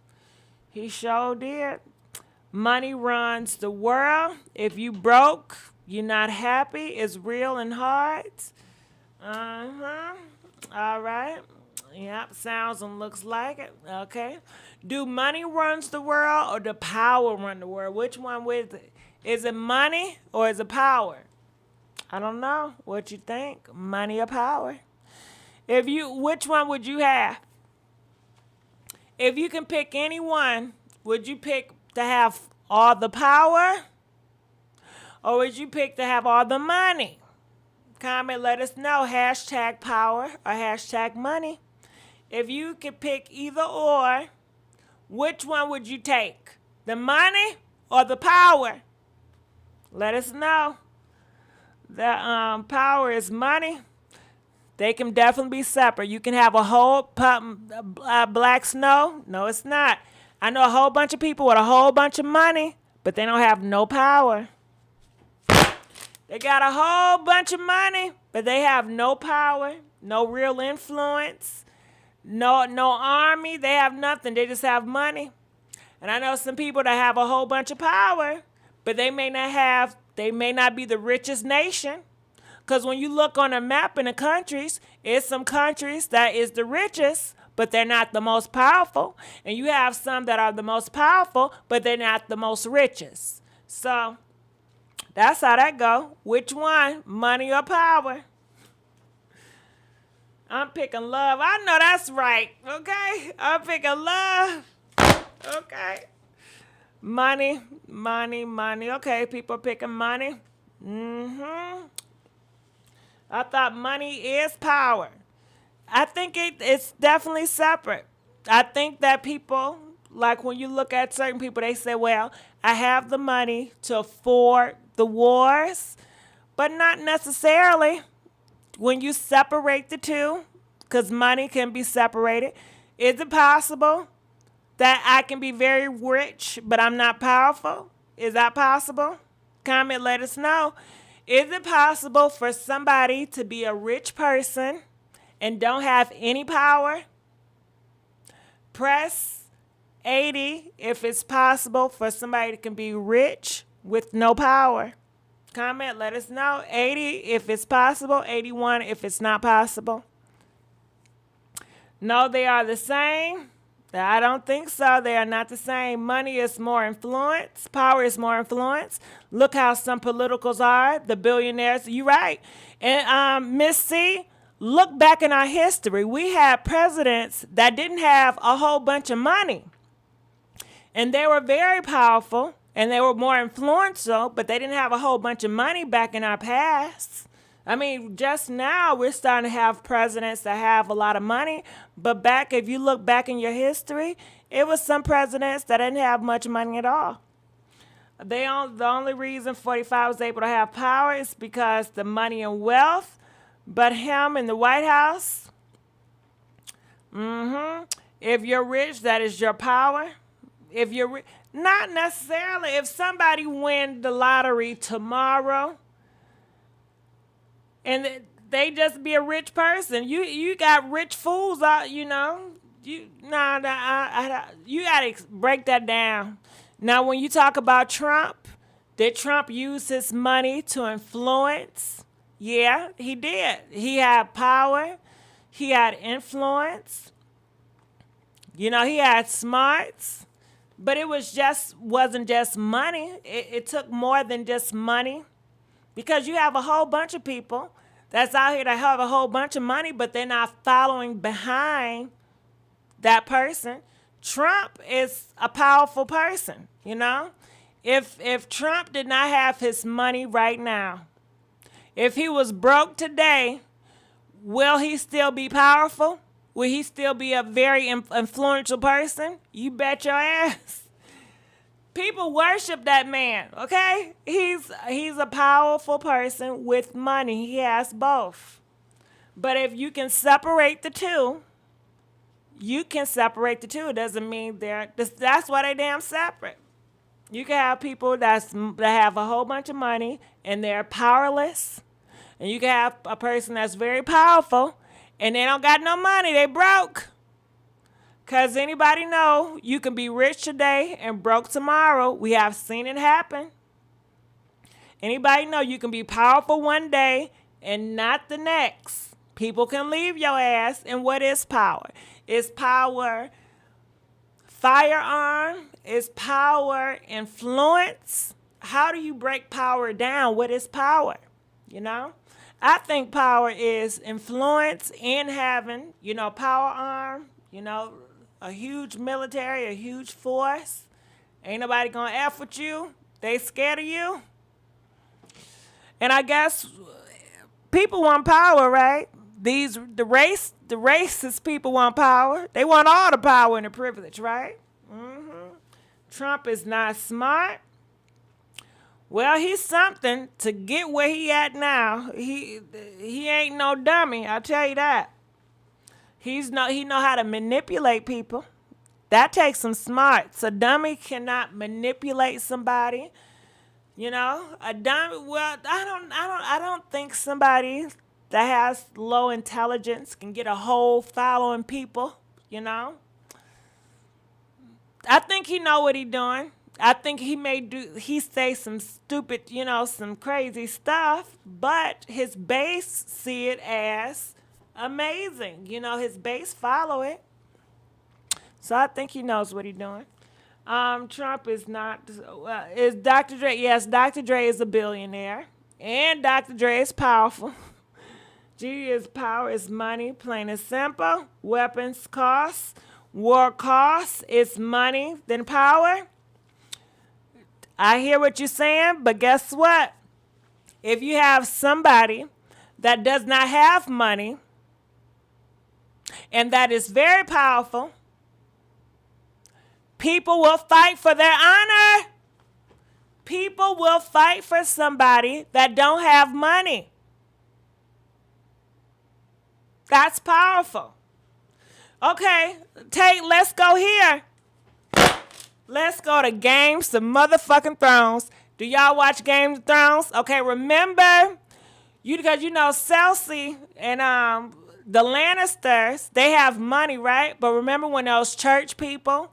He sure did. Money runs the world. If you broke, you're not happy. It's real and hard. All right. Yep, sounds and looks like it. Okay. Do money runs the world or the power run the world? Which one is it? Is it money or is it power? I don't know. What you think? Money or power? Which one would you have? If you can pick any one, would you pick to have all the power? Or would you pick to have all the money? Comment, let us know. Hashtag power or hashtag money. If you could pick either or, which one would you take? The money or the power? Let us know. The power is money. They can definitely be separate. You can have a whole black snow. No, it's not. I know a whole bunch of people with a whole bunch of money, but they don't have no power. They got a whole bunch of money, but they have no power, no real influence, no army. They have nothing. They just have money. And I know some people that have a whole bunch of power, but they may not be the richest nation. Because when you look on a map in the countries, it's some countries that is the richest, but they're not the most powerful. And you have some that are the most powerful, but they're not the most richest. So that's how that go. Which one? Money or power? I'm picking love. I know that's right. Okay? I'm picking love. Okay. Money. Okay, people picking money. I thought money is power. I think it's definitely separate. I think that people like when you look at certain people, they say, well, I have the money to afford the wars, but not necessarily. When you separate the two, because money can be separated, is it possible that I can be very rich, but I'm not powerful? Is that possible? Comment, let us know. Is it possible for somebody to be a rich person and don't have any power? Press 80 if it's possible for somebody that can be rich with no power. Comment, let us know. 80 if it's possible, 81 if it's not possible. No, they are the same. I don't think so. They are not the same. Money is more influence. Power is more influence. Look how some politicals are, the billionaires. You're right. And Miss C, look back in our history. We had presidents that didn't have a whole bunch of money. And they were very powerful and they were more influential, but they didn't have a whole bunch of money back in our past. I mean, just now we're starting to have presidents that have a lot of money, but back, if you look back in your history, it was some presidents that didn't have much money at all. The only reason 45 was able to have power is because the money and wealth, but him in the White House, if you're rich, that is your power. If you're not necessarily. If somebody win the lottery tomorrow, and they just be a rich person. You got rich fools out, you know. You gotta break that down. Now, when you talk about Trump, did Trump use his money to influence? Yeah, he did. He had power. He had influence. You know, he had smarts. But it wasn't just money. It took more than just money. Because you have a whole bunch of people that's out here that have a whole bunch of money, but they're not following behind that person. Trump is a powerful person, you know? If Trump did not have his money right now, if he was broke today, will he still be powerful? Will he still be a very influential person? You bet your ass. People worship that man, okay? He's a powerful person with money. He has both. But if you can separate the two, It doesn't mean that's why they damn separate. You can have people that have a whole bunch of money and they're powerless. And you can have a person that's very powerful and they don't got no money. They broke. Because anybody know you can be rich today and broke tomorrow. We have seen it happen. Anybody know you can be powerful one day and not the next. People can leave your ass. And what is power? Is power firearm? Is power influence? How do you break power down? What is power? You know? I think power is influence in having, power arm, a huge military, a huge force. Ain't nobody gonna F with you. They scared of you. And I guess people want power, right? The racist people want power. They want all the power and the privilege, right? Trump is not smart. Well, he's something to get where he at now. He ain't no dummy, I'll tell you that. He know how to manipulate people. That takes some smarts. A dummy cannot manipulate somebody. A dummy. Well, I don't think somebody that has low intelligence can get a whole following people. I think he know what he doing. I think he say some stupid, some crazy stuff, but his base see it as amazing. His base follow it. So I think he knows what he's doing. Trump is not, is Dr. Dre? Yes, Dr. Dre is a billionaire. And Dr. Dre is powerful. His power is money, plain and simple. Weapons costs. War costs. It's money, then power. I hear what you're saying, but guess what? If you have somebody that does not have money and that is very powerful, People will fight for their honor. People will fight for somebody that don't have money. That's powerful. Okay, let's go here. Let's go to Games of Motherfucking Thrones. Do y'all watch Game of Thrones? Okay, remember, because Cersei and the Lannisters, they have money, right? But remember when those church people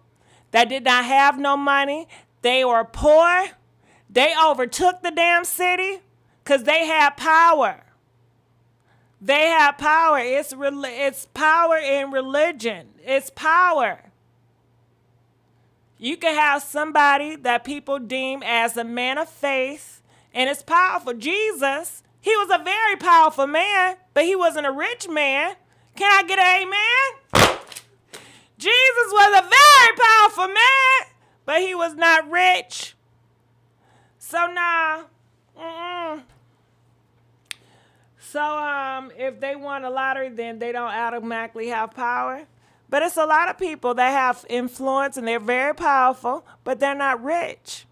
that did not have no money, they were poor, they overtook the damn city because they had power. They have power. It's power in religion. It's power. You can have somebody that people deem as a man of faith, and it's powerful. Jesus, he was a very powerful man, but he wasn't a rich man. Can I get an amen? Jesus was a very powerful man, but he was not rich. So nah. So if they won a lottery, then they don't automatically have power. But it's a lot of people that have influence and they're very powerful, but they're not rich.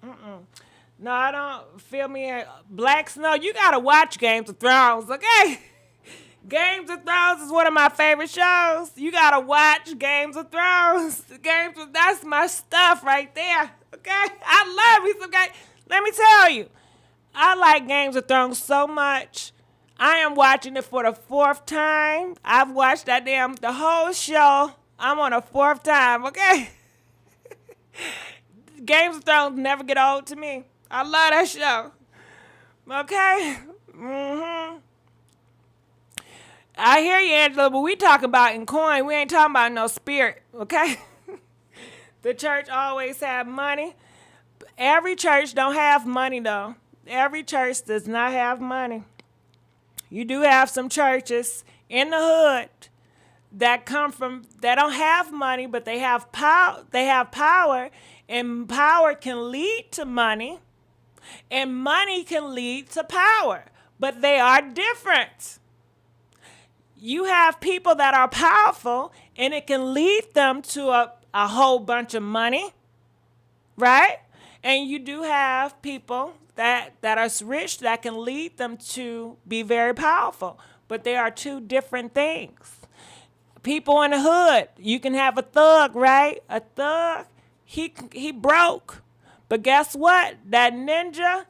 No, I don't feel me. Black Snow, you gotta watch Games of Thrones, okay? Games of Thrones is one of my favorite shows. You gotta watch Games of Thrones. That's my stuff right there, okay? I love me some games. Let me tell you, I like Games of Thrones so much. I am watching it for the 4th time. I've watched the whole show. I'm on the 4th time, okay? Games of Thrones never get old to me. I love that show. Okay? I hear you, Angela, but we talking about in coin. We ain't talking about no spirit, okay? The church always have money. Every church don't have money, though. Every church does not have money. You do have some churches in the hood that don't have money, but they have power. They have power, and power can lead to money, and money can lead to power. But they are different. You have people that are powerful, and it can lead them to a whole bunch of money, right? And you do have people that are rich that can lead them to be very powerful. But they are two different things. People in the hood, you can have a thug, right? A thug, he broke. But guess what? That ninja,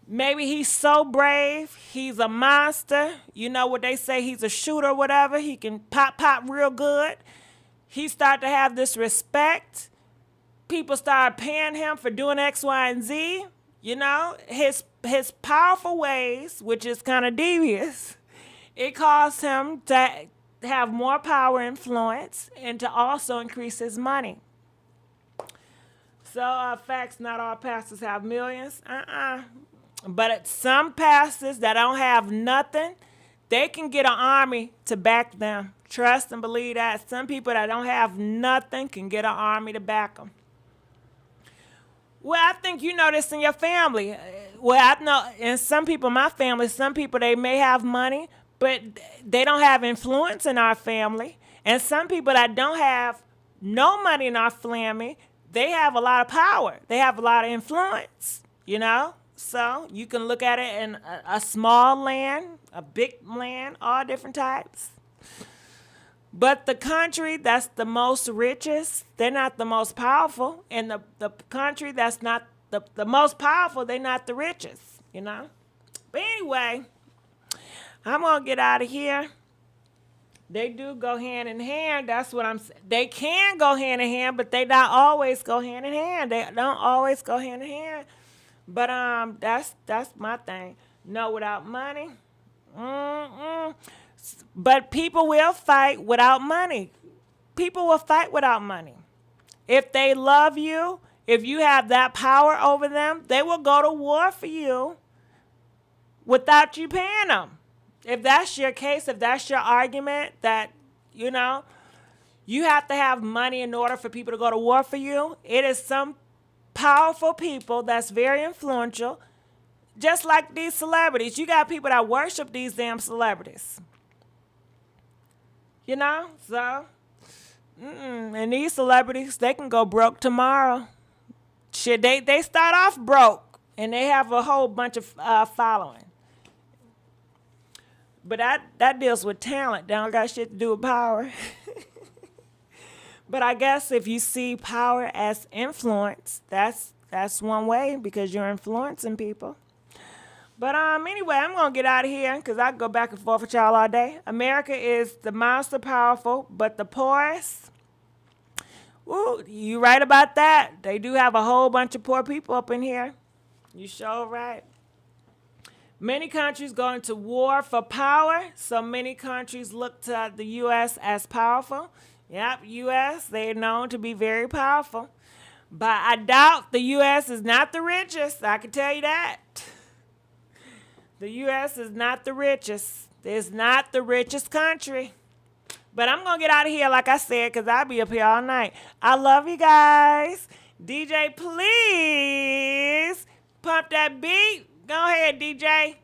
maybe he's so brave. He's a monster. You know what they say, he's a shooter or whatever. He can pop real good. He started to have this respect. People started paying him for doing X, Y, and Z. You know, his powerful ways, which is kind of devious, it caused him to have more power influence and to also increase his money. So, facts, not all pastors have millions. But some pastors that don't have nothing, they can get an army to back them. Trust and believe that. Some people that don't have nothing can get an army to back them. Well, I think you know this in your family. Well, I know in some people in my family, some people, they may have money, but they don't have influence in our family. And some people that don't have no money in our family, they have a lot of power. They have a lot of influence, you know? So you can look at it in a small land, a big land, all different types. But the country that's the most richest, they're not the most powerful. And the country that's not the most powerful, they're not the richest, you know? But anyway, I'm going to get out of here. They do go hand in hand. That's what I'm saying. They can go hand in hand, but they don't always go hand in hand. They don't always go hand in hand. But that's my thing. No, without money. But people will fight without money. People will fight without money. If they love you, if you have that power over them, they will go to war for you without you paying them. If that's your case, if that's your argument that, you know, you have to have money in order for people to go to war for you, it is some powerful people that's very influential, just like these celebrities. You got people that worship these damn celebrities. You know? So, And these celebrities, they can go broke tomorrow. Shit, they start off broke, and they have a whole bunch of following. But that deals with talent. That don't got shit to do with power. But I guess if you see power as influence, that's one way, because you're influencing people. But anyway, I'm going to get out of here because I can go back and forth with y'all all day. America is the monster powerful, but the poorest. Ooh, you right about that. They do have a whole bunch of poor people up in here. You sure right. Many countries go into war for power, so many countries look to the U.S. as powerful. Yep, U.S., they're known to be very powerful. But I doubt the U.S. is not the richest. I can tell you that. The U.S. is not the richest. It's not the richest country. But I'm going to get out of here, like I said, because I'll be up here all night. I love you guys. DJ, please pump that beat. Go ahead, DJ.